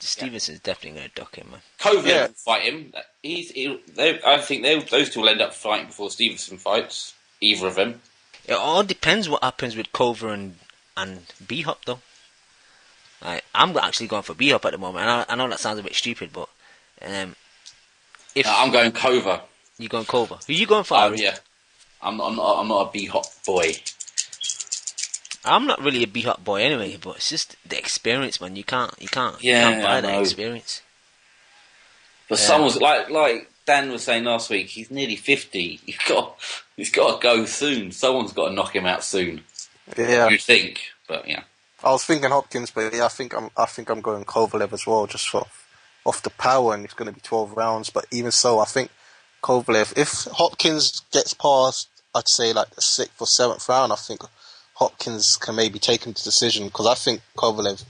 Stevens is definitely going to duck him, man. Kovalev will fight him. I think those two will end up fighting before Stevenson fights. Either of them. It all depends what happens with Cover and B-Hop, though. I'm actually going for B-Hop at the moment. I know that sounds a bit stupid, but I'm going Cover. You going Cover? Who you going for? Yeah, I'm not a B-Hop boy. I'm not really a B-Hop boy anyway, but it's just the experience, man. You can't buy that experience. But someone's like Dan was saying last week. He's nearly 50. He's got to go soon. Someone's got to knock him out soon. Yeah, you'd think, but yeah. I was thinking Hopkins, but I think I'm going Kovalev as well, just off the power, and it's going to be 12 rounds. But even so, I think Kovalev. If Hopkins gets past, I'd say like the 6th or 7th round, I think Hopkins can maybe take him to decision, because I think Kovalev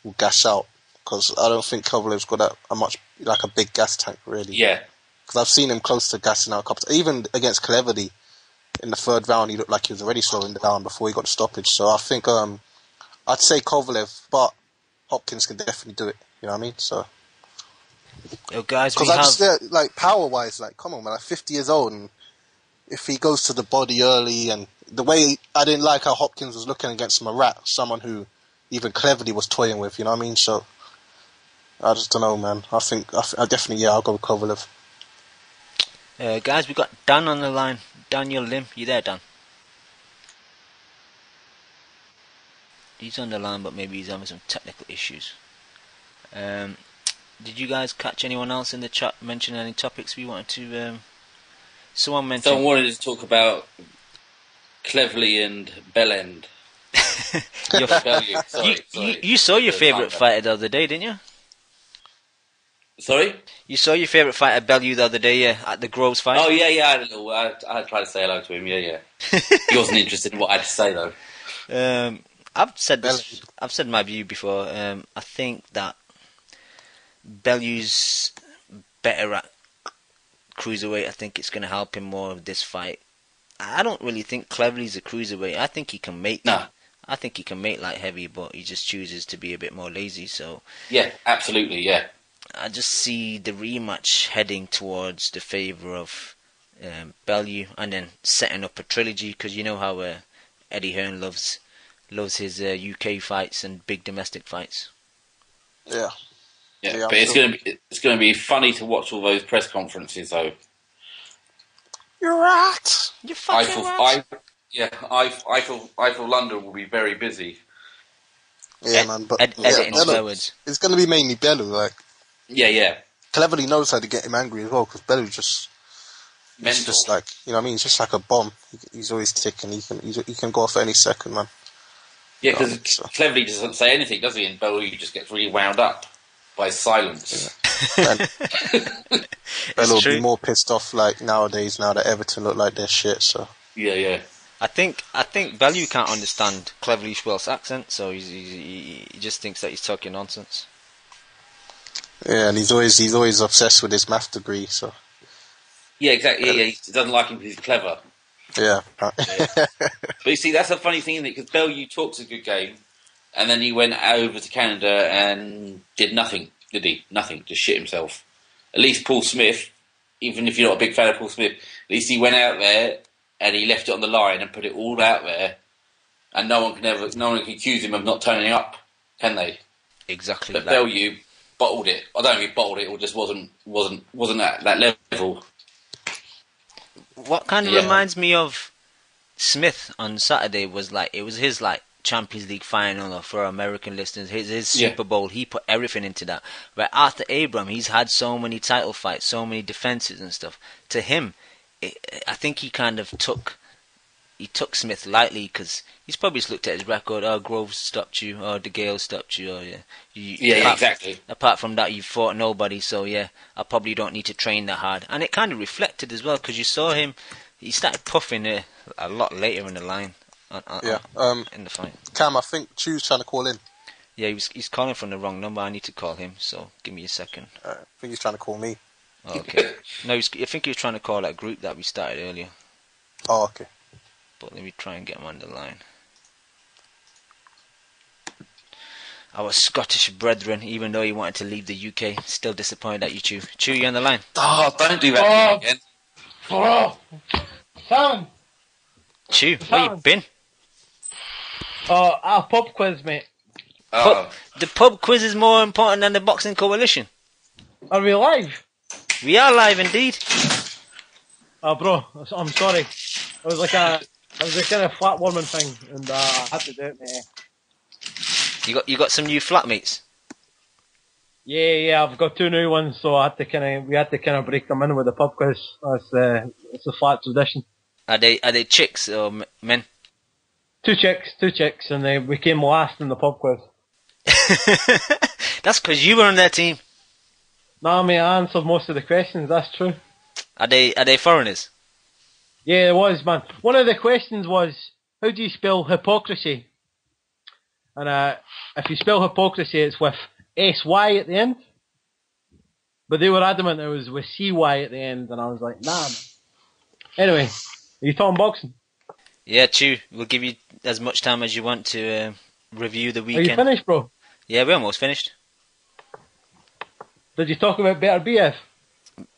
will gas out, because I don't think Kovalev's got a big gas tank, really. Yeah. Because I've seen him close to gassing out a couple times. Even against Cleverly in the 3rd round, he looked like he was already slowing down before he got the stoppage. So I think I'd say Kovalev, but Hopkins can definitely do it. You know what I mean? So. Yo, guys, because power-wise, come on, man, 50 years old, and if he goes to the body early, and the way I didn't like how Hopkins was looking against Marat, someone who even Cleverly was toying with, you know what I mean? So I just don't know, man. I think I definitely, I'll go with Kovalev. Guys, we got Dan on the line. Daniel Lim, you there, Dan? He's on the line, but maybe he's having some technical issues. Did you guys catch anyone else in the chat mention any topics we wanted to... Someone wanted to talk about Cleverly and Bellend. You saw your favourite fighter the other day, didn't you? Sorry? You saw your favourite fighter Bellew the other day at the Groves fight? Oh, yeah, I tried to say hello to him, yeah. He wasn't interested in what I had to say, though. I've said my view before. I think that Bellew's better at cruiserweight. I think it's going to help him more with this fight. I don't really think Cleverly's a cruiserweight. I think he can make... No. I think he can make light heavy, but he just chooses to be a bit more lazy, so... Yeah, absolutely, yeah. I just see the rematch heading towards the favour of Bellew, and then setting up a trilogy, because you know how Eddie Hearn loves his UK fights and big domestic fights. Yeah. Yeah, but it's going to be funny to watch all those press conferences, though. You're right. You're fucking right. Eiffel London will be very busy. Yeah, man. But editing forwards. It's going to be mainly Bellew, Yeah. Cleverly knows how to get him angry as well, because Bellew just... He's just like, you know what I mean? He's just like a bomb. He's always ticking. He can go off any second, man. Yeah, because Cleverly doesn't say anything, does he? And Bellew just gets really wound up by silence. Yeah. Bellew will be more pissed off nowadays, now that Everton look like they're shit, so... Yeah. I think Bellew can't understand Cleverleaf Welsh accent, so he just thinks that he's talking nonsense. Yeah, and he's always obsessed with his math degree. So. Yeah, exactly. Yeah, he doesn't like him because he's clever. Yeah. But you see, that's the funny thing, isn't it? Because Bellew talks a good game, and then he went over to Canada and did nothing, did he? Nothing, just shit himself. At least Paul Smith, even if you're not a big fan of Paul Smith, at least he went out there and he left it on the line and put it all out there, and no one can accuse him of not turning up, can they? Exactly. But Bellew bottled it. I don't know if he bottled it or just wasn't at that level. What kind of reminds me of Smith on Saturday was it was his Champions League final, or for American listeners, his Super Bowl. He put everything into that. But Arthur Abram, he's had so many title fights, so many defenses and stuff. To him, I think he kind of took Smith lightly, because he's probably just looked at his record. Oh, Groves stopped you. Oh, DeGale stopped you. Oh, yeah. Exactly. Apart from that, you fought nobody. So yeah, I probably don't need to train that hard. And it kind of reflected as well, because you saw him. He started puffing a lot later in the line. In the fight. Cam, I think Chu's trying to call in. Yeah, he's calling from the wrong number. I need to call him. So give me a second. I think he's trying to call me. Oh, okay. No, I think he was trying to call that group that we started earlier. Oh, okay. But let me try and get him on the line. Our Scottish brethren, even though he wanted to leave the UK, still disappointed at you, Chu. Chu, you on the line? Oh, don't do that again. Sam! Chu, where you been? Our pub quiz, mate. The pub quiz is more important than the Boxing Coalition. Are we live? We are live indeed. Oh, bro, I'm sorry. It was a kind of flat-warming thing, and I had to do it, mate. You got some new flatmates? Yeah, I've got 2 new ones, so we had to kind of break them in with the pub quiz. It's a flat tradition. Are they chicks or men? 2 chicks, and we came last in the pub quiz. That's because you were on their team. Nah, mate, I answered most of the questions. That's true. Are they foreigners? Yeah, it was, man. One of the questions was, how do you spell hypocrisy? And if you spell hypocrisy, it's with S-Y at the end. But they were adamant it was with C-Y at the end, and I was like, nah. Anyway, are you talking boxing? Yeah, Chu, we'll give you as much time as you want to review the weekend. Are you finished, bro? Yeah, we're almost finished. Did you talk about Beterbiev?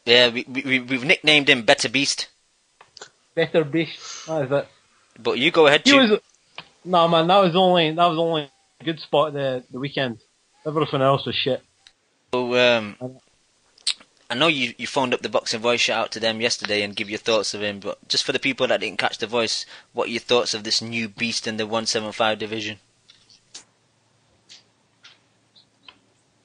Yeah, we've nicknamed him Better Beast. Better Beast, that is it. But you go ahead, Chu. No, man, that was only a good spot the weekend. Everything else was shit. So, I know you phoned up the Boxing Voice, shout out to them yesterday and give your thoughts of him, but just for the people that didn't catch the voice, what are your thoughts of this new beast in the 175 division?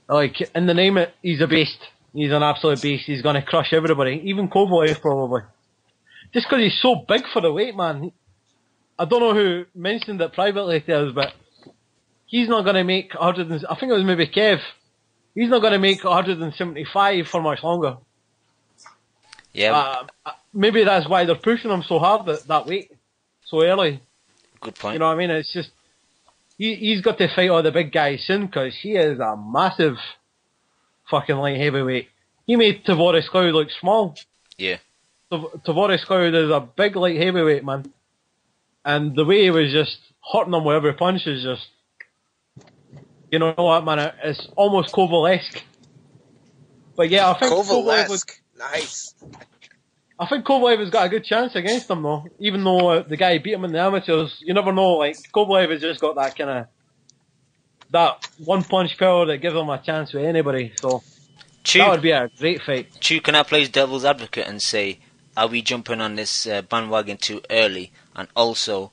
Like, in the name, he's a beast. He's an absolute beast. He's going to crush everybody, even Kovalev probably. Just because he's so big for the weight, man. I don't know who mentioned it privately to us, but he's not going to make 100. I think it was maybe Kev. He's not going to make 175 for much longer. Yeah. Maybe that's why they're pushing him so hard at that weight so early. Good point. You know what I mean? It's just he's got to fight all the big guys soon, because he is a massive fucking light heavyweight. He made Tavoris Cloud look small. Yeah. Tavoris Cloud is a big light heavyweight, man. And the way he was just hurting him with every punch is just, you know what, man? It's almost Kovalev-esque. But yeah, I think Nice. I think Kovalev has got a good chance against him, though. Even though the guy beat him in the amateurs, you never know. Like, Kovalev has just got that kind of that one punch power that gives him a chance with anybody. So that would be a great fight. Chu, can I play devil's advocate and say, are we jumping on this bandwagon too early? And also,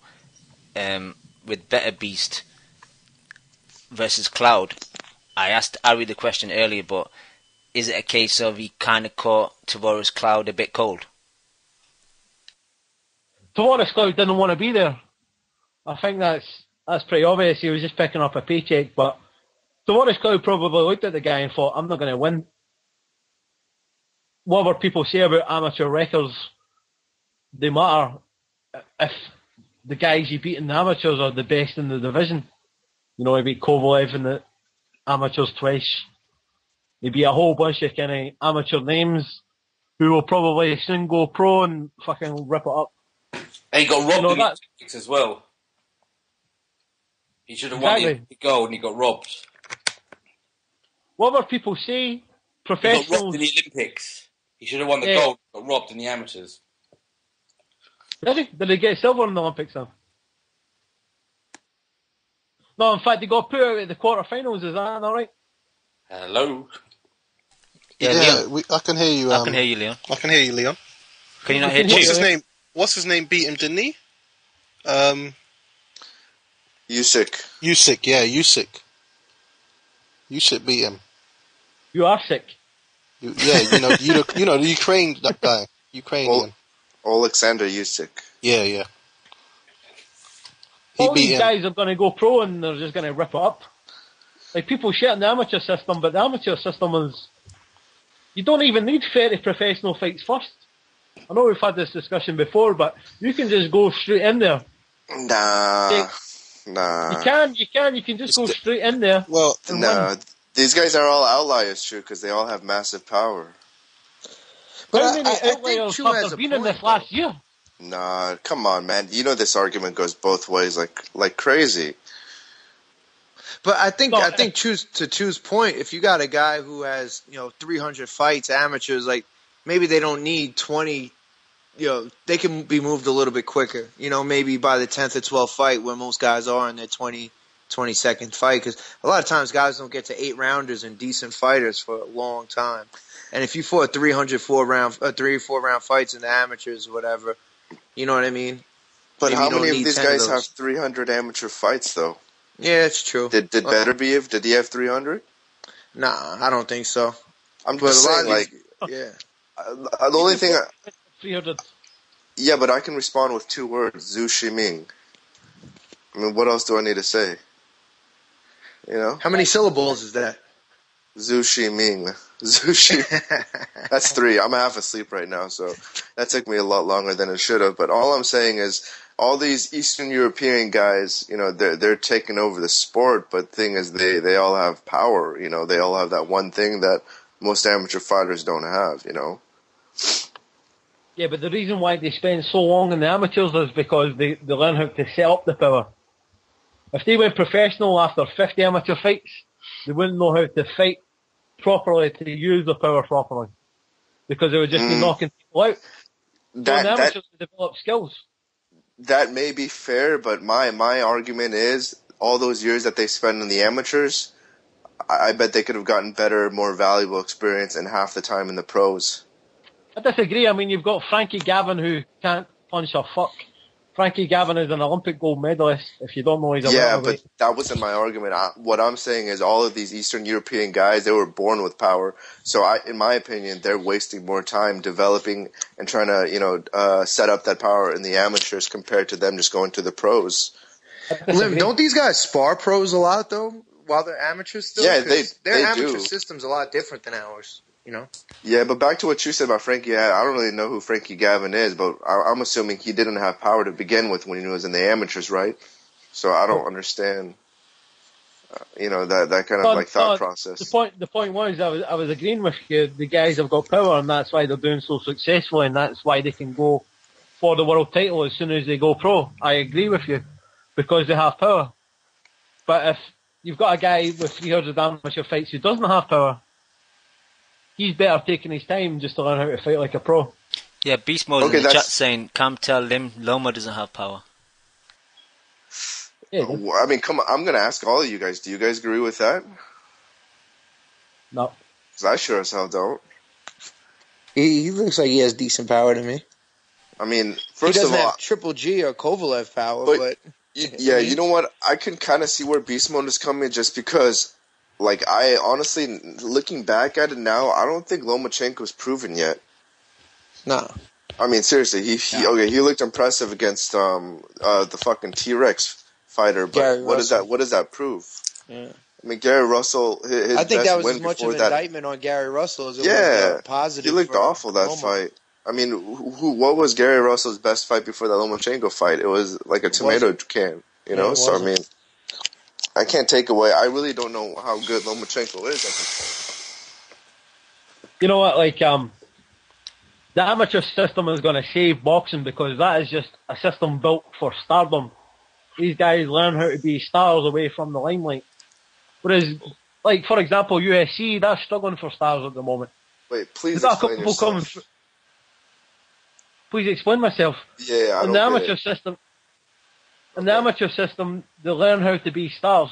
with Better Beast versus Cloud, I asked Ari the question earlier, but is it a case of he kind of caught Tavoris Cloud a bit cold? Tavoris Cloud didn't want to be there. I think that's pretty obvious. He was just picking up a paycheck, but Tavoris Cloud probably looked at the guy and thought, I'm not going to win. Whatever people say about amateur records, they matter. if the guys he beat in the amateurs are the best in the division. You know, he beat Kovalev in the amateurs twice. He beat a whole bunch of kind of amateur names who will probably soon go pro and fucking rip it up. And he got robbed in the that, Olympics as well. He should have won the gold and he got robbed. Whatever people say, professionals... He got robbed in the Olympics. He should have won the gold, got robbed in the amateurs. Did he get silver in the Olympics then? No, in fact, he got put out at the quarterfinals, is that not right? Hello? Yeah, I can hear you. I can hear you, Leon. I can hear you, Leon. Can you not hear Stu? What's his name beat him, didn't he? Usyk, yeah, Usyk. Usyk beat him. You are sick. You know the Ukraine, that guy. Ukrainian. Alexander Usyk. Yeah. All these guys are going to go pro and they're just going to rip it up. Like, people shit in the amateur system, but the amateur system is... You don't even need 30 professional fights first. I know we've had this discussion before, but you can just go straight in there. Nah. You can just go straight in there. Well, no. These guys are all outliers, true, because they all have massive power. But how many outliers have there been in this last year? Nah, come on, man. You know this argument goes both ways like crazy. But I think to Chu's point, if you got a guy who has 300 fights, amateurs, like maybe they don't need 20. They can be moved a little bit quicker. Maybe by the 10th or 12th fight, where most guys are in their 22nd fight, because a lot of times guys don't get to 8-rounders and decent fighters for a long time. And if you fought 3 or 4 round fights in the amateurs or whatever, you know what I mean? But how many of these guys have 300 amateur fights, though? Yeah, it's true. Did Beterbiev, did he have 300? Nah, I don't think so. I'm just saying, yeah. The only thing... 300. Yeah, but I can respond with 2 words, Zhu Shiming. I mean, what else do I need to say? How many syllables is that? Zhu Shiming. That's 3. I'm half asleep right now, so that took me a lot longer than it should have. But all I'm saying is, all these Eastern European guys, they're taking over the sport. But the thing is, they all have power. They all have that one thing that most amateur fighters don't have. Yeah, but the reason why they spend so long in the amateurs is because they learn how to set up the power. If they went professional after 50 amateur fights, they wouldn't know how to fight properly, to use the power properly, because they would just be knocking people out. So in the amateurs, they develop skills. That may be fair, but my argument is all those years that they spend in the amateurs, I bet they could have gotten better, more valuable experience in half the time in the pros. I disagree. I mean, you've got Frankie Gavin, who can't punch a fuck. Frankie Gavin is an Olympic gold medalist. If you don't know, he's a welterweight. But that wasn't my argument. What I'm saying is all of these Eastern European guys, they were born with power. So in my opinion, they're wasting more time developing and trying to, set up that power in the amateurs compared to them just going to the pros. Lim, don't these guys spar pros a lot, though, while they're amateurs still? Yeah, their amateur do. system's a lot different than ours. Yeah, but back to what you said about Frankie, I don't really know who Frankie Gavin is, but I'm assuming he didn't have power to begin with when he was in the amateurs, right? So I don't understand, that kind of thought process. The point was, I was agreeing with you. The guys have got power, and that's why they're doing so successfully, and that's why they can go for the world title as soon as they go pro. I agree with you, because they have power. But if you've got a guy with 300 amateur fights who doesn't have power, he's better taking his time just to learn how to fight like a pro. Yeah, Beast Mode in the chat saying, "Come tell Lim Loma doesn't have power." Yeah, I mean, come on. I'm going to ask all of you guys. Do you guys agree with that? No. Because I sure as hell don't. He looks like he has decent power to me. I mean, first he of doesn't all, have Triple G or Kovalev power, but yeah, you know what? I can kind of see where Beast Mode is coming, just because. I honestly, looking back at it now, I don't think Lomachenko's proven yet. No. I mean, seriously, he looked impressive against the fucking T-Rex fighter, but what does that prove? Yeah. I mean, Gary Russell, I think that was as much of an indictment on Gary Russell as it was positive. He looked awful that Loma. fight. I mean, what was Gary Russell's best fight before the Lomachenko fight? It was like a tomato can, you know? So, I mean, I can't take away. I really don't know how good Lomachenko is at this point. You know what, like, the amateur system is going to save boxing because that is just a system built for stardom. These guys learn how to be stars away from the limelight. Whereas, like, for example, UFC, they're struggling for stars at the moment. Wait, please explain yourself. Please explain myself. Yeah, I in don't the get amateur it. system, in the amateur system, they learn how to be stars.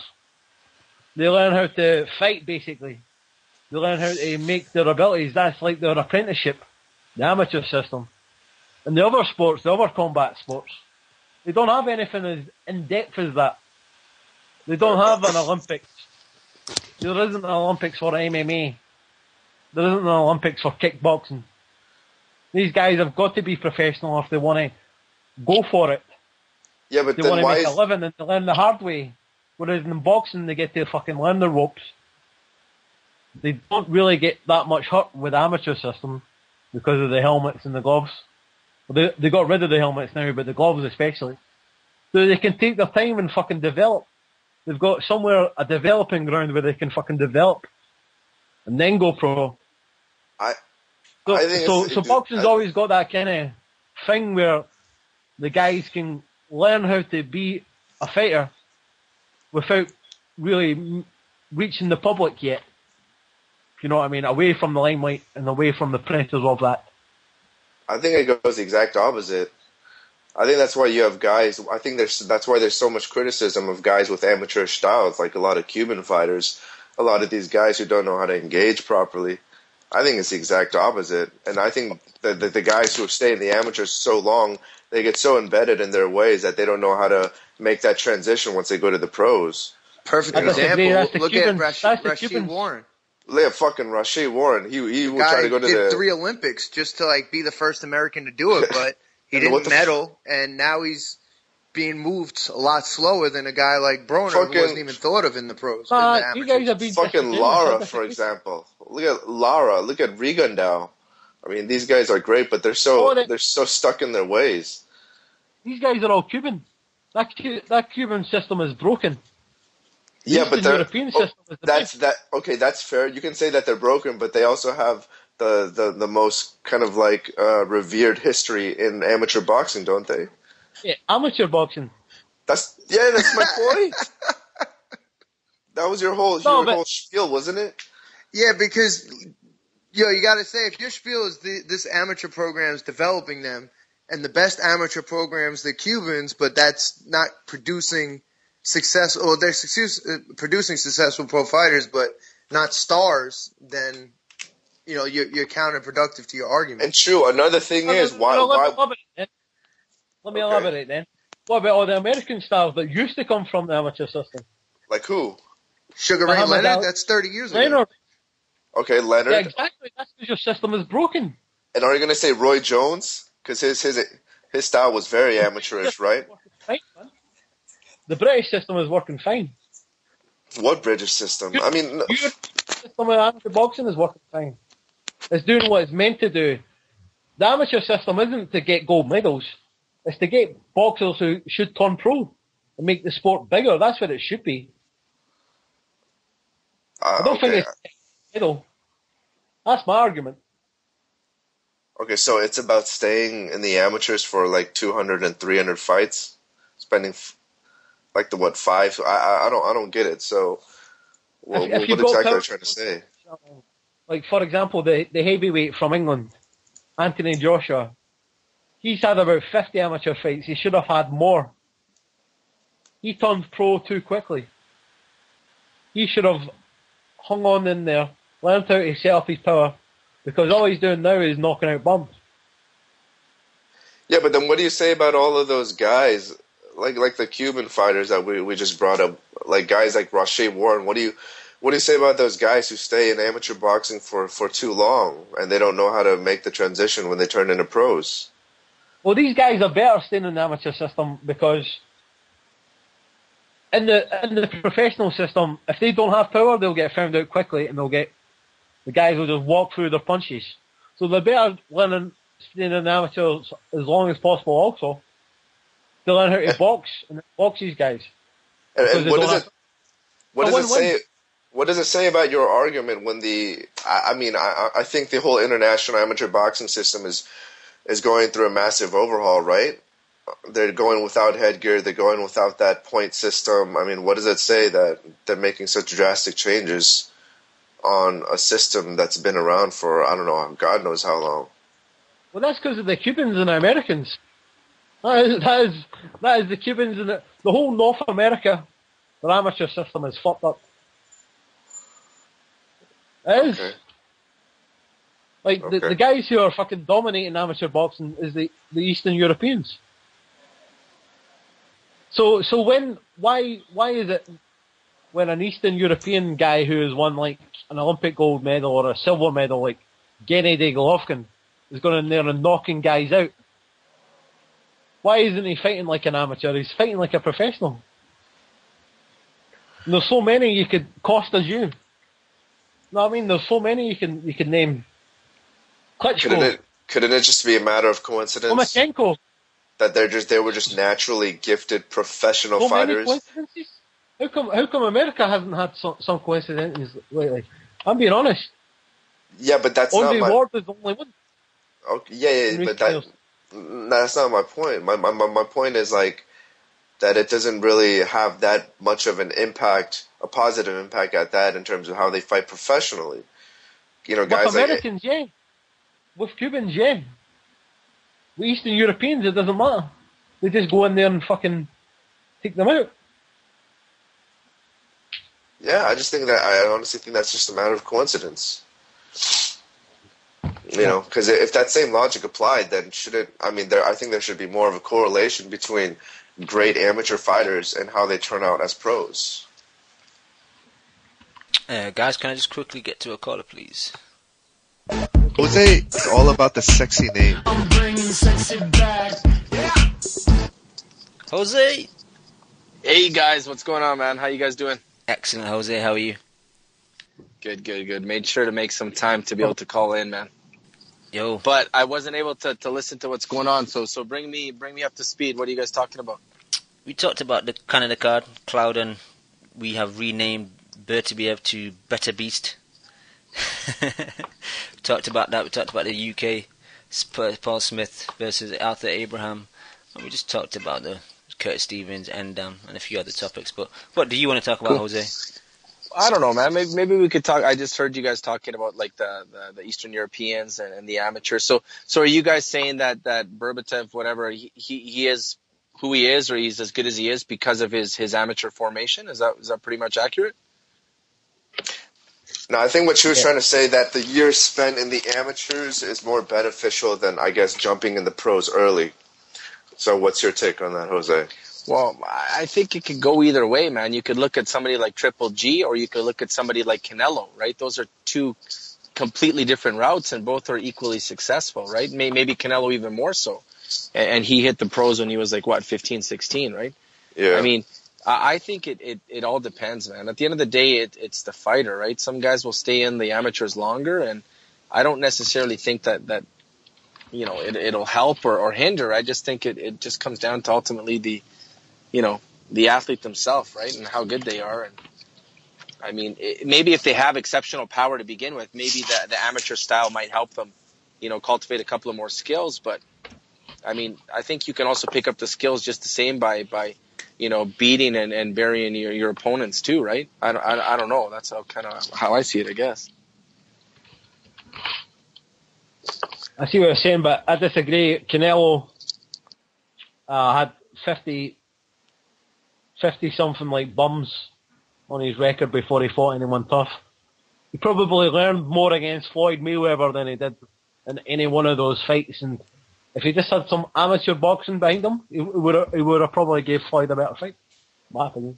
They learn how to fight, basically. They learn how to make their abilities. That's like their apprenticeship. The amateur system. And the other sports, the other combat sports, they don't have anything as in-depth as that. They don't have an Olympics. There isn't an Olympics for MMA. There isn't an Olympics for kickboxing. These guys have got to be professional if they want to go for it. Yeah, but they then want to why make a living and to learn the hard way. Whereas in boxing, they get to fucking learn the ropes. They don't really get that much hurt with the amateur system because of the helmets and the gloves. Well, they got rid of the helmets now, but the gloves especially. So they can take their time and fucking develop. They've got somewhere, a developing ground where they can fucking develop and then go pro. So boxing's always got that kind of thing where the guys can learn how to be a fighter without really reaching the public yet. You know what I mean? Away from the limelight and away from the pressures of that. I think it goes the exact opposite. I think that's why you have guys. I think that's why there's so much criticism of guys with amateur styles, like a lot of Cuban fighters, a lot of these guys who don't know how to engage properly. I think it's the exact opposite, and I think that the guys who have stayed in the amateurs so long, they get so embedded in their ways that they don't know how to make that transition once they go to the pros. Perfect example. Look at Rashid Warren. Look at fucking Rashid Warren. He would try to go to the 3 Olympics just to like be the first American to do it, but he didn't medal, and now he's being moved a lot slower than a guy like Broner who wasn't even thought of in the pros. You guys have been fucking Lara, for example. Look at Lara. Look at Rigondeaux. I mean, these guys are great, but they're so stuck in their ways. These guys are all Cuban. That Cuban system is broken. Yeah, but European system is that's fair. You can say that they're broken, but they also have the most kind of like revered history in amateur boxing, don't they? Yeah, amateur boxing. That's my point. That was your whole spiel, wasn't it? Yeah, because you got to say, if your spiel is this amateur program is developing them, and the best amateur programs the Cubans, but that's not producing success, or they're producing successful pro fighters, but not stars, then you're counterproductive to your argument. And true, another thing is why. Let me elaborate then. What about all the American stars that used to come from the amateur system? Like who? Sugar Ray Leonard. That's 30 years ago. Okay, Leonard. Yeah, exactly. That's because your system is broken. And are you going to say Roy Jones? Because his style was very amateurish, right? The British system is working fine. What British system? I mean, your system of amateur boxing is working fine. It's doing what it's meant to do. The amateur system isn't to get gold medals. It's to get boxers who should turn pro and make the sport bigger. That's what it should be. I don't think it's medal. That's my argument. Okay, so it's about staying in the amateurs for like 200 and 300 fights, spending like the 5? I don't get it. So what exactly are you trying to say? Like for example, the heavyweight from England, Anthony Joshua. He's had about 50 amateur fights. He should have had more. He turned pro too quickly. He should have hung on in there, learned how to set up his power, because all he's doing now is knocking out bums. Yeah, but then what do you say about all of those guys, like the Cuban fighters that we just brought up, like guys like Rashid Warren? What do you say about those guys who stay in amateur boxing for too long and they don't know how to make the transition when they turn into pros? Well, these guys are better staying in the amateur system because in the professional system, if they don't have power, they'll get found out quickly and the guys will just walk through their punches. So they're better learning staying in amateurs as long as possible also. To learn how to box and box these guys. And what does it say about your argument when I think the whole international amateur boxing system is going through a massive overhaul, right? They're going without headgear, they're going without that point system. I mean, what does it say that they're making such drastic changes on a system that's been around for, I don't know, God knows how long? Well, that's because of the Cubans and the Americans. That is the Cubans and the whole North America. Their amateur system is fucked up. It is. Okay. Like, the guys who are fucking dominating amateur boxing is the Eastern Europeans. So why is it when an Eastern European guy who has won like an Olympic gold medal or a silver medal like Gennady Golovkin is going in there and knocking guys out? Why isn't he fighting like an amateur? He's fighting like a professional. And there's so many you could Costa's you. No, I mean there's so many you could name. Klitschko. Couldn't it just be a matter of coincidence? Lomachenko. That they were just naturally gifted professional so fighters. Many coincidences? How come America hasn't had some coincidences lately? I'm being honest. Yeah, but that's Andre not my. Ward is the only one. Okay, yeah, but that's not my point. My point is like that it doesn't really have that much of an impact, a positive impact at that in terms of how they fight professionally. You know, guys with Americans, yeah. With Cubans, yeah. With Eastern Europeans, it doesn't matter. They just go in there and fucking take them out. Yeah, I honestly think that's just a matter of coincidence. You know, because if that same logic applied, then I think there should be more of a correlation between great amateur fighters and how they turn out as pros. Guys, can I just quickly get to a caller, please? Jose is all about the sexy name. I'm bringing sexy back. Yeah. Jose! Hey guys, what's going on, man? How you guys doing? Excellent, Jose. How are you? Good. Made sure to make some time to be able to call in, man. Yo. But I wasn't able to listen to what's going on, so bring me up to speed. What are you guys talking about? We talked about the Canada card, Cloud, and we have renamed Beterbiev to Better Beast. We talked about that. We talked about the UK, Paul Smith versus Arthur Abraham, and we just talked about the Curtis Stevens and a few other topics. But what do you want to talk about, Jose? I don't know, man. Maybe we could talk. I just heard you guys talking about like the Eastern Europeans and the amateurs. So are you guys saying that Beterbiev, whatever, he is who he is, or he's as good as he is because of his amateur formation? Is that pretty much accurate? No, I think what she was trying to say that the years spent in the amateurs is more beneficial than, I guess, jumping in the pros early. So what's your take on that, Jose? Well, I think it could go either way, man. You could look at somebody like Triple G, or you could look at somebody like Canelo, right? Those are two completely different routes, and both are equally successful, right? Maybe Canelo even more so. And he hit the pros when he was like, 15, 16, right? Yeah. I mean, I think it all depends, man. At the end of the day, it's the fighter, right? Some guys will stay in the amateurs longer, and I don't necessarily think that you know, it'll help or hinder. I just think it just comes down to ultimately the athlete themselves, right? And how good they are. And I mean, maybe if they have exceptional power to begin with, maybe the amateur style might help them, cultivate a couple of more skills. But I mean, I think you can also pick up the skills just the same by beating and burying your opponents too, right? I don't know. That's how I see it, I guess. I see what you're saying, but I disagree. Canelo had 50 something like bums on his record before he fought anyone tough. He probably learned more against Floyd Mayweather than he did in any one of those fights, and if he just had some amateur boxing behind him, he would have probably gave Floyd a better fight. My opinion.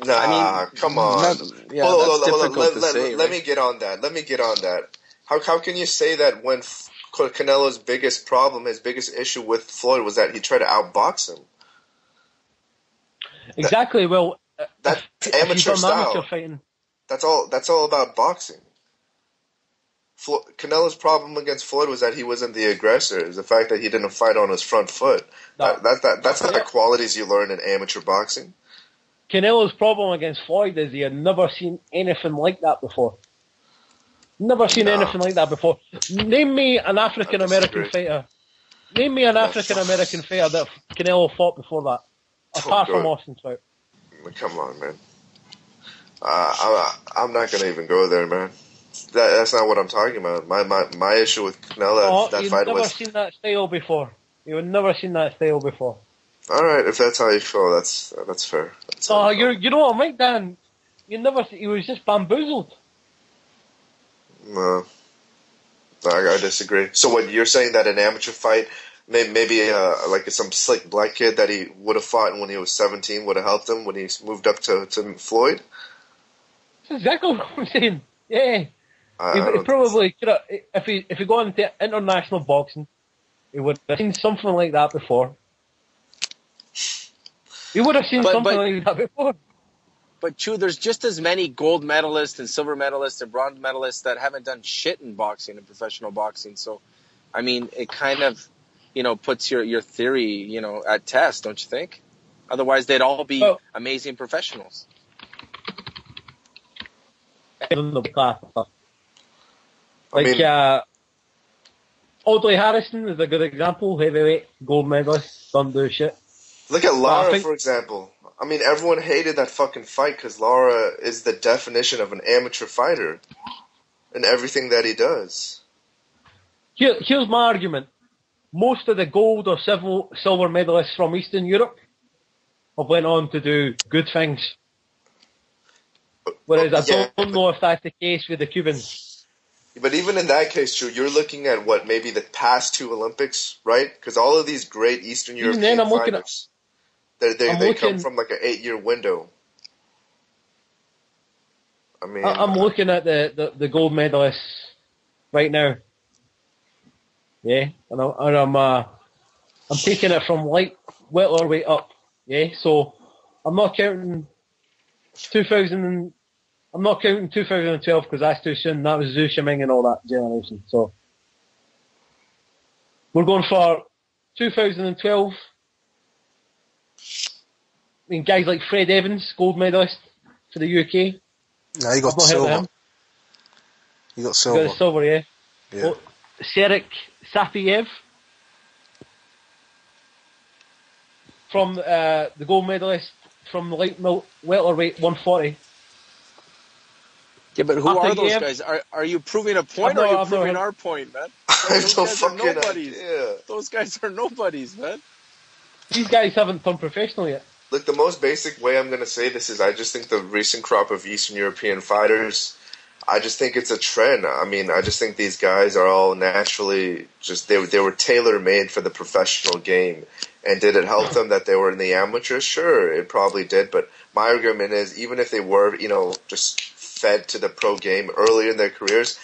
Nah, I mean, come on. Hold on. Let me get on that. How can you say that when Canelo's biggest problem, his biggest issue with Floyd was that he tried to outbox him? Exactly. That's amateur style. Amateur fighting. That's all about boxing. Canelo's problem against Floyd was that he wasn't the aggressor. It was the fact that he didn't fight on his front foot. That's not the qualities you learn in amateur boxing. Canelo's problem against Floyd is he had never seen anything like that before. Never seen anything like that before. Name me an African American fighter. Name me an African American fighter that Canelo fought before that, apart from Austin Trout. Come on, man. I'm not gonna even go there, man. That's not what I'm talking about. My issue with Canelo that fight was. You've never seen that style before. You've never seen that style before. All right, if that's how you feel, that's fair. You know what I'm like, Dan. He was just bamboozled. No, I disagree. So what you're saying that an amateur fight, maybe like some slick black kid that he would have fought when he was 17 would have helped him when he moved up to Floyd? That's exactly what I'm saying. Yeah. He probably could have, if he got into international boxing, he would have seen something like that before. He would have seen something like that before. But Chu, there's just as many gold medalists and silver medalists and bronze medalists that haven't done shit in boxing, in professional boxing. So, I mean, it kind of, puts your theory, at test, don't you think? Otherwise, they'd all be amazing professionals. Audley Harrison is a good example. Heavyweight gold medalist, don't do shit. Look at Lara, for example. I mean, everyone hated that fucking fight because Lara is the definition of an amateur fighter in everything that he does. Here's my argument. Most of the gold or silver medalists from Eastern Europe have went on to do good things. Whereas I don't know if that's the case with the Cubans. But even in that case, Drew, you're looking at maybe the past 2 Olympics, right? Because all of these great Eastern European fighters, they come from like an 8-year window. I mean, I'm looking at the gold medalists right now. Yeah, and I'm taking it from light welterweight up. Yeah, so I'm not counting 2012 because that's too soon. That was Zhu Shiming and all that generation. So we're going for 2012. I mean, guys like Fred Evans, gold medalist for the UK. No, he got silver. He got silver. Got silver, yeah. Well, Serek Safiev from the gold medalist from the light welterweight 140. Yeah, but who are those guys? Are you proving a point or are you proving our point, man? Those guys are nobodies. Those guys are nobodies, man. These guys haven't turned professional yet. Look, the most basic way I'm going to say this is I just think the recent crop of Eastern European fighters, I just think it's a trend. I mean, I just think these guys are all naturally they were tailor-made for the professional game. And did it help them that they were in the amateurs? Sure, it probably did. But my argument is even if they were, just fed to the pro game early in their careers,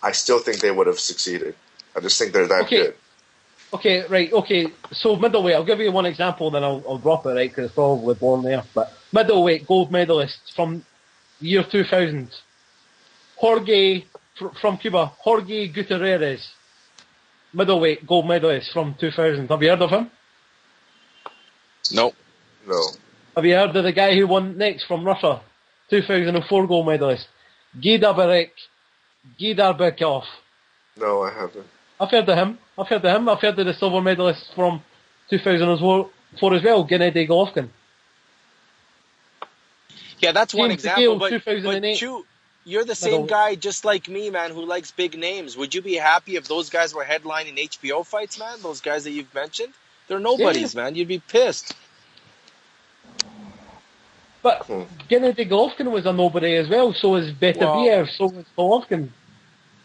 I still think they would have succeeded. I just think they're that good. Okay, right, okay. So middleweight, I'll give you one example, then I'll drop it, right, because it's probably born there. But middleweight gold medalist from the year 2000. Jorge, from Cuba, Jorge Gutierrez. Middleweight gold medalist from 2000. Have you heard of him? No. Have you heard of the guy who won next from Russia? 2004 gold medalist. Gidarberkov. No, I haven't. I've heard of him. I've heard of the silver medalist from 2004 as well, Gennady Golovkin. Yeah, that's one example, but you're the same guy just like me, man, who likes big names. Would you be happy if those guys were headlining HBO fights, man? Those guys that you've mentioned? They're nobodies, man. You'd be pissed. But Gennady Golovkin was a nobody as well. So was Beterbiev. So was Golovkin.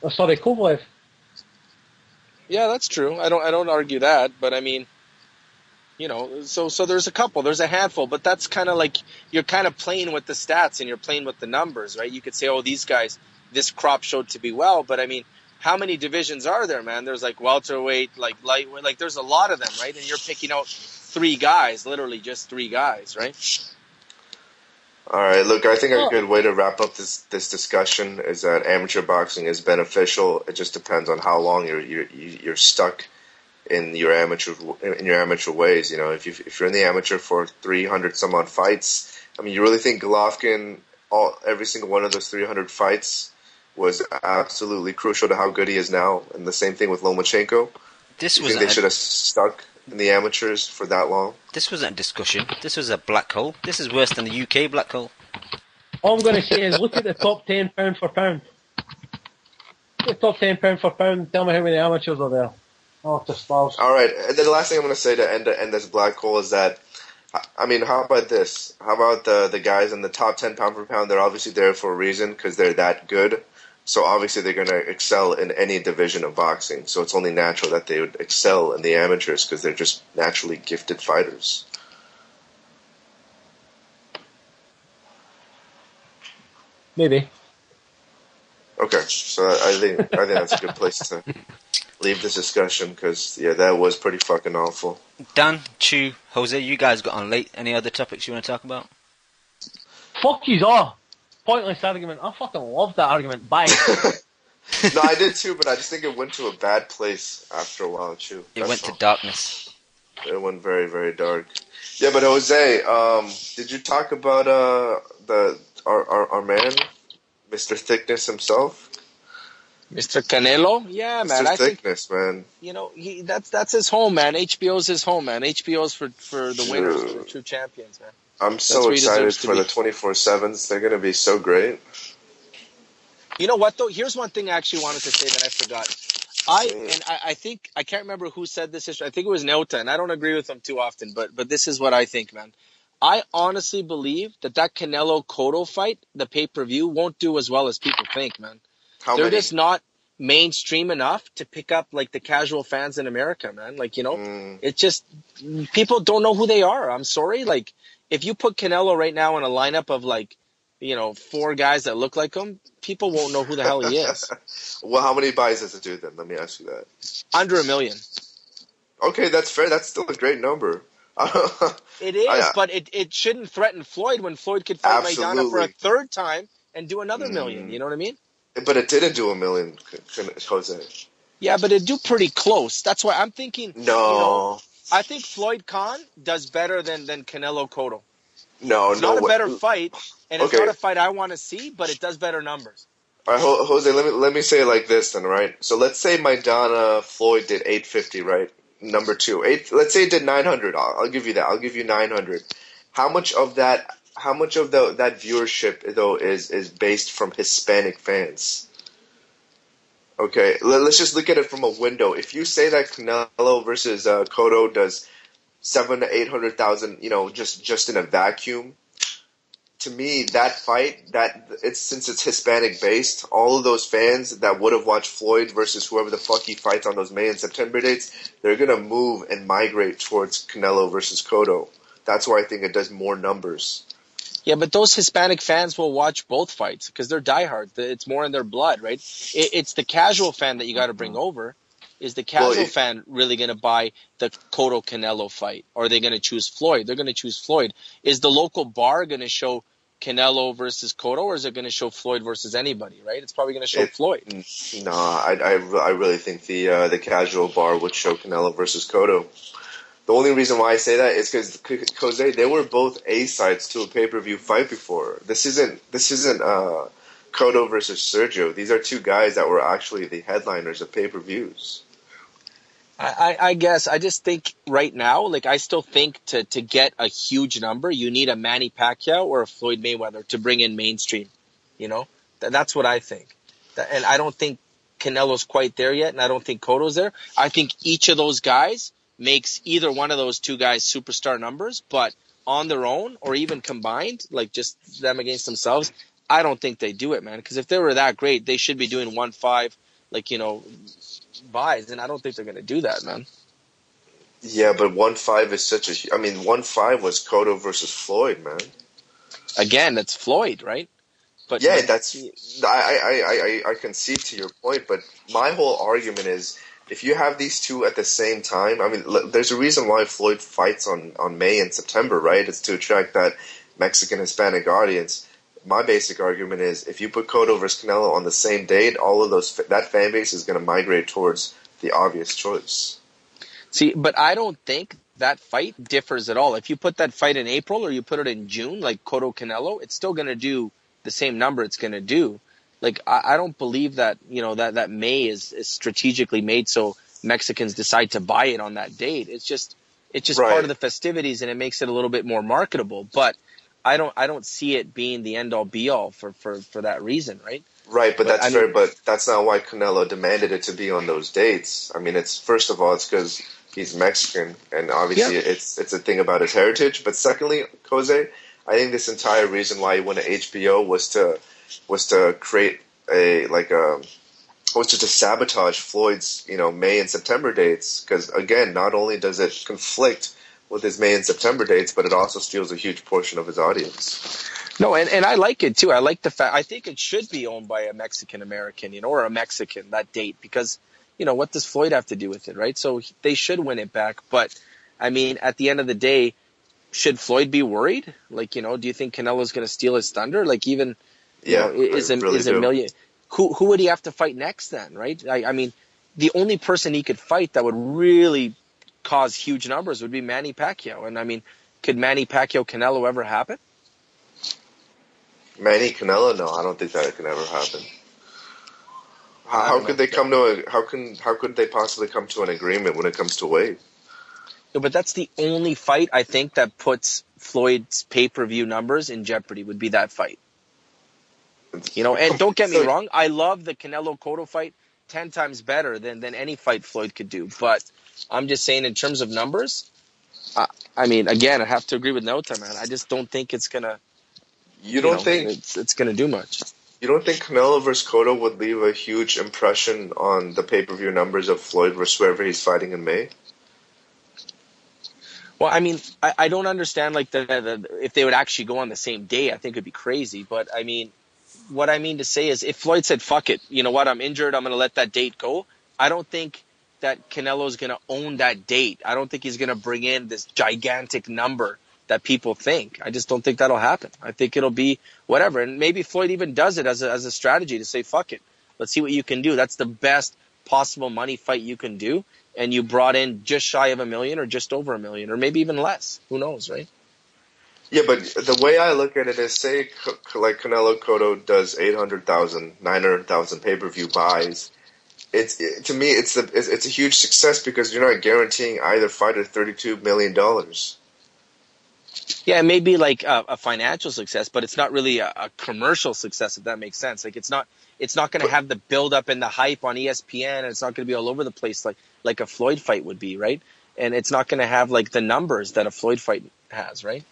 Kovalev. Yeah, that's true. I don't argue that. But I mean, so there's a couple. There's a handful. But that's kind of like you're kind of playing with the stats and you're playing with the numbers, right? You could say, oh, these guys, this crop showed to be well. But I mean, how many divisions are there, man? There's like welterweight, like lightweight, like there's a lot of them, right? And you're picking out 3 guys, literally just 3 guys, right? All right, look, I think a good way to wrap up this discussion is that amateur boxing is beneficial. It just depends on how long you're stuck in your amateur ways. You know, if you're in the amateur for 300 some odd fights, I mean, you really think Golovkin, every single one of those 300 fights was absolutely crucial to how good he is now, and the same thing with Lomachenko. You think they should have stuck in the amateurs for that long? This wasn't a discussion. This was a black hole. This is worse than the UK black hole. All I'm going to say is look at the top 10 pound for pound. Look at the top 10 pound for pound and tell me how many amateurs are there. Oh, just stars. All right, and then the last thing I'm going to say to end this black hole is that, I mean, how about this? How about the guys in the top 10 pound for pound? They're obviously there for a reason because they're that good. So obviously they're going to excel in any division of boxing. So it's only natural that they would excel in the amateurs because they're just naturally gifted fighters. Maybe. Okay, so I think that's a good place to leave this discussion because, yeah, that was pretty fucking awful. Dan, Chu, Jose, you guys got on late. Any other topics you want to talk about? Fuck yous all. Pointless argument. I fucking love that argument. Bye. No, I did too, but I just think it went to a bad place after a while, too. It went to darkness. It went very, very dark. Yeah, but Jose, did you talk about our man, Mr. Thickness himself? Mr. Canelo? Yeah, man. Mr. Thickness, man. You know, that's his home, man. HBO's his home, man. HBO's for the winners, for the true champions, man. I'm so excited for the 24/7s. They're going to be so great. You know what, though? Here's one thing I actually wanted to say that I forgot. I think, I can't remember who said this. I think it was Neuta, and I don't agree with him too often, but this is what I think, man. I honestly believe that Canelo-Cotto fight, the pay-per-view, won't do as well as people think, man. They're just not mainstream enough to pick up, like, the casual fans in America, man. Like, you know, it's just, people don't know who they are. I'm sorry. Like, if you put Canelo right now in a lineup of, like, you know, 4 guys that look like him, people won't know who the hell he is. Well, how many buys does it do then? Let me ask you that. Under 1 million. Okay, that's fair. That's still a great number. It is, but it shouldn't threaten Floyd when Floyd could fight Maidana for a 3rd time and do another million. You know what I mean? But it didn't do 1 million, Jose. Yeah, but it do pretty close. That's why I'm thinking. No. You know, I think Floyd Khan does better than Canelo-Cotto. No, it's not a better fight, and it's not a fight I want to see, but it does better numbers. All right, Jose, let me say it like this then, right? So let's say Maidana Floyd did 850, right? Number 2. Let's say it did 900. I'll give you that. I'll give you 900. How much of that viewership though is based from Hispanic fans? Okay, let's just look at it from a window. If you say that Canelo versus Cotto does 700,000 to 800,000, you know, just in a vacuum. To me, that fight, since it's Hispanic based, all of those fans that would have watched Floyd versus whoever the fuck he fights on those May and September dates, they're gonna move and migrate towards Canelo versus Cotto. That's why I think it does more numbers. Yeah, but those Hispanic fans will watch both fights because they're diehards. It's more in their blood, right? It's the casual fan that you got to bring over. Is the casual fan really going to buy the Cotto-Canelo fight? Or are they going to choose Floyd? They're going to choose Floyd. Is the local bar going to show Canelo versus Cotto, or is it going to show Floyd verers anybody, right? It's probably going to show Floyd. No, I really think the casual bar would show Canelo versus Cotto. The only reason why I say that is because Jose, they were both A-sides to a pay-per-view fight before. This isn't Cotto versus Sergio. These are 2 guys that were actually the headliners of pay-per-views. I guess I just think right now, like I still think to get a huge number, you need a Manny Pacquiao or a Floyd Mayweather to bring in mainstream. You know, that's what I think. And I don't think Canelo's quite there yet, and I don't think Cotto's there. I think each of those guys makes either one of those 2 guys superstar numbers, but on their own or even combined, like just them against themselves, I don't think they do it, man. Because if they were that great, they should be doing 1-5, like, you know, buys, and I don't think they're going to do that, man. Yeah, but 1-5 is such a... I mean, 1-5 was Cotto versus Floyd, man. Again, that's Floyd, right? But yeah, that's... I concede to your point, but my whole argument is if you have these 2 at the same time... I mean, there's a reason why Floyd fights on May and September, right? It's to attract that Mexican Hispanic audience. My basic argument is if you put Cotto versus Canelo on the same date, all of that fan base is going to migrate towards the obvious choice. See, but I don't think that fight differs at all. If you put that fight in April or you put it in June, like Cotto Canelo, it's still going to do the same number it's going to do. Like, I don't believe that, that May is strategically made so Mexicans decide to buy it on that date. It's just Right. part of the festivities, and it makes it a little bit more marketable. But I don't see it being the end all be all for that reason, right? Right, but that's fair. But that's not why Canelo demanded it to be on those dates. I mean, it's first of all, it's because he's Mexican, and obviously it's a thing about his heritage. But secondly, Jose, I think this entire reason why he went to HBO was to create to sabotage Floyd's May and September dates. Because again, not only does it conflict with his May and September dates, but it also steals a huge portion of his audience. No, and I like it too. I like the fact. I think it should be owned by a Mexican American, or a Mexican, that date, because what does Floyd have to do with it, right? So they should win it back. But I mean, at the end of the day, should Floyd be worried? Like, do you think Canelo's going to steal his thunder? Like, even is a million? Who would he have to fight next then, right? I mean, the only person he could fight that would really cause huge numbers would be Manny Pacquiao. And I mean, could Manny Pacquiao Canelo ever happen? Manny Canelo? No, I don't think that can ever happen. How could they how could they possibly come to an agreement when it comes to weight? No, but that's the only fight I think that puts Floyd's pay-per-view numbers in jeopardy, would be that fight. And don't get me wrong, I love the Canelo Cotto fight 10 times better than any fight Floyd could do. But I'm just saying, in terms of numbers, I mean, again, I have to agree with Nota, man. I just don't think it's gonna. You don't think it's gonna do much? You don't think Canelo versus Cotto would leave a huge impression on the pay-per-view numbers of Floyd versus whoever he's fighting in May? Well, I mean, I don't understand, like, if they would actually go on the same day. I think it'd be crazy. But I mean, what I mean to say is, if Floyd said, "Fuck it, you know what? I'm injured. I'm going to let that date go," I don't think that Canelo's going to own that date. I don't think he's going to bring in this gigantic number that people think. I just don't think that'll happen. I think it'll be whatever. And maybe Floyd even does it as a strategy to say, "Fuck it. Let's see what you can do." That's the best possible money fight you can do. And you brought in just shy of $1 million or just over $1 million, or maybe even less. Who knows, right? Yeah, but the way I look at it is, say, like Canelo Cotto does 800,000, 900,000 pay-per-view buys. To me, it's a huge success because you're not guaranteeing either fighter $32 million. Yeah, it may be like a financial success, but it's not really a commercial success, if that makes sense. Like, it's not going to have the build-up and the hype on ESPN, and it's not going to be all over the place like a Floyd fight would be, right? And it's not going to have like the numbers that a Floyd fight has, right?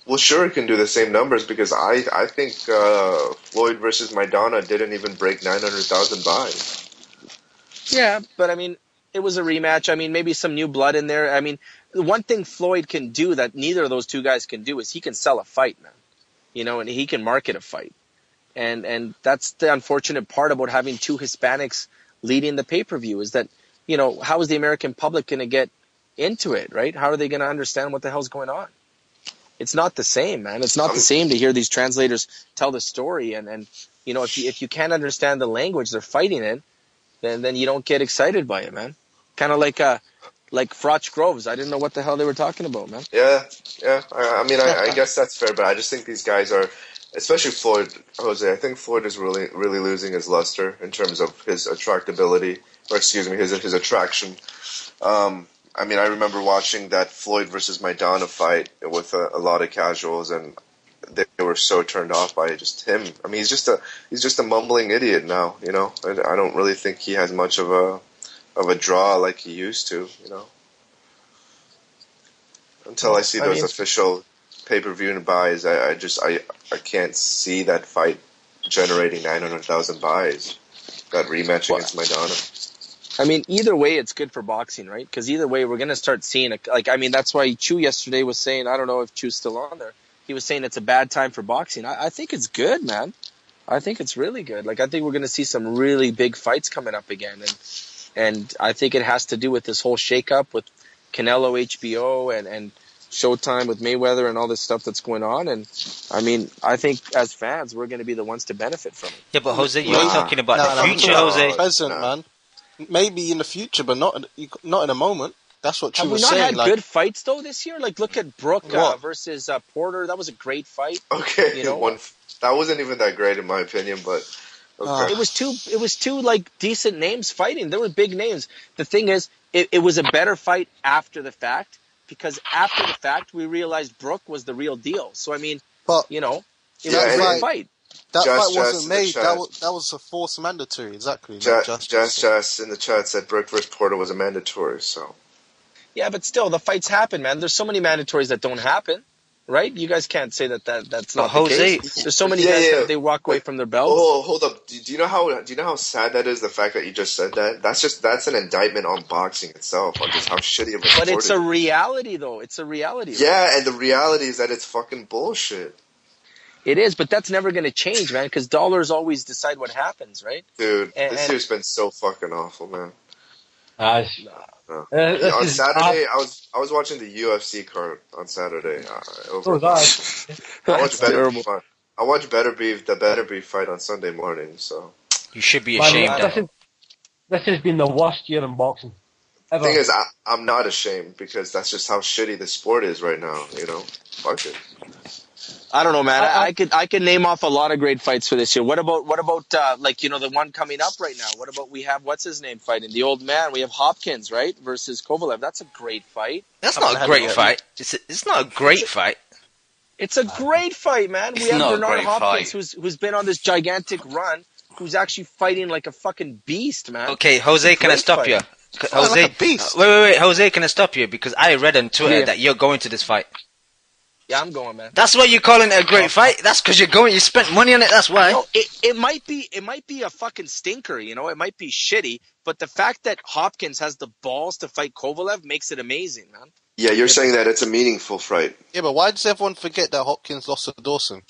Well, sure, it can do the same numbers because I think Floyd versus Maidana didn't even break 900,000 buys. Yeah, but I mean, it was a rematch. I mean, maybe some new blood in there. I mean, the one thing Floyd can do that neither of those two guys can do is he can sell a fight, man. And he can market a fight. And that's the unfortunate part about having two Hispanics leading the pay-per-view, is that, how is the American public going to get into it, right? How are they going to understand what the hell's going on? It's not the same, man. It's not the same to hear these translators tell the story. And if you can't understand the language they're fighting in, then you don't get excited by it, man. Kind of like Frotch Groves. I didn't know what the hell they were talking about, man. Yeah. I mean, I guess that's fair, but I just think these guys are, especially Floyd, Jose, I think Floyd is really, really losing his luster in terms of his attractability, or excuse me, his attraction. I mean, I remember watching that Floyd versus Maidana fight with a lot of casuals, and they were so turned off by just him. I mean, he's just a mumbling idiot now, and I don't really think he has much of a draw like he used to, Until I see those official pay-per-view buys, I can't see that fight generating 900,000 buys. That rematch against Maidana. I mean, either way, it's good for boxing, right? Because either way, we're going to start seeing that's why Chu yesterday was saying, I don't know if Chu's still on there, he was saying it's a bad time for boxing. I think it's good, man. I think it's really good. Like, I think we're going to see some really big fights coming up again. And I think it has to do with this whole shakeup with Canelo HBO and Showtime with Mayweather and all this stuff that's going on. And I mean, I think as fans, we're going to be the ones to benefit from it. Yeah, but Jose, you're talking about the future, Jose. Present, man. Maybe in the future, but not in a moment. That's what Chu was saying. Have we not had good fights though this year? Like, look at Brook versus Porter. That was a great fight. Okay, you know, that wasn't even that great in my opinion, but okay. It was two like decent names fighting. There were big names. The thing is, it was a better fight after the fact, because after the fact we realized Brook was the real deal. So I mean, you know, it was a great fight. That fight wasn't made. That was a forced mandatory. Exactly. Just in the chat said Brook versus Porter was a mandatory. So. Yeah, but still, the fights happen, man. There's so many mandatories that don't happen, right? You guys can't say that's not the case. There's so many guys that they walk away from their belts. Oh, hold up. Do you know how sad that is? The fact that you just said that. That's an indictment on boxing itself, on just how shitty of a sport. But it's a reality, though. It's a reality. Yeah, and the reality is that it's fucking bullshit. It is, but that's never going to change, man. Because dollars always decide what happens, right? Dude, this year's been so fucking awful, man. Nah. On Saturday, I was watching the UFC card on Saturday. I watched the Beterbiev fight on Sunday morning. So you should be ashamed. This has been the worst year in boxing ever. The thing is, I'm not ashamed because that's just how shitty the sport is right now. You know, fuck it. I don't know, man. I could name off a lot of great fights for this year. What about like, you know, the one coming up right now? What about we have what's his name fighting? The old man. We have Hopkins, right, versus Kovalev. That's a great fight. That's not a great fight. It's not a great fight. It's a great fight, man. We have Bernard Hopkins who's been on this gigantic run, who's actually fighting like a fucking beast, man. Okay, Jose, can I stop you? Jose, like a beast. Wait, Jose, can I stop you? Because I read on Twitter that you're going to this fight. Yeah, I'm going, man. That's why you're calling it a great fight? That's because you're going, you spent money on it, that's why. No, it might be a fucking stinker, you know, it might be shitty, but the fact that Hopkins has the balls to fight Kovalev makes it amazing, man. Yeah, you're saying that it's a meaningful fight. Yeah, but why does everyone forget that Hopkins lost to Dawson?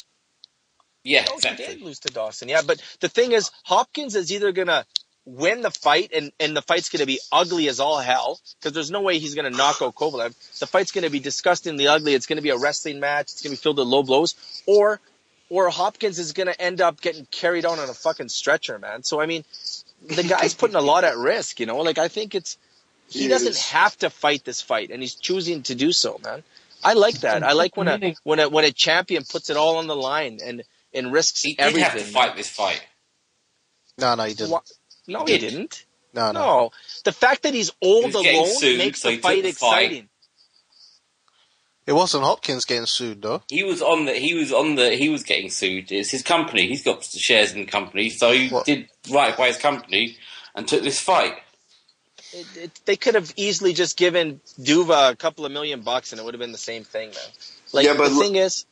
Yeah, exactly. He did lose to Dawson, yeah, but the thing is, Hopkins is either going to win the fight, and the fight's going to be ugly as all hell, because there's no way he's going to knock out Kovalev. The fight's going to be disgustingly ugly. It's going to be a wrestling match. It's going to be filled with low blows. Or Hopkins is going to end up getting carried on a fucking stretcher, man. So, I mean, the guy's putting a lot at risk, you know? Like, I think he doesn't have to fight this fight, and he's choosing to do so, man. I like that. I like when a champion puts it all on the line and risks everything. He did have to fight this fight. No, he didn't. No, he didn't. No. The fact that he's all alone makes the fight exciting. It wasn't Hopkins getting sued, though. He was getting sued. It's his company. He's got shares in the company, so he did right by his company and took this fight. They could have easily just given Duva a couple of $1 million and it would have been the same thing, man. Like, yeah, but the thing is...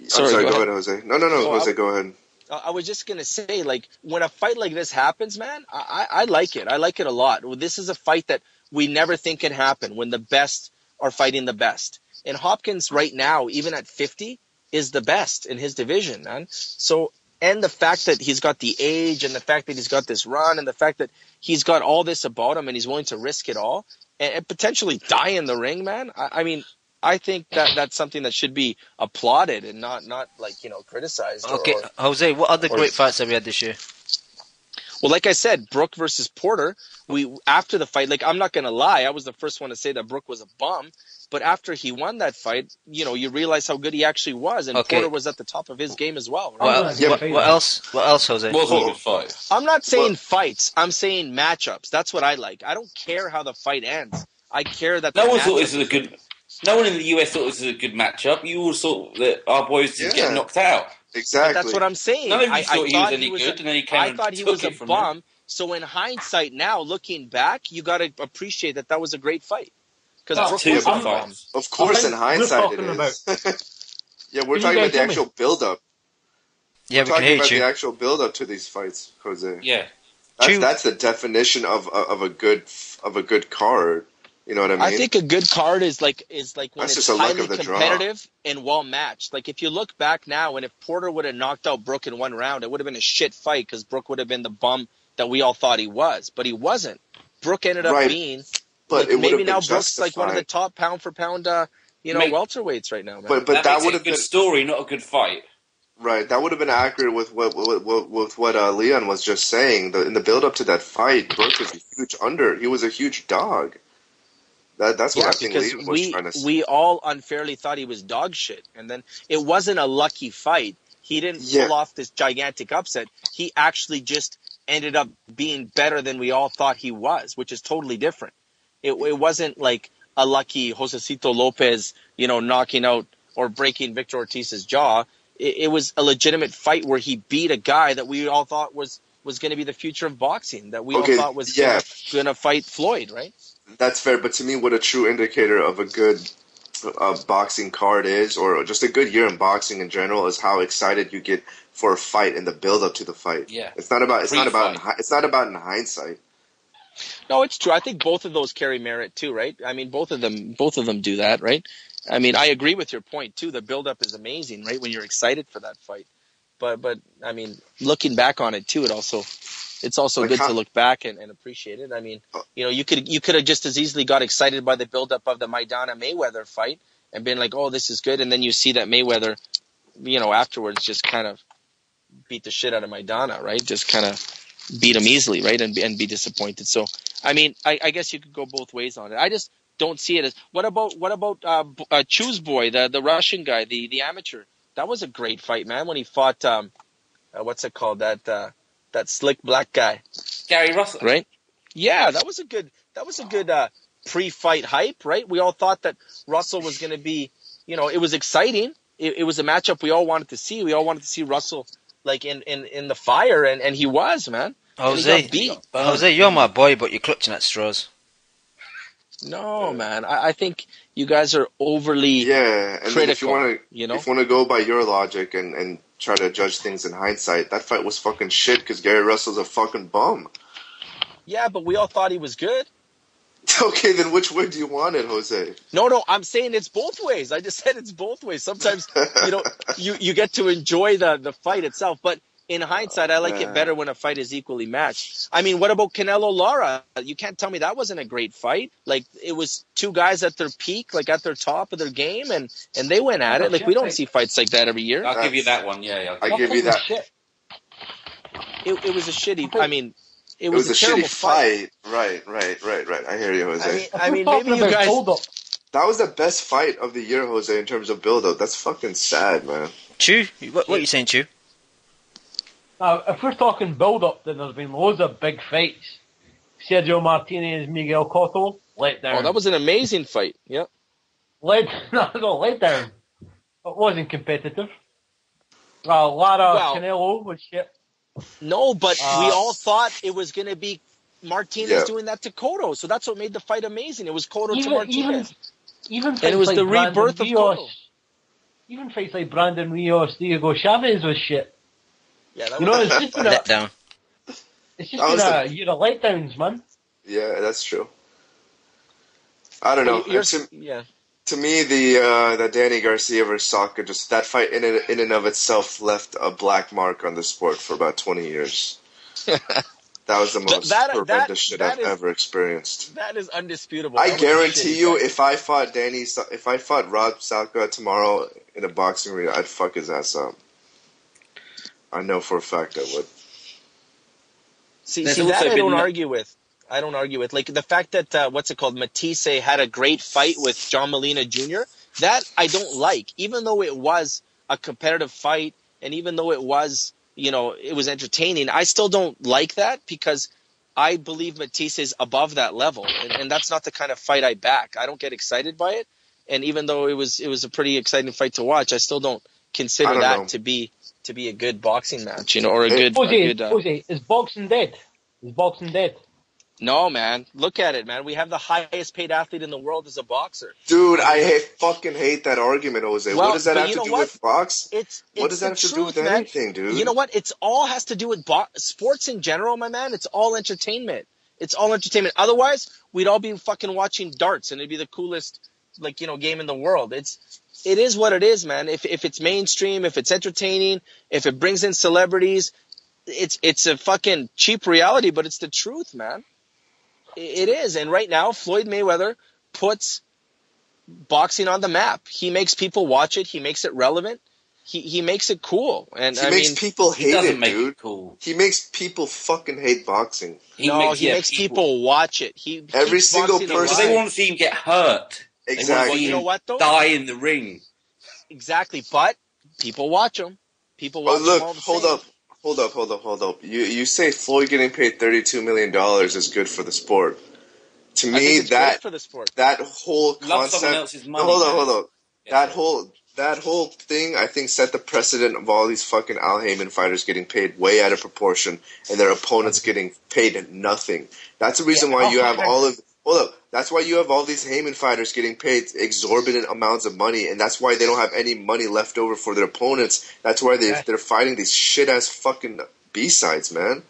Sorry, go ahead, Jose. No, Jose, go ahead. I was just going to say, like, when a fight like this happens, man, I like it. I like it a lot. This is a fight that we never think can happen when the best are fighting the best. And Hopkins right now, even at 50, is the best in his division, man. So, and the fact that he's got the age and the fact that he's got this run and the fact that he's got all this about him and he's willing to risk it all and potentially die in the ring, man. I mean, I think that's something that should be applauded and not like, you know, criticized. Okay, Jose, what other great fights have we had this year? Well, like I said, Brook versus Porter, after the fight, like, I'm not going to lie, I was the first one to say that Brook was a bum, but after he won that fight, you know, you realize how good he actually was, and Porter was at the top of his game as well. Right? What else, Jose? I'm not saying fights, I'm saying matchups. That's what I like. I don't care how the fight ends. I care that No one in the US thought this was a good matchup. You all thought that our boys just get knocked out. Exactly. But that's what I'm saying. None of you thought he was any good, and then he came I thought he was a bum. So in hindsight now, looking back, you got to appreciate that was a great fight. Because Brook was a bum. Of course, in hindsight it is. Yeah, we're talking about the actual build-up. Yeah, we're talking about the actual build-up to these fights, Jose. Yeah. That's the definition of a good card. You know what I mean? I think a good card is like when it's highly competitive and well matched. Like, if you look back now, and if Porter would have knocked out Brook in one round, it would have been a shit fight because Brook would have been the bum that we all thought he was, but he wasn't. Brook ended up being But it would maybe have now been Brooks like one of the justified. top pound for pound, welterweights right now, man. But that that makes would it a have good been story, not a good fight. right. That would have been accurate with what Leon was just saying. In the build up to that fight, Brooks was a huge under. He was a huge dog. That's what I think Leon was trying to say. We all unfairly thought he was dog shit, and then it wasn't a lucky fight. He didn't pull off this gigantic upset. He actually just ended up being better than we all thought he was, which is totally different. It wasn't like a lucky Josecito Lopez, knocking out or breaking Victor Ortiz's jaw. It was a legitimate fight where he beat a guy that we all thought was going to be the future of boxing, that we all thought was going to fight Floyd, right? That's fair, but to me, what a true indicator of a good boxing card is, or just a good year in boxing in general, is how excited you get for a fight and the build up to the fight. Yeah, it's not about in hindsight. No, it's true. I think both of those carry merit too, right? I mean, both of them do that, right? I mean, I agree with your point too. The build up is amazing, right? When you're excited for that fight, but I mean, looking back on it too, it's also like good to look back and appreciate it. I mean, you could have just as easily got excited by the build up of the Maidana Mayweather fight and been like, oh, this is good, and then you see that Mayweather, afterwards just kind of beat the shit out of Maidana, right? Just kind of beat him easily, right? And be disappointed. So, I mean, I guess you could go both ways on it. I just don't see it as what about Chu's boy, the Russian guy, the amateur. That was a great fight, man. When he fought what's it called, that slick black guy, Gary Russell, right? Yeah, that was a good pre-fight hype, right? We all thought that Russell was going to be, it was exciting. It was a matchup we all wanted to see. We all wanted to see Russell like in the fire, and he was, man. Jose, you're my boy, but you're clutching at straws. No, man. I think you guys are overly critical. If you want to go by your logic and try to judge things in hindsight, that fight was fucking shit because Gary Russell's a fucking bum. Yeah, but we all thought he was good. Okay, then which way do you want it, Jose? No, I'm saying it's both ways. I just said it's both ways. Sometimes, you get to enjoy the fight itself, but in hindsight, I like it better when a fight is equally matched. I mean, what about Canelo Lara? You can't tell me that wasn't a great fight. Like, it was two guys at their peak, like at their top of their game, and they went at it. Like, we don't see fights like that every year. I'll give you that one, yeah. I give you that. It was a shitty, I mean... It was a shitty fight. Right. I hear you, Jose. I mean maybe you guys... That was the best fight of the year, Jose, in terms of build-up. That's fucking sad, man. Chu? What are you saying, Chu? Now, if we're talking build-up, then there's been loads of big fights. Sergio Martinez, Miguel Cotto, let down. Oh, that was an amazing fight. Yep. Let down. It wasn't competitive. Lara Canelo was shit. No, but we all thought it was going to be Martinez doing that to Cotto, so that's what made the fight amazing. It was Cotto to Martinez. Even fights and it was like the Brandon rebirth of Rios, Cotto. Even fights like Brandon Rios, Diego Chavez was shit. Yeah, that was it's just been let down. It's just been a year of letdowns, man. Yeah, that's true. I don't know. To me, the Danny Garcia versus Saka, just that fight in and of itself left a black mark on the sport for about 20 years. That was the most horrendous shit I've ever experienced. That is undisputable. I guarantee you, if I fought Rob Saka tomorrow in a boxing arena, I'd fuck his ass up. I know for a fact I would. See that I don't argue with. Like the fact that Matisse had a great fight with John Molina Jr. That I don't like, even though it was a competitive fight and even though it was, it was entertaining. I still don't like that because I believe Matisse is above that level, and that's not the kind of fight I back. I don't get excited by it, and even though it was a pretty exciting fight to watch, I still don't consider that to be a good boxing match, or a good. Jose, is boxing dead? Is boxing dead? No, man. Look at it, man. We have the highest paid athlete in the world as a boxer. Dude, I fucking hate that argument, Jose. Well, what does that have to do with box? What does that have to do with anything, dude? You know what? It all has to do with sports in general, my man. It's all entertainment. Otherwise, we'd all be fucking watching darts, and it'd be the coolest, game in the world. It is what it is, man. If it's mainstream, if it's entertaining, if it brings in celebrities, it's a fucking cheap reality, but it's the truth, man. It is, and right now Floyd Mayweather puts boxing on the map. He makes people watch it. He makes it relevant. He makes it cool, and he makes people hate it, dude. Cool. He makes people fucking hate boxing. He makes people watch it. Every single person. They want to see him get hurt. Exactly. They want to see you know him what, though? die in the ring. Exactly, but people watch him. People watch him all the same. Hold up. You say Floyd getting paid $32 million is good for the sport. To me, great for the sport. That whole concept. Love someone else's money. Hold on. Yeah. That whole thing, I think, set the precedent of all these fucking Al Heyman fighters getting paid way out of proportion and their opponents getting paid nothing. That's the reason why you have that's why you have all these Heyman fighters getting paid exorbitant amounts of money, and that's why they don't have any money left over for their opponents. That's why they're fighting these shit-ass fucking B-sides, man.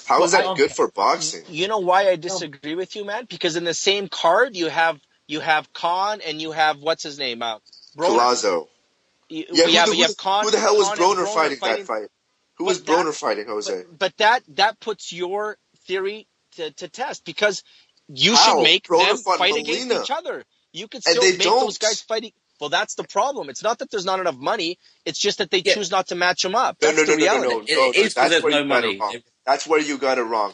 How is that good for boxing? You know why I disagree with you, man? Because in the same card, you have Khan and you have, what's his name? Palazzo. You have Khan. Who the hell was Broner fighting that fight? Who was Broner fighting, Jose? But that puts your theory to test, because you should make them fight against each other. You could still make those guys fighting. Well, that's the problem. It's not that there's not enough money. It's just that they choose not to match them up. That's the reality. There's no money. That's where you got it wrong.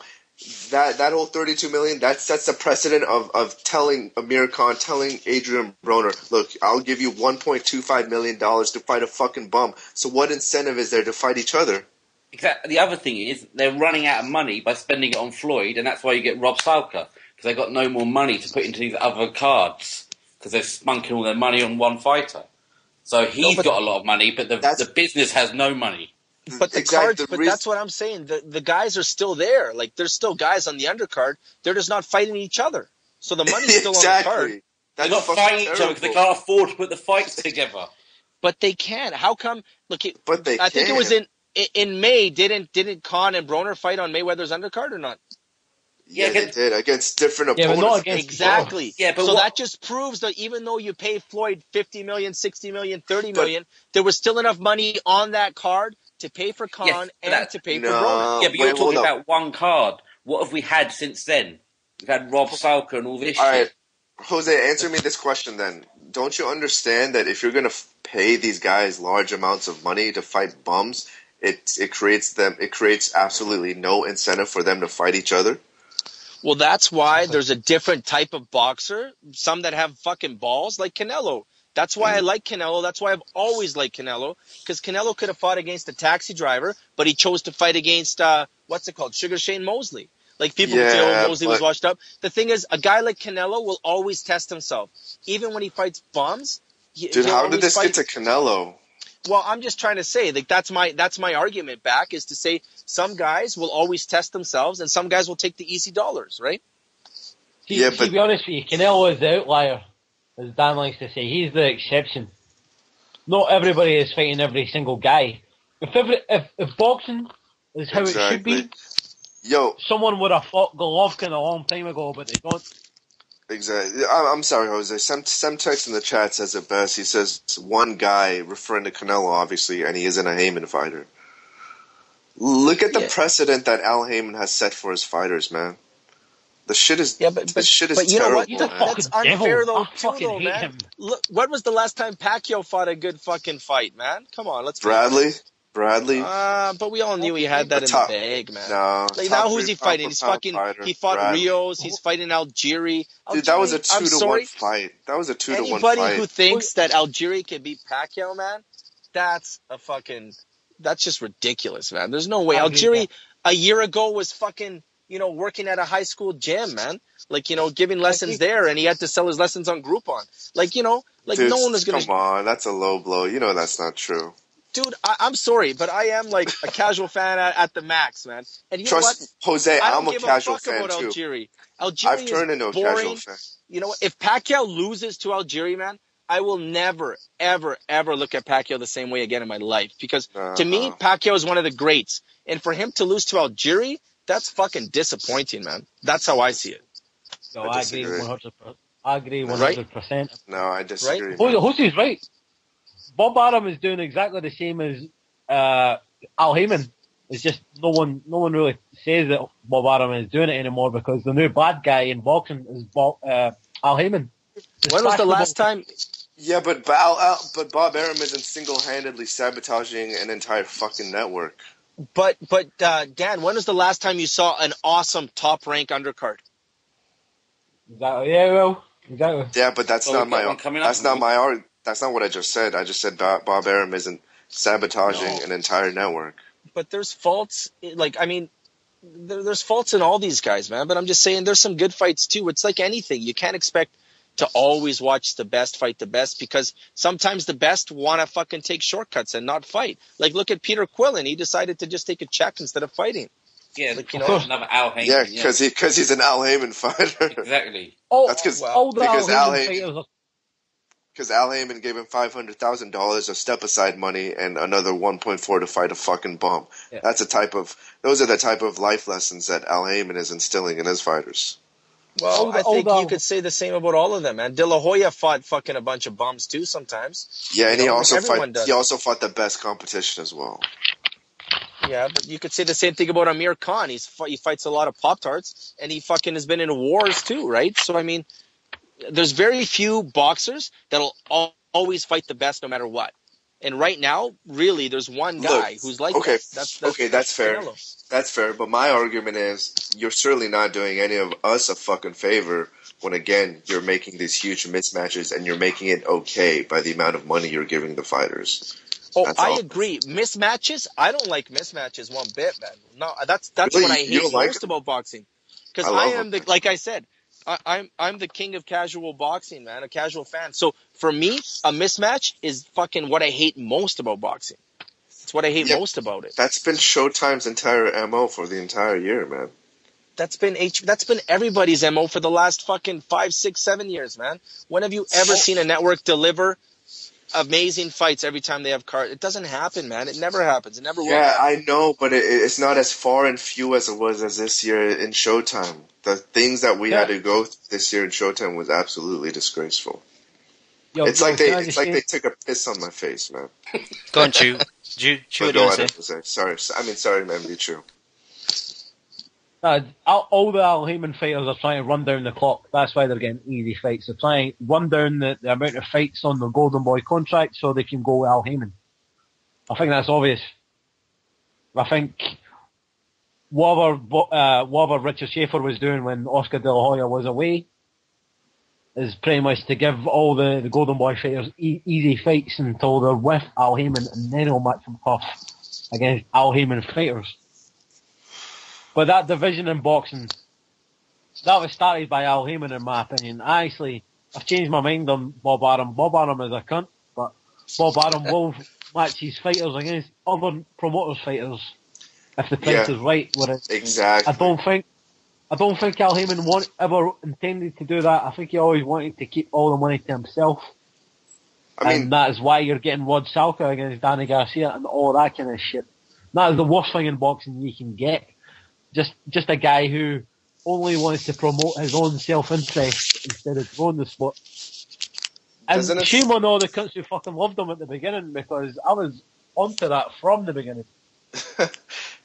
That whole $32 million, that sets the precedent of telling Amir Khan, telling Adrian Broner, look, I'll give you $1.25 million to fight a fucking bum. So what incentive is there to fight each other? Exactly. The other thing is they're running out of money by spending it on Floyd, and that's why you get Rob Salka, because they've got no more money to put into these other cards, because they're spunking all their money on one fighter. So he's got a lot of money, but the business has no money. But that's what I'm saying. The guys are still there. Like, there's still guys on the undercard. They're just not fighting each other. So the money's still on the card. They're not fighting each other because they can't afford to put the fights together. But they can. How come? Look, I think it was in May. Didn't Khan and Broner fight on Mayweather's undercard or not? Yeah, they did against different opponents. But not against exactly. Yeah, but so that just proves that even though you pay Floyd $50 million, $60 million, $30 million, there was still enough money on that card to pay for Khan and to pay for Broner. Yeah, but you're talking about one card. What have we had since then? We've had Rob Salka and all this shit. All right, Jose, answer me this question then. Don't you understand that if you're going to pay these guys large amounts of money to fight bums, it creates absolutely no incentive for them to fight each other? Well, that's why there's a different type of boxer, some that have fucking balls, like Canelo. That's why I like Canelo. That's why I've always liked Canelo, because Canelo could have fought against a taxi driver, but he chose to fight against, Sugar Shane Mosley. Like, people would say, Mosley was washed up. The thing is, a guy like Canelo will always test himself. Even when he fights bums. Dude, how did this get to Canelo? Well, I'm just trying to say, like, that's my argument back, is to say some guys will always test themselves and some guys will take the easy dollars, right? To be honest with you, Canelo is the outlier, as Dan likes to say. He's the exception. Not everybody is fighting every single guy. If boxing is how it should be, someone would have fought Golovkin a long time ago, but they don't. Exactly. I'm sorry, Jose. Some text in the chat says it best. He says one guy, referring to Canelo, obviously, and he isn't a Heyman fighter. Look at the precedent that Al Heyman has set for his fighters, man. The shit is terrible. But you know what? That's unfair though, man. Look, when was the last time Pacquiao fought a good fucking fight, man? Come on, let's. Bradley. But we all knew he had that in the bag, man. No. Like, now who's he fighting? He's fucking. He fought Bradley. Rios. He's fighting Algieri. Dude, that was a 2-1 fight. That was a 2-1 fight. Anybody who thinks that Algieri can beat Pacquiao, man, that's just ridiculous, man. There's no way. Algieri a year ago was fucking, working at a high school gym, man. Like, giving lessons there, and he had to sell his lessons on Groupon. Like, dude, no one was gonna. Come on, that's a low blow. You know that's not true. Dude, I'm sorry, but I am like a casual fan at the max, man. And Trust what? Jose, I'm a casual fan too. Algieri I've turned into a casual fan. You know what? If Pacquiao loses to Algieri, man, I will never, ever, ever look at Pacquiao the same way again in my life. Because to me, Pacquiao is one of the greats. And for him to lose to Algieri, that's fucking disappointing, man. That's how I see it. No, I agree 100%. I agree 100%. Right? No, I disagree. Right? Jose's right. Bob Arum is doing exactly the same as Al Heyman. It's just no one really says that Bob Arum is doing it anymore because the new bad guy in boxing is Al Heyman. When was the last time? Yeah, but Bob Arum isn't single-handedly sabotaging an entire fucking network. But Dan, when was the last time you saw an awesome top-rank undercard? Exactly. Yeah, well, exactly. Yeah, but that's not what I just said. I just said Bob Arum isn't sabotaging an entire network. But there's faults. There's faults in all these guys, man. But I'm just saying, there's some good fights too. It's like anything. You can't expect to always watch the best fight the best because sometimes the best want to fucking take shortcuts and not fight. Like, look at Peter Quillen. He decided to just take a check instead of fighting. Yeah, like, another Al Heyman. Yeah, because he's an Al Heyman fighter. Exactly. That's because Al Heyman gave him $500,000 of step-aside money and another 1.4 to fight a fucking bum. Yeah. Those are the type of life lessons that Al Heyman is instilling in his fighters. Well, I think you could say the same about all of them, man. De La Hoya fought fucking a bunch of bums too sometimes. Yeah, and he also fought the best competition as well. Yeah, but you could say the same thing about Amir Khan. He fights a lot of Pop-Tarts, and he fucking has been in wars too, right? So, I mean, there's very few boxers that'll always fight the best no matter what. And right now, really, there's one guy who's like that. That's fair. Canelo. That's fair, but my argument is you're certainly not doing any of us a fucking favor when, again, you're making these huge mismatches and you're making it okay by the amount of money you're giving the fighters. I agree. Mismatches? I don't like mismatches one bit, man. No, that's really? What I hate most about boxing. Because I am like I said, I'm the king of casual boxing, man, a casual fan. So for me, a mismatch is fucking what I hate most about boxing. It's what I hate most about it. That's been Showtime's entire MO for the entire year, man. That's been everybody's MO for the last fucking 5, 6, 7 years, man. When have you ever seen a network deliver amazing fights every time they have cards? It doesn't happen, man. It never happens. It never will happen. I know, but it's not as far and few as it was as this year in Showtime. The things that we had to go through this year in Showtime was absolutely disgraceful. It's like they took a piss on my face, man. Go on, Chu. What do you say? Sorry, MvChu. All the Al Heyman fighters are trying to run down the clock. That's why they're getting easy fights. They're trying to run down the amount of fights on the Golden Boy contract so they can go with Al Heyman. I think that's obvious. I think whatever Richard Schaefer was doing when Oscar De La Hoya was away is pretty much to give all the Golden Boy fighters easy fights until they're with Al Heyman, and then he'll match them tough against Al Heyman fighters. But that division in boxing, that was started by Al Heyman, in my opinion. I've changed my mind on Bob Arum. Bob Arum is a cunt, but Bob Arum will match his fighters against other promoters' fighters if the price is right. Exactly. I don't think Al Heyman ever intended to do that. I think he always wanted to keep all the money to himself. And that is why you're getting Rod Salka against Danny Garcia and all that kind of shit. That is the worst thing in boxing you can get. Just a guy who only wants to promote his own self-interest instead of growing the sport. And shame on all the cunts who fucking loved him at the beginning, because I was onto that from the beginning.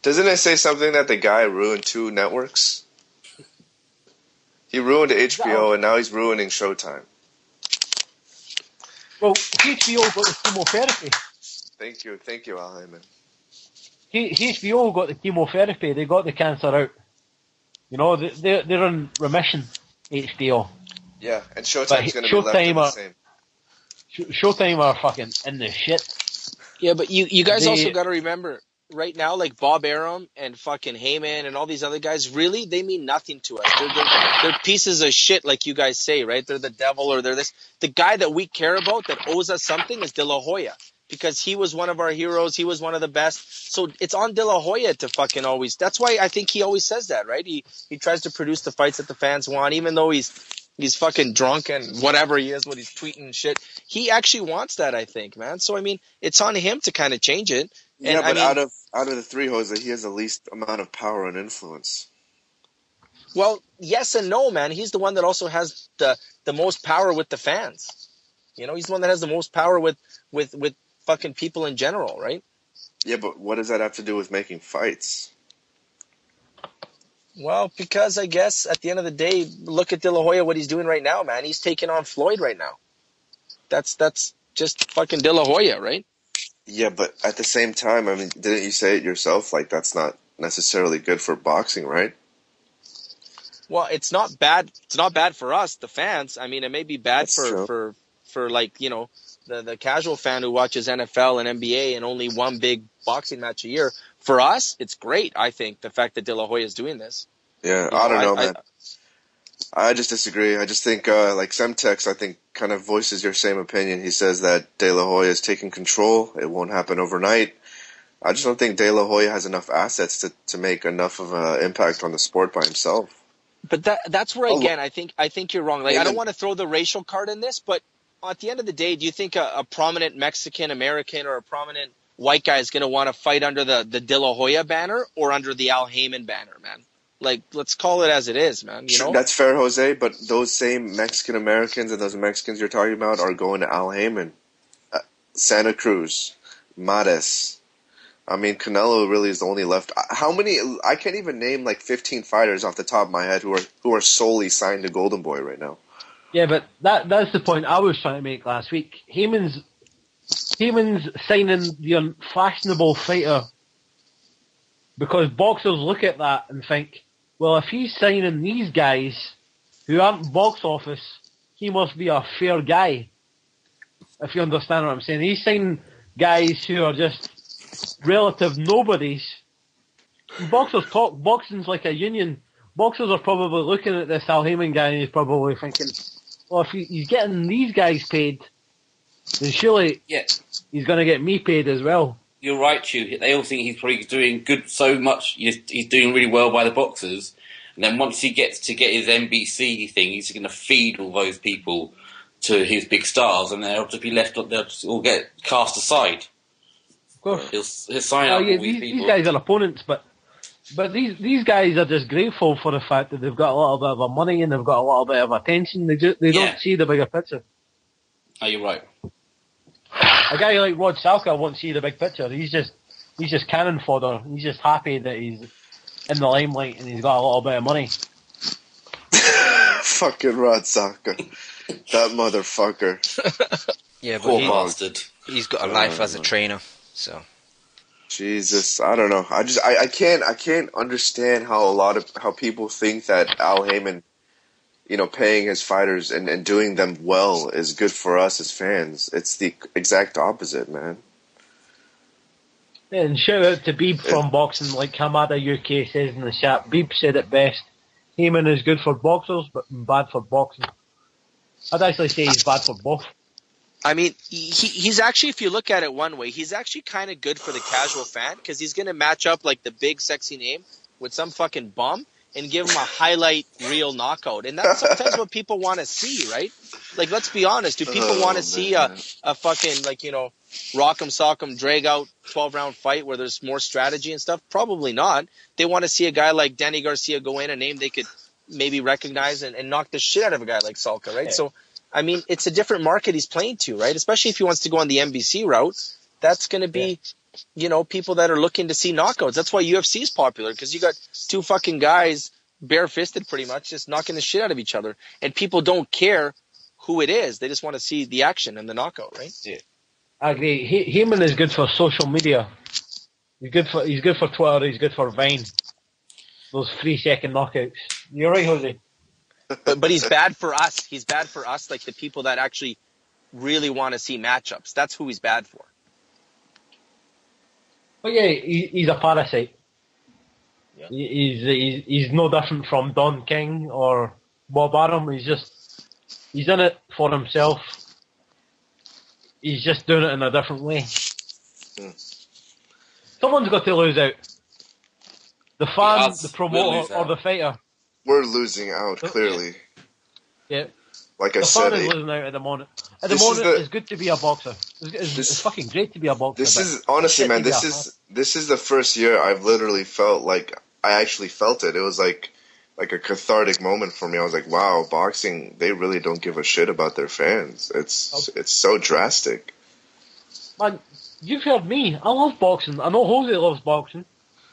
Doesn't it say something that the guy ruined 2 networks? He ruined HBO and now he's ruining Showtime. Well, HBO got the chemotherapy. Thank you, Al Heyman. HBO got the chemotherapy. They got the cancer out. You know, they're in remission. HBO. Yeah, and Showtime's going to be left in the same. Showtime are fucking in the shit. Yeah, but you guys also got to remember, right now, like Bob Arum and fucking Heyman and all these other guys, really, they mean nothing to us. They're pieces of shit, like you guys say, right? They're the devil or they're this. The guy that we care about that owes us something is De La Hoya. Because he was one of our heroes, he was one of the best. So it's on De La Hoya to fucking always. That's why I think he always says that, right? He tries to produce the fights that the fans want, even though he's fucking drunk and whatever he is, what he's tweeting and shit. He actually wants that, I think, man. So I mean, it's on him to kind of change it. And, but out of the 3 Jose, he has the least amount of power and influence. Well, yes and no, man. He's the one that also has the most power with the fans. You know, he's the one that has the most power with fucking people in general, right? Yeah, but what does that have to do with making fights? Well, because I guess at the end of the day, look at De La Hoya, what he's doing right now, man. He's taking on Floyd right now. That's just fucking De La Hoya, right? Yeah, but at the same time, I mean, didn't you say it yourself? Like, that's not necessarily good for boxing, right? Well, it's not bad. It's not bad for us, the fans. I mean, it may be bad That's for like, you know, the casual fan who watches NFL and NBA and only one big boxing match a year. For us, it's great, I think, the fact that De La Hoya is doing this. Yeah, I don't know, man. I just disagree. I just think, like Semtex, I think, kind of voices your same opinion. He says that De La Hoya is taking control. It won't happen overnight. I just don't think De La Hoya has enough assets to make enough of an impact on the sport by himself. But that's where, again, I think you're wrong. Like, I don't want to throw the racial card in this, but at the end of the day, do you think a prominent Mexican American or a prominent white guy is going to want to fight under the De La Hoya banner or under the Al Heyman banner, man? Like, let's call it as it is, man. You know? That's fair, Jose, but those same Mexican Americans and those Mexicans you're talking about are going to Al Heyman, Santa Cruz, Mares. I mean, Canelo really is the only left. How many? I can't even name like 15 fighters off the top of my head who are solely signed to Golden Boy right now. Yeah, but that's the point I was trying to make last week. Heyman's signing the unfashionable fighter because boxers look at that and think, well, if he's signing these guys who aren't box office, he must be a fair guy. If you understand what I'm saying. He's signing guys who are just relative nobodies. Boxers talk. Boxing's like a union. Boxers are probably looking at this Al Heyman guy and he's probably thinking, well, if he's getting these guys paid, then surely he's going to get me paid as well. You're right, Chu. They all think he's probably doing good so much. He's doing really well by the boxers. And then once he gets to get his NBC thing, he's going to feed all those people to his big stars, and they'll just be left. They'll just all get cast aside. Of course, he'll sign up all these people. These guys are opponents, but these guys are just grateful for the fact that they've got a little bit of money and they've got a little bit of attention. They don't see the bigger picture. Oh, you're right. A guy like Rod Salka won't see the big picture. He's just cannon fodder. He's just happy that he's in the limelight and he's got a little bit of money. Fucking Rod Salka. That motherfucker. Yeah, but he's got a life as a trainer, so. Jesus, I don't know. I can't understand how people think that Al Heyman, you know, paying his fighters and doing them well is good for us as fans. It's the exact opposite, man. And shout out to Beeb from boxing, like Hamada UK says in the chat. Beeb said it best. Heyman is good for boxers, but bad for boxing. I'd actually say he's bad for both. I mean, he's actually, if you look at it one way, he's actually kind of good for the casual fan because he's going to match up like the big sexy name with some fucking bum and give him a highlight reel knockout. And that's sometimes what people want to see, right? Like, let's be honest. Do people want to see a fucking, like, you know, rock'em sock'em drag out 12-round fight where there's more strategy and stuff? Probably not. They want to see a guy like Danny Garcia go in, a name they could maybe recognize and knock the shit out of a guy like Salka, right? Yeah. So, I mean, it's a different market he's playing to, right? Especially if he wants to go on the NBC route. That's going to be, you know, people that are looking to see knockouts. That's why UFC is popular, because you got two fucking guys bare-fisted pretty much just knocking the shit out of each other. And people don't care who it is. They just want to see the action and the knockout, right? Yeah. I agree. Heyman is good for social media. He's good for Twitter. He's good for Vine. Those 3-second knockouts. You're right, Jose. But he's bad for us. He's bad for us, like the people that actually really want to see matchups. That's who he's bad for. But yeah, he's a parasite. Yeah. He's no different from Don King or Bob Arum. He's in it for himself. He's just doing it in a different way. Someone's got to lose out. The fan, the promoter, or the fighter. We're losing out, clearly. Yeah. Like I said, the fan is losing out at the moment. At the moment, it's good to be a boxer. It's fucking great to be a boxer. This is honestly, man. This is the first year I've literally felt like I actually felt it. It was like a cathartic moment for me. I was like, wow, boxing. They really don't give a shit about their fans. It's so drastic. Man, you've heard me. I love boxing. I know Jose loves boxing.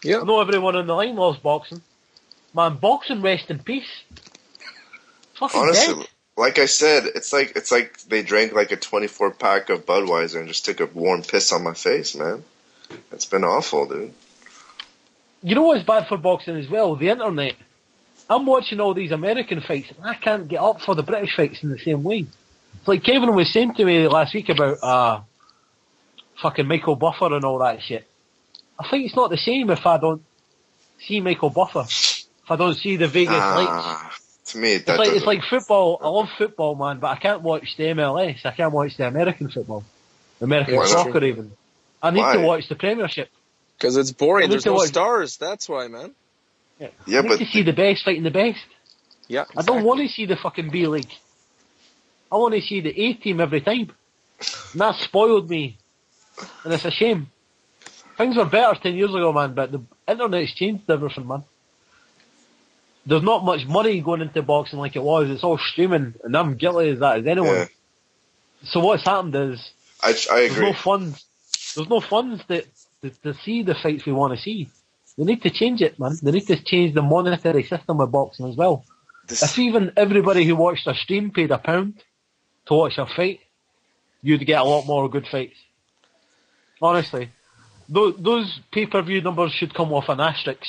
Yeah. I know everyone on the line loves boxing. Man, boxing, rest in peace. Fucking Honestly, dead. like I said, it's like they drank like a 24-pack of Budweiser and just took a warm piss on my face, man. It's been awful, dude. You know what's bad for boxing as well? The internet. I'm watching all these American fights and I can't get up for the British fights in the same way. It's like Kevin was saying to me last week about fucking Michael Buffer and all that shit. I think it's not the same if I don't see Michael Buffer. If I don't see the Vegas lights. To me, It's like football. I love football, man, but I can't watch the MLS. I can't watch the American football. American soccer even. I need to watch the Premiership. Because it's boring. There's no stars. That's why, man. Yeah, I need to see the best fighting the best. Yeah, I don't want to see the fucking B League. I want to see the A team every time. And that spoiled me. And it's a shame. Things were better 10 years ago, man, but the internet's changed everything, man. There's not much money going into boxing like it was. It's all streaming, and I'm guilty as that as anyone. Yeah. So what's happened is I agree. There's no funds. There's no funds to see the fights we want to see. They need to change it, man. They need to change the monetary system of boxing as well. If even everybody who watched a stream paid £1 to watch a fight, you'd get a lot more good fights. Honestly. Those pay-per-view numbers should come off an asterisk.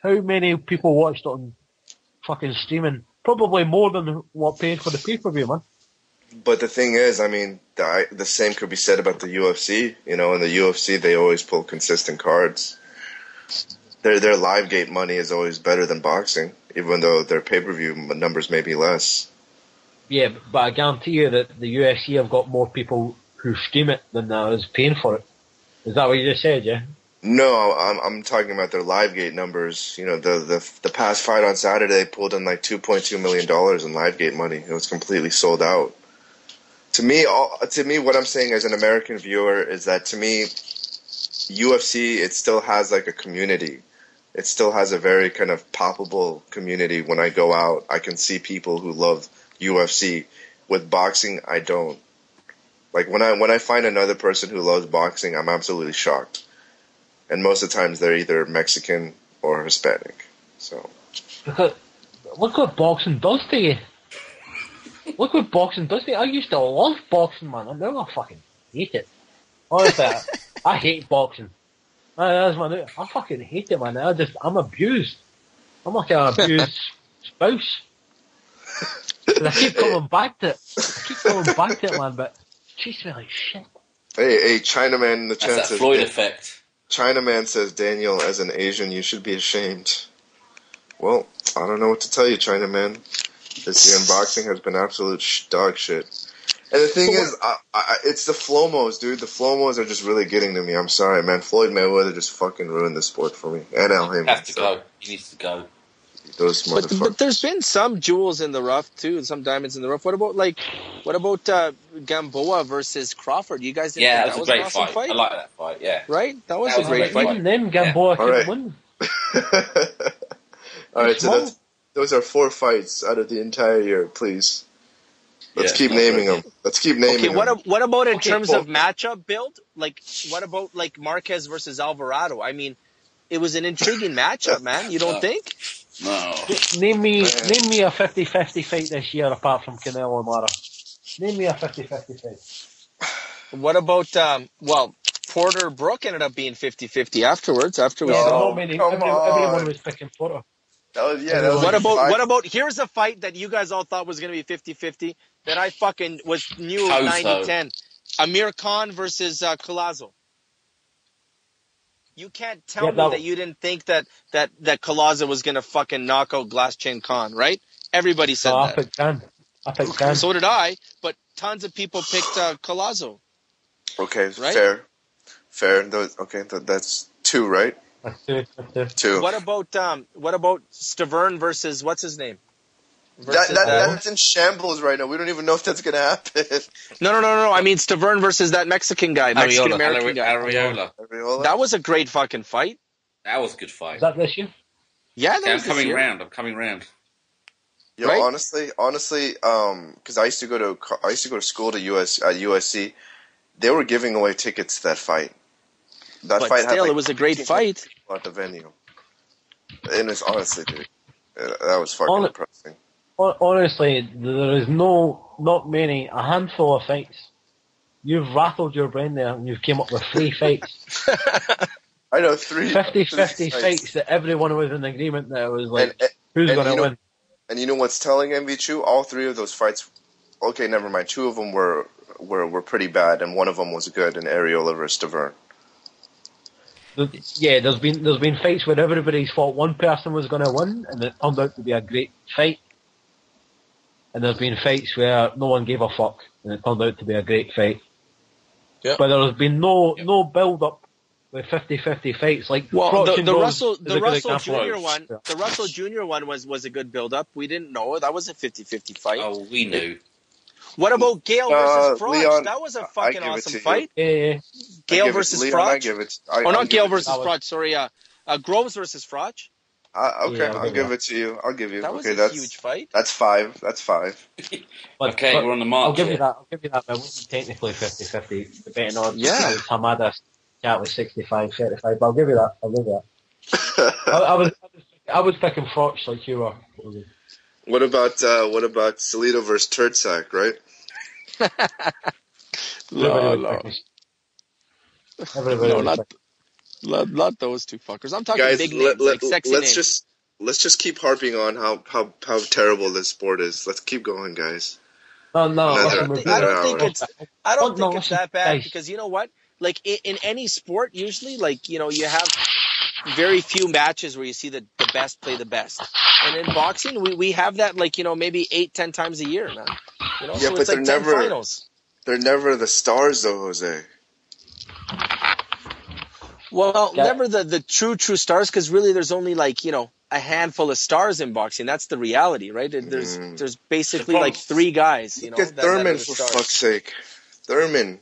How many people watched it on fucking streaming? Probably more than what paid for the pay-per-view, man. But the thing is, I mean, the same could be said about the UFC. You know, in the UFC, they always pull consistent cards. Their live gate money is always better than boxing, even though their pay-per-view numbers may be less. Yeah, but I guarantee you that the UFC have got more people who stream it than is paying for it. Is that what you just said, yeah? No, I'm talking about their live gate numbers. You know, the past fight on Saturday, they pulled in like $2.2 million in live gate money. It was completely sold out. To me, what I'm saying as an American viewer is that to me, UFC, it still has like a community. It still has a very kind of palpable community. When I go out, I can see people who love UFC. With boxing, I don't. Like when I find another person who loves boxing, I'm absolutely shocked. And most of the times they're either Mexican or Hispanic. So look what boxing does to you. Look what boxing does to you. I used to love boxing, man. And now I fucking hate it. Honestly, I hate boxing. I fucking hate it, man. I'm abused. I'm like an abused spouse. I keep coming back to it. Man, but it treats me like shit. Hey, Chinaman in the chat That's that says, Floyd effect. Chinaman says, Daniel, as an Asian, you should be ashamed. Well, I don't know what to tell you, Chinaman. This year in boxing has been absolute dog shit. And the thing is, it's the Flomos, dude. The Flomos are just really getting to me. I'm sorry, man. Floyd Mayweather just fucking ruined the sport for me. And Al Heyman. Has to go. He needs to go. Those motherfuckers. But there's been some jewels in the rough too, some diamonds in the rough. What about Gamboa versus Crawford? You guys didn't think that was a great awesome fight? I like that fight. Yeah, right. That was a great fight. Even then, Gamboa couldn't win. All right, so those are 4 fights out of the entire year. Please, let's keep naming them. Let's keep naming them. What about in terms of matchup build? Like, what about like Marquez versus Alvarado? I mean, it was an intriguing matchup, man. You don't think? No. Name me a 50-50 fight this year apart from Canelo and Lara. Name me a 50-50 fight. What about, Porter Brook ended up being 50-50 afterwards. Everyone was picking Porter. What about, here's a fight that you guys all thought was going to be 50-50 that I fucking knew 90-10. Amir Khan versus Collazo. You can't tell me that you didn't think that Collazo was going to fucking knock out Glass Chain Khan, right? Everybody said that. I picked Khan. So did I, but tons of people picked Collazo. Okay, right? Fair. That's 2, right? That's 2. What about Stavern versus what's his name? That's in shambles right now. We don't even know if that's going to happen. No. I mean Stavern versus that Mexican guy, Mexican-American guy. Arreola. That was a great fucking fight. That was a good fight. Is that this year? Yeah, I'm coming round. Yo, right? honestly, because I used to go to school at USC. They were giving away tickets to that fight. That but fight still, had it was a great fight. At the venue. And it's honestly, dude, that was fucking impressive. Honestly, there is a handful of fights. You've rattled your brain there and you've came up with 3 fights. I know 3 50-50 fights that everyone was in agreement that it was like, who's going to win? And you know what's telling, MvChu? All 3 of those fights, okay, never mind. 2 of them were pretty bad, and one of them was good, in Ariola versus Tavern. Yeah, there's been fights where everybody's thought one person was going to win, and it turned out to be a great fight. And there's been fights where no one gave a fuck, and it turned out to be a great fight. Yep. But there has been no build up with 50-50 fights. Like the Russell Jr. one was a good build up. We didn't know that was a 50-50 fight. Oh, we knew. What about Gale versus Froch? Leon, that was a fucking awesome fight. Yeah. Gale versus Froch. Not Gale versus Froch. Froch. Sorry, Groves versus Froch. Okay, I'll give it to you. I'll give you. That was that's a huge fight. That's 5. That's 5. But we're on the mark. I'll give you that. But it wasn't technically 50-50. Depending on Hamada, Cat was 65-35. But I'll give you that. I was picking Froch like you were. What about Salido versus Turtsack, right? No, not those 2 fuckers. I'm talking Guys, big names, like sexy names. Let's just keep harping on how terrible this sport is. Let's keep going, guys. No. I don't think it's that bad because you know what? Like in any sport, usually, like you have very few matches where you see the best play the best. And in boxing, we have that maybe 8-10 times a year, man. Yeah, so but it's like 10 finals. They're never the stars, though, Jose. Well, never the true stars, because really there's only a handful of stars in boxing. That's the reality, right? There's basically like 3 guys. Look at Thurman, for fuck's sake. Thurman.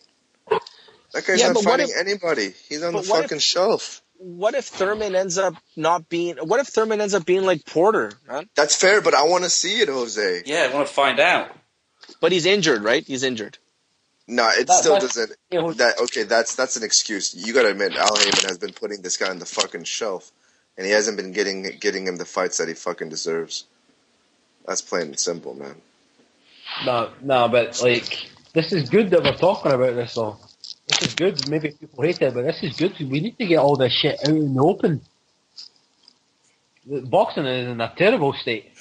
That guy's not fighting anybody. He's on the fucking shelf. What if Thurman ends up being like Porter, man? That's fair, but I want to see it, Jose. Yeah, I want to find out. But he's injured, right? He's injured. No, it still doesn't. That's an excuse. You gotta admit, Al Heyman has been putting this guy on the fucking shelf, and he hasn't been getting him the fights that he fucking deserves. That's plain and simple, man. No, but this is good that we're talking about this, though. This is good. Maybe people hate it, but this is good. We need to get all this shit out in the open. Boxing is in a terrible state.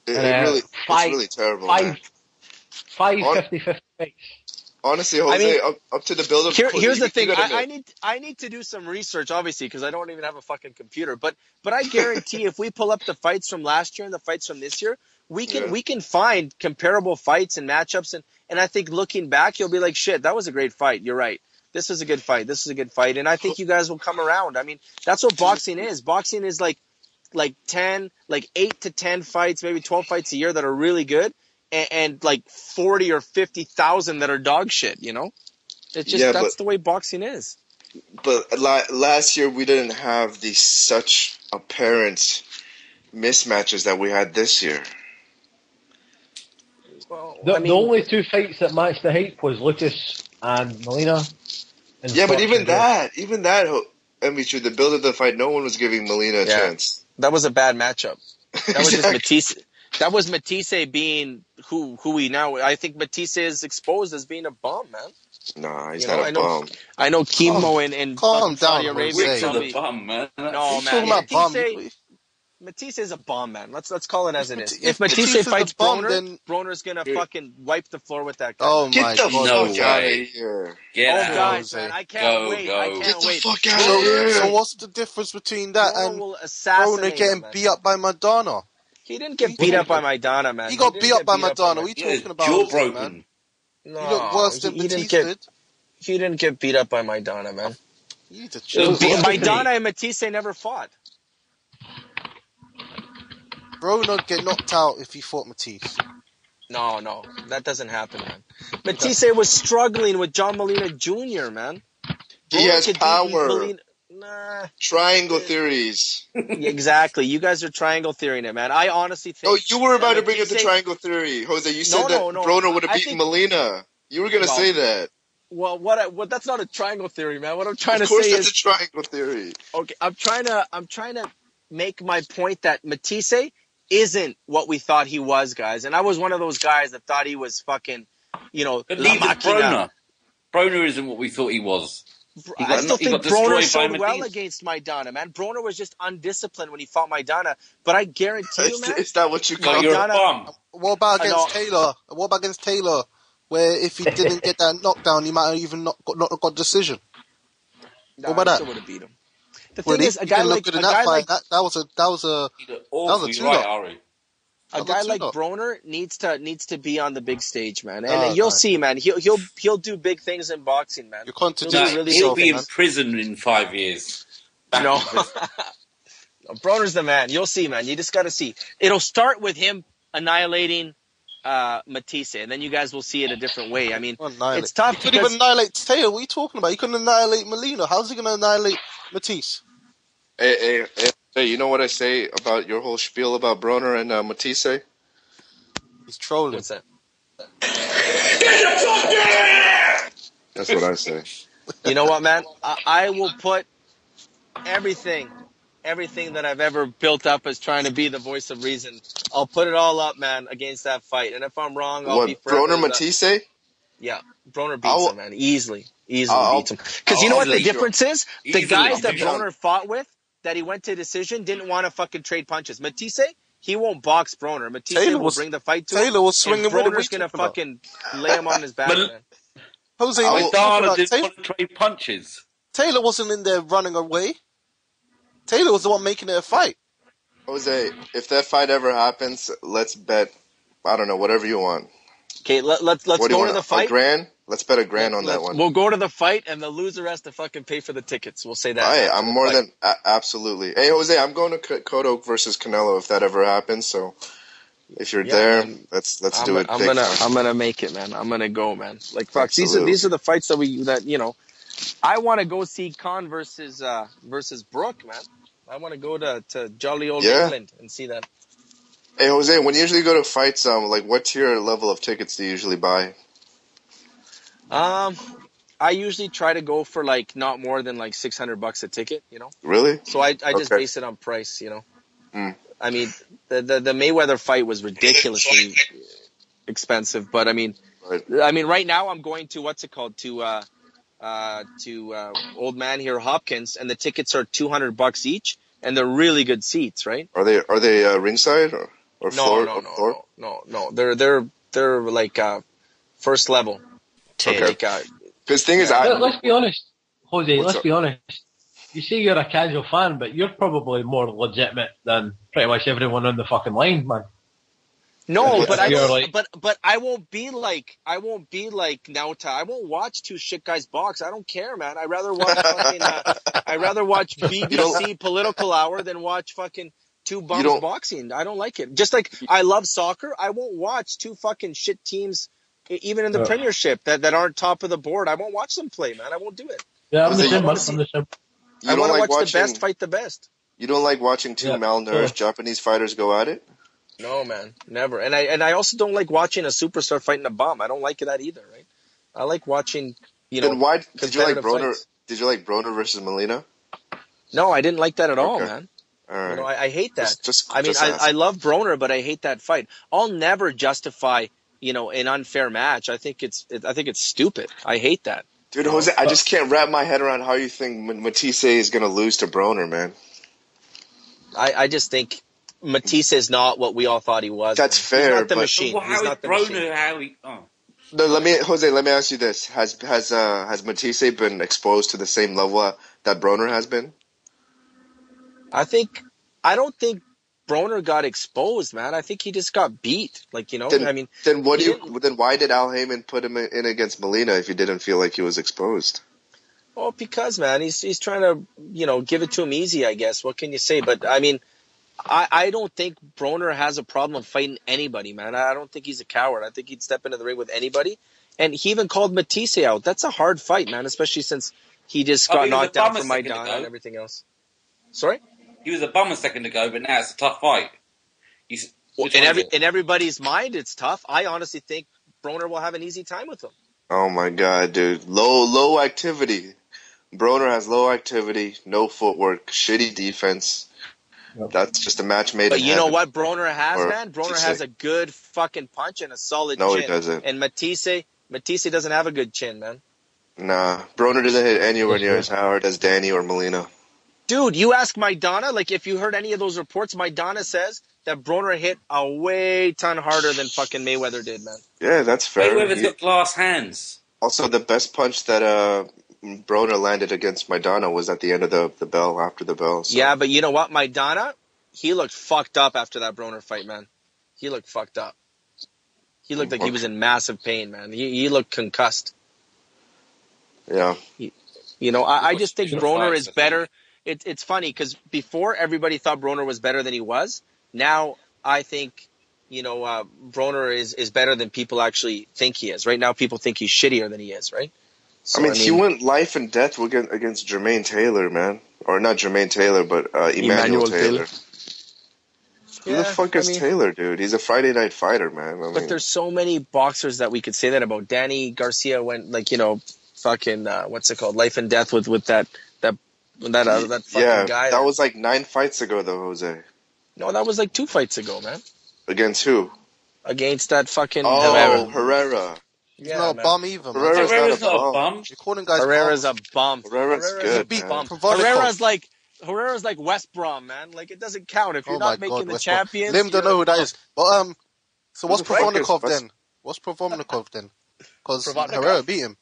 It's really terrible. 5 50-50 fights. Honestly, Jose, up to the build-up. Here's the thing. I need to do some research, obviously, because I don't even have a fucking computer. But I guarantee if we pull up the fights from last year and the fights from this year, we can find comparable fights and matchups. And I think looking back, you'll be like, shit, that was a great fight. You're right. This was a good fight. This is a good fight. And I think you guys will come around. I mean, that's what boxing is. Boxing is like 8 to 10 fights, maybe 12 fights a year that are really good. And like 40 or 50,000 that are dog shit, It's just that's the way boxing is. But last year we didn't have such apparent mismatches that we had this year. Well, the only 2 fights that matched the hype was Lucas and Molina. But even that, MvChu, the build of the fight, no one was giving Molina a chance. That was a bad matchup. That was just Matisse. That was Matisse being who we now. I think Matisse is exposed as being a bum, man. Nah, he's not a bum. I know Chemo and Saudi Arabia. He's a bum, man. No, man. Matisse is a bomb, man. Let's call it as it is. If Matisse fights Broner, Broner's gonna fucking wipe the floor with that guy. Oh my God! No way! Out of here! Get out, guys, man! I can't wait. I can't Get the wait. fuck out of here! So what's the difference between that and Broner getting beat up by Madonna? He didn't get beat up by Madonna, man. He got beat up by Madonna. What are you talking about? Jaw broken. Man? No, you look worse than Matisse did. He didn't get beat up by Madonna, man. Madonna and Matisse never fought. Broner get knocked out if he fought Matisse. No, that doesn't happen, man. Matisse was struggling with John Molina Jr., man. He has power. Nah. Triangle theories. Exactly. You guys are triangle theorying it, man. I honestly think... Oh, you were about to bring up the triangle theory, Jose. You said that Broner would have beaten Molina. You were going to say that. Well, what? That's not a triangle theory, man. What I'm trying to say is, of course, that's a triangle theory. Okay, I'm trying to make my point that Matisse isn't what we thought he was, guys. And I was one of those guys that thought he was fucking, But La neither Machina. Broner. Broner isn't what we thought he was. I still think Broner showed well Matisse. against Maidana, man. Broner was just undisciplined when he fought Maidana. But I guarantee you, man. Is that what you call you're a bum? What about against Taylor? What about against Taylor? Where if he didn't get that knockdown, he might have even not got decision. Nah, what about that? Still would have beat him. The thing is, a guy like that was a A guy like Broner needs to be on the big stage, man, and you'll see, man. He'll do big things in boxing, man. He'll be in prison in 5 years. No, Broner's the man. You'll see, man. You just got to see. It'll start with him annihilating Matisse, and then you guys will see it a different way. I mean, it's tough. He couldn't even annihilate Taylor. What are you talking about? He couldn't annihilate Molina. How's he going to annihilate Matisse? Hey, you know what I say about your whole spiel about Broner and Matisse? He's trolling. What's that? That's what I say. You know what, man? I will put everything that I've ever built up as trying to be the voice of reason. I'll put it all up, man, against that fight. And if I'm wrong, I'll be forever. Broner Matisse? Yeah, Broner beats him, man. Easily beats him. Because you know what the difference is? The guys that Broner fought with, that he went to decision, didn't want to fucking trade punches. Matisse, he won't box Broner. Matisse will bring the fight to him. Taylor was swinging with him. Broner's going to fucking lay him on his back, man. Jose, Maidana didn't want to trade punches. Taylor wasn't in there running away. Taylor was the one making it a fight. Jose, if that fight ever happens, let's bet, I don't know, whatever you want. Okay, let's go to the fight. $1,000? Let's bet $1,000 on that one. We'll go to the fight, and the loser has to fucking pay for the tickets. We'll say that. Hey, I'm more than absolutely. Hey, Jose, I'm going to Cotto versus Canelo if that ever happens. So if you're there, let's do it. I'm gonna make it, man. I'm gonna go, man. Like fuck, these are the fights that I want to go see Khan versus Brook, man. I want to go to jolly old England and see that. Hey, Jose, when you usually go to fights, like what tier level of tickets do you usually buy? I usually try to go for like not more than like $600 a ticket, Really? So I just base it on price, I mean, the Mayweather fight was ridiculously expensive, but I mean, right now I'm going to old man here Hopkins, and the tickets are $200 each, and they're really good seats, right? Are they ringside or floor? No. They're like first level. Okay. Because thing is, let's be honest, Jose. Let's be honest. You say you're a casual fan, but you're probably more legitimate than pretty much everyone on the fucking line, man. No, but I won't be like Nauta. I won't watch two shit guys box. I don't care, man. I'd rather watch BBC Political Hour than watch fucking two bums boxing. I don't like it. Just like I love soccer, I won't watch two fucking shit teams, even in the Premiership that aren't top of the board. I won't watch them play, man. I won't do it. Yeah, I'm the same. I want to watch the best fight the best. You don't like watching two malnourished Japanese fighters go at it? No, man, never. And I also don't like watching a superstar fighting a bum. I don't like that either, right? I like watching, Then why did you like Broner? Fights. Did you like Broner versus Molina? No, I didn't like that at all, man. All right. I hate that. I love Broner, but I hate that fight. I'll never justify, an unfair match. I think it's stupid. I hate that. Dude, Jose, I just can't wrap my head around how you think Matisse is going to lose to Broner, man. I just think Matisse is not what we all thought he was. That's fair. He's not the machine. Well, He's not the machine. No, let me ask you this: Has Matisse been exposed to the same level that Broner has been? I don't think Broner got exposed, man. I think he just got beat. Then why did Al Heyman put him in against Molina if he didn't feel like he was exposed? Well, because, man, he's trying to, give it to him easy, I guess. What can you say? But, I mean, I don't think Broner has a problem fighting anybody, man. I don't think he's a coward. I think he'd step into the ring with anybody. And he even called Matisse out. That's a hard fight, man, especially since he just got knocked down from Maidana and everything else. Sorry? He was a bum a second ago, but now it's a tough fight. In everybody's mind, it's tough. I honestly think Broner will have an easy time with him. Oh my god, dude. Low activity. Broner has low activity, no footwork, shitty defense. Yep. That's just a match made But in you know heaven. what Broner has, man? Broner has a good fucking punch and a solid chin. No, he doesn't. And Matisse doesn't have a good chin, man. Nah, Broner doesn't hit anywhere near as hard as Danny or Molina. Dude, you ask Maidana, like if you heard any of those reports, Maidana says that Broner hit a way ton harder than fucking Mayweather did, man. Yeah, that's fair. Mayweather's got glass hands. Also, the best punch that Broner landed against Maidana was at the end of the bell, after the bell. So. Yeah, but you know what? Maidana, he looked fucked up after that Broner fight, man. He looked fucked up. He looked like he was in massive pain, man. He looked concussed. Yeah. I just think Broner is better. It's funny because before everybody thought Broner was better than he was. Now I think, Broner is better than people actually think he is. Right now people think he's shittier than he is, right? So, he went life and death against Jermaine Taylor, man. Or not Jermaine Taylor, but Emmanuel Taylor. Who the fuck is Taylor, dude? He's a Friday night fighter, man. But there's so many boxers that we could say that about. Danny Garcia went fucking what's it called? Life and death with that fucking guy. That was like 9 fights ago, though, Jose. No, that was like 2 fights ago, man. Against who? Against that fucking Herrera. He's not a bum either, man. Herrera's not a bum. You're calling guys Herrera's a bum. Herrera's good, man. Herrera's like West Brom, man. Like, it doesn't count if you're not making the champions. Lim don't know who that is. But, so what's Provodnikov then? What's Provodnikov then? Because Herrera beat him.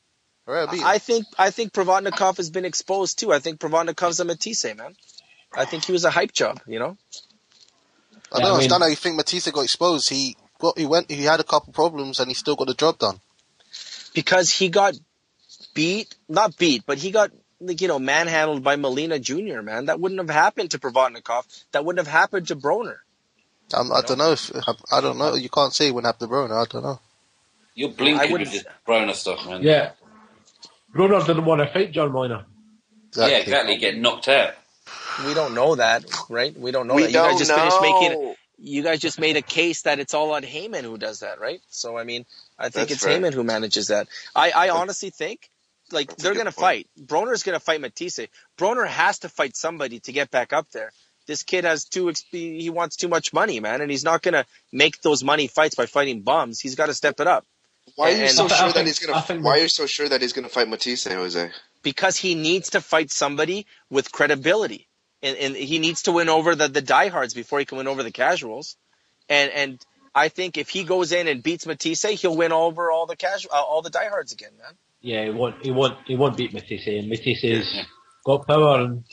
I think Provodnikov has been exposed too. I think Provodnikov's a Matisse, man. I think he was a hype job, I don't understand how you think Matisse got exposed. He had a couple problems and he still got the job done. Because he got not beat, but he got manhandled by Molina Jr., man. That wouldn't have happened to Provodnikov. That wouldn't have happened to Broner. I don't know. I don't know. You can't say it wouldn't happen to Broner. I don't know. You're blinking with this Broner stuff, man. Yeah. Broner didn't want to fight John Molina. Exactly. Yeah, exactly. Get knocked out. We don't know that, right? We don't know that. You guys just made a case that it's all on Heyman who does that, right? So, I think it's Heyman who manages that. I honestly think, they're going to fight. Broner's going to fight Matisse. Broner has to fight somebody to get back up there. This kid he wants too much money, man, and he's not going to make those money fights by fighting bums. He's got to step it up. Why are you so sure that he's going to fight Matisse, Jose? Because he needs to fight somebody with credibility. And he needs to win over the diehards before he can win over the casuals. And I think if he goes in and beats Matisse, he'll win over all the diehards again, man. Yeah, he won't beat Matisse. And Matisse's got power, and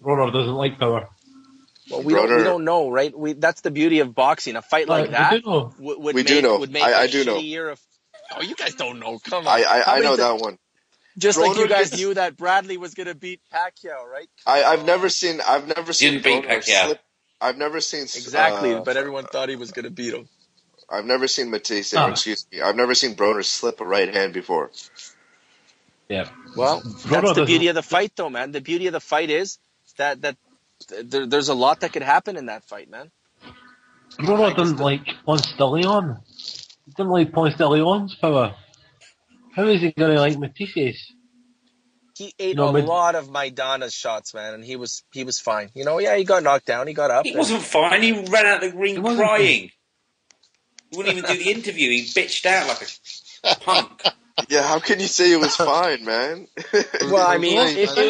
Broner doesn't like power. Well, we don't know, right? That's the beauty of boxing. A fight like that would make a shitty year of. Oh, you guys don't know. Come on. I know that one. Just Broner, like you guys knew that Bradley was going to beat Pacquiao, right? I've never seen Didn't beat Pacquiao. I've never seen exactly, but everyone thought he was going to beat him. I've never seen Matisse. I've never seen Broner slip a right hand before. Yeah. Well, that's the beauty of the fight, though, man. The beauty of the fight is that there's a lot that could happen in that fight, man. Broner doesn't like Ponce de Leon. He doesn't like Ponce de Leon's power. How is he going to like Matisse's? He ate a lot of Maidana's shots, man, and he was fine. He got knocked down, he got up. He wasn't fine. He ran out of the ring crying. He wouldn't even do the interview. He bitched out like a punk. Yeah, how can you say he was fine, man? Well,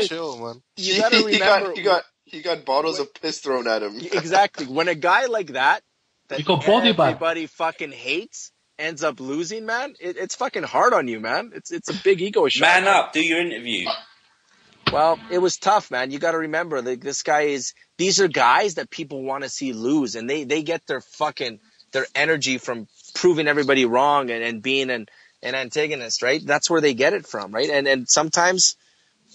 chill, man. You gotta remember, he got bottles of piss thrown at him. Exactly. When a guy like that everybody fucking hates ends up losing, man, it's fucking hard on you, man. It's a big ego shot. Man up, do your interview. Well, it was tough, man. You got to remember, these are guys that people want to see lose, and they get their energy from proving everybody wrong and being an antagonist, right? That's where they get it from, right? And sometimes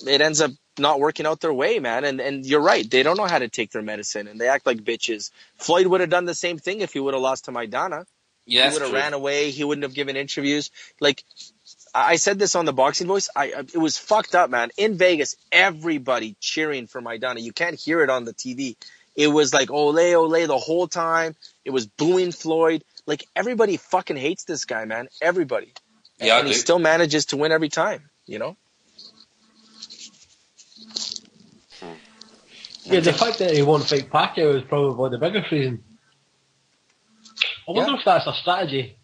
it ends up not working out their way, man. And you're right, they don't know how to take their medicine, and they act like bitches. Floyd would have done the same thing if he would have lost to Maidana. Yeah, he would have ran away. He wouldn't have given interviews. Like, I said this on the Boxing Voice. It was fucked up, man. In Vegas, everybody cheering for Maidana. You can't hear it on the TV. It was like, ole, ole, the whole time. It was booing Floyd. Like, everybody fucking hates this guy, man. Everybody. and he still manages to win every time. You know. Yeah, the fact that he won't fight Pacquiao is probably the biggest reason. I wonder if that's a strategy.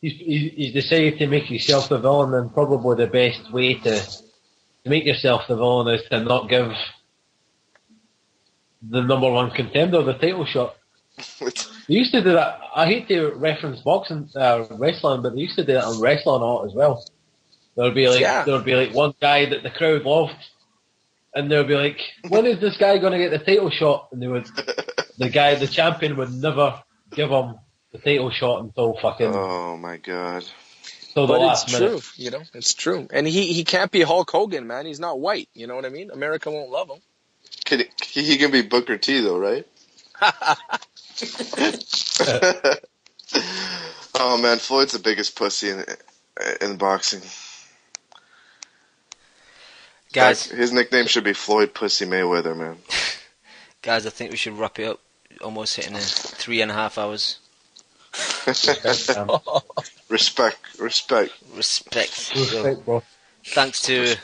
He's decided to make himself the villain, and probably the best way to make yourself the villain is to not give the number one contender the title shot. They used to do that. I hate to reference boxing, wrestling, but they used to do that on wrestling a lot as well. There would be like one guy that the crowd loved, and they would be like, "When is this guy going to get the title shot?" And the champion would never give him the title shot until fucking. Oh my god! Till the but last it's minute. true, you know, it's true. And he can't be Hulk Hogan, man. He's not white. You know what I mean? America won't love him. He can be Booker T though, right? Oh man, Floyd's the biggest pussy in boxing. Guys, his nickname should be Floyd Pussy Mayweather, man. Guys, I think we should wrap it up. Almost hitting 3.5 hours. Respect, bro. Thanks to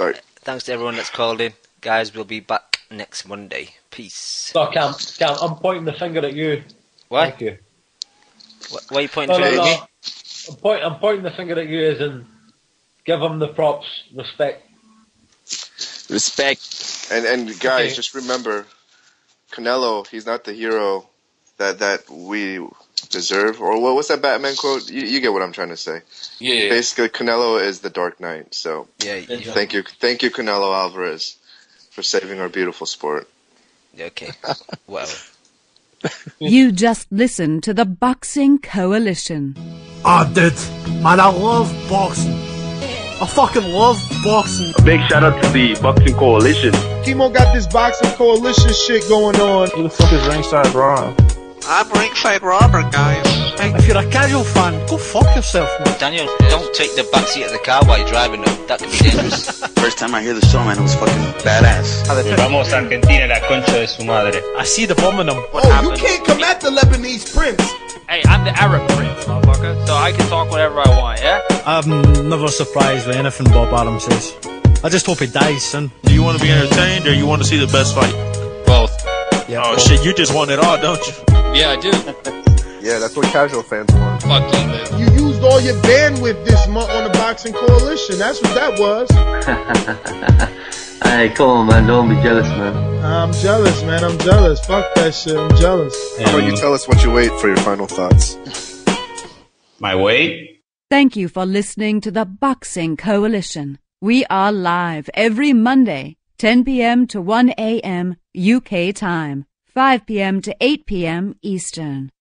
everyone that's called in. Guys, we'll be back next Monday. Peace. No, Cam, I'm pointing the finger at you. What? Thank you. Why are you pointing the finger at me? I'm pointing the finger at you as in give him the props, respect. And guys, just remember, Canelo, he's not the hero that we deserve. Or what's that Batman quote? You get what I'm trying to say. Yeah. Basically, Canelo is the Dark Knight. So thank you, Canelo Alvarez, for saving our beautiful sport. Okay. Well. You just listened to the Boxing Coalition. Dude, man, I love boxing. I fucking love boxing. A big shout out to the Boxing Coalition. Kimo got this Boxing Coalition shit going on. Who the fuck is Ringside Rob? I'm Ringside Robert, guys. If you're a casual fan, go fuck yourself, man. Daniel, don't take the backseat of the car while you're driving though. That could be dangerous. First time I hear the song, man, it was fucking badass. Vamos Argentina, la concha de su madre. I see the bomb in them. You can't come at the Lebanese prince. Hey, I'm the Arab prince, motherfucker, so I can talk whatever I want, yeah? I'm never surprised with anything Bob Arum says. I just hope he dies soon. Do you want to be entertained or you want to see the best fight? Both. Yeah, oh shit, you just want it all, don't you? Yeah, I do. Yeah, that's what casual fans want. Fuck you, man. You used all your bandwidth this month on the Boxing Coalition. That's what that was. Hey, come on, man. Don't be jealous, man. I'm jealous, man. I'm jealous. Fuck that shit. I'm jealous. How about you tell us what you weight for your final thoughts? My weight? Thank you for listening to the Boxing Coalition. We are live every Monday, 10 p.m. to 1 a.m. UK time, 5 p.m. to 8 p.m. Eastern.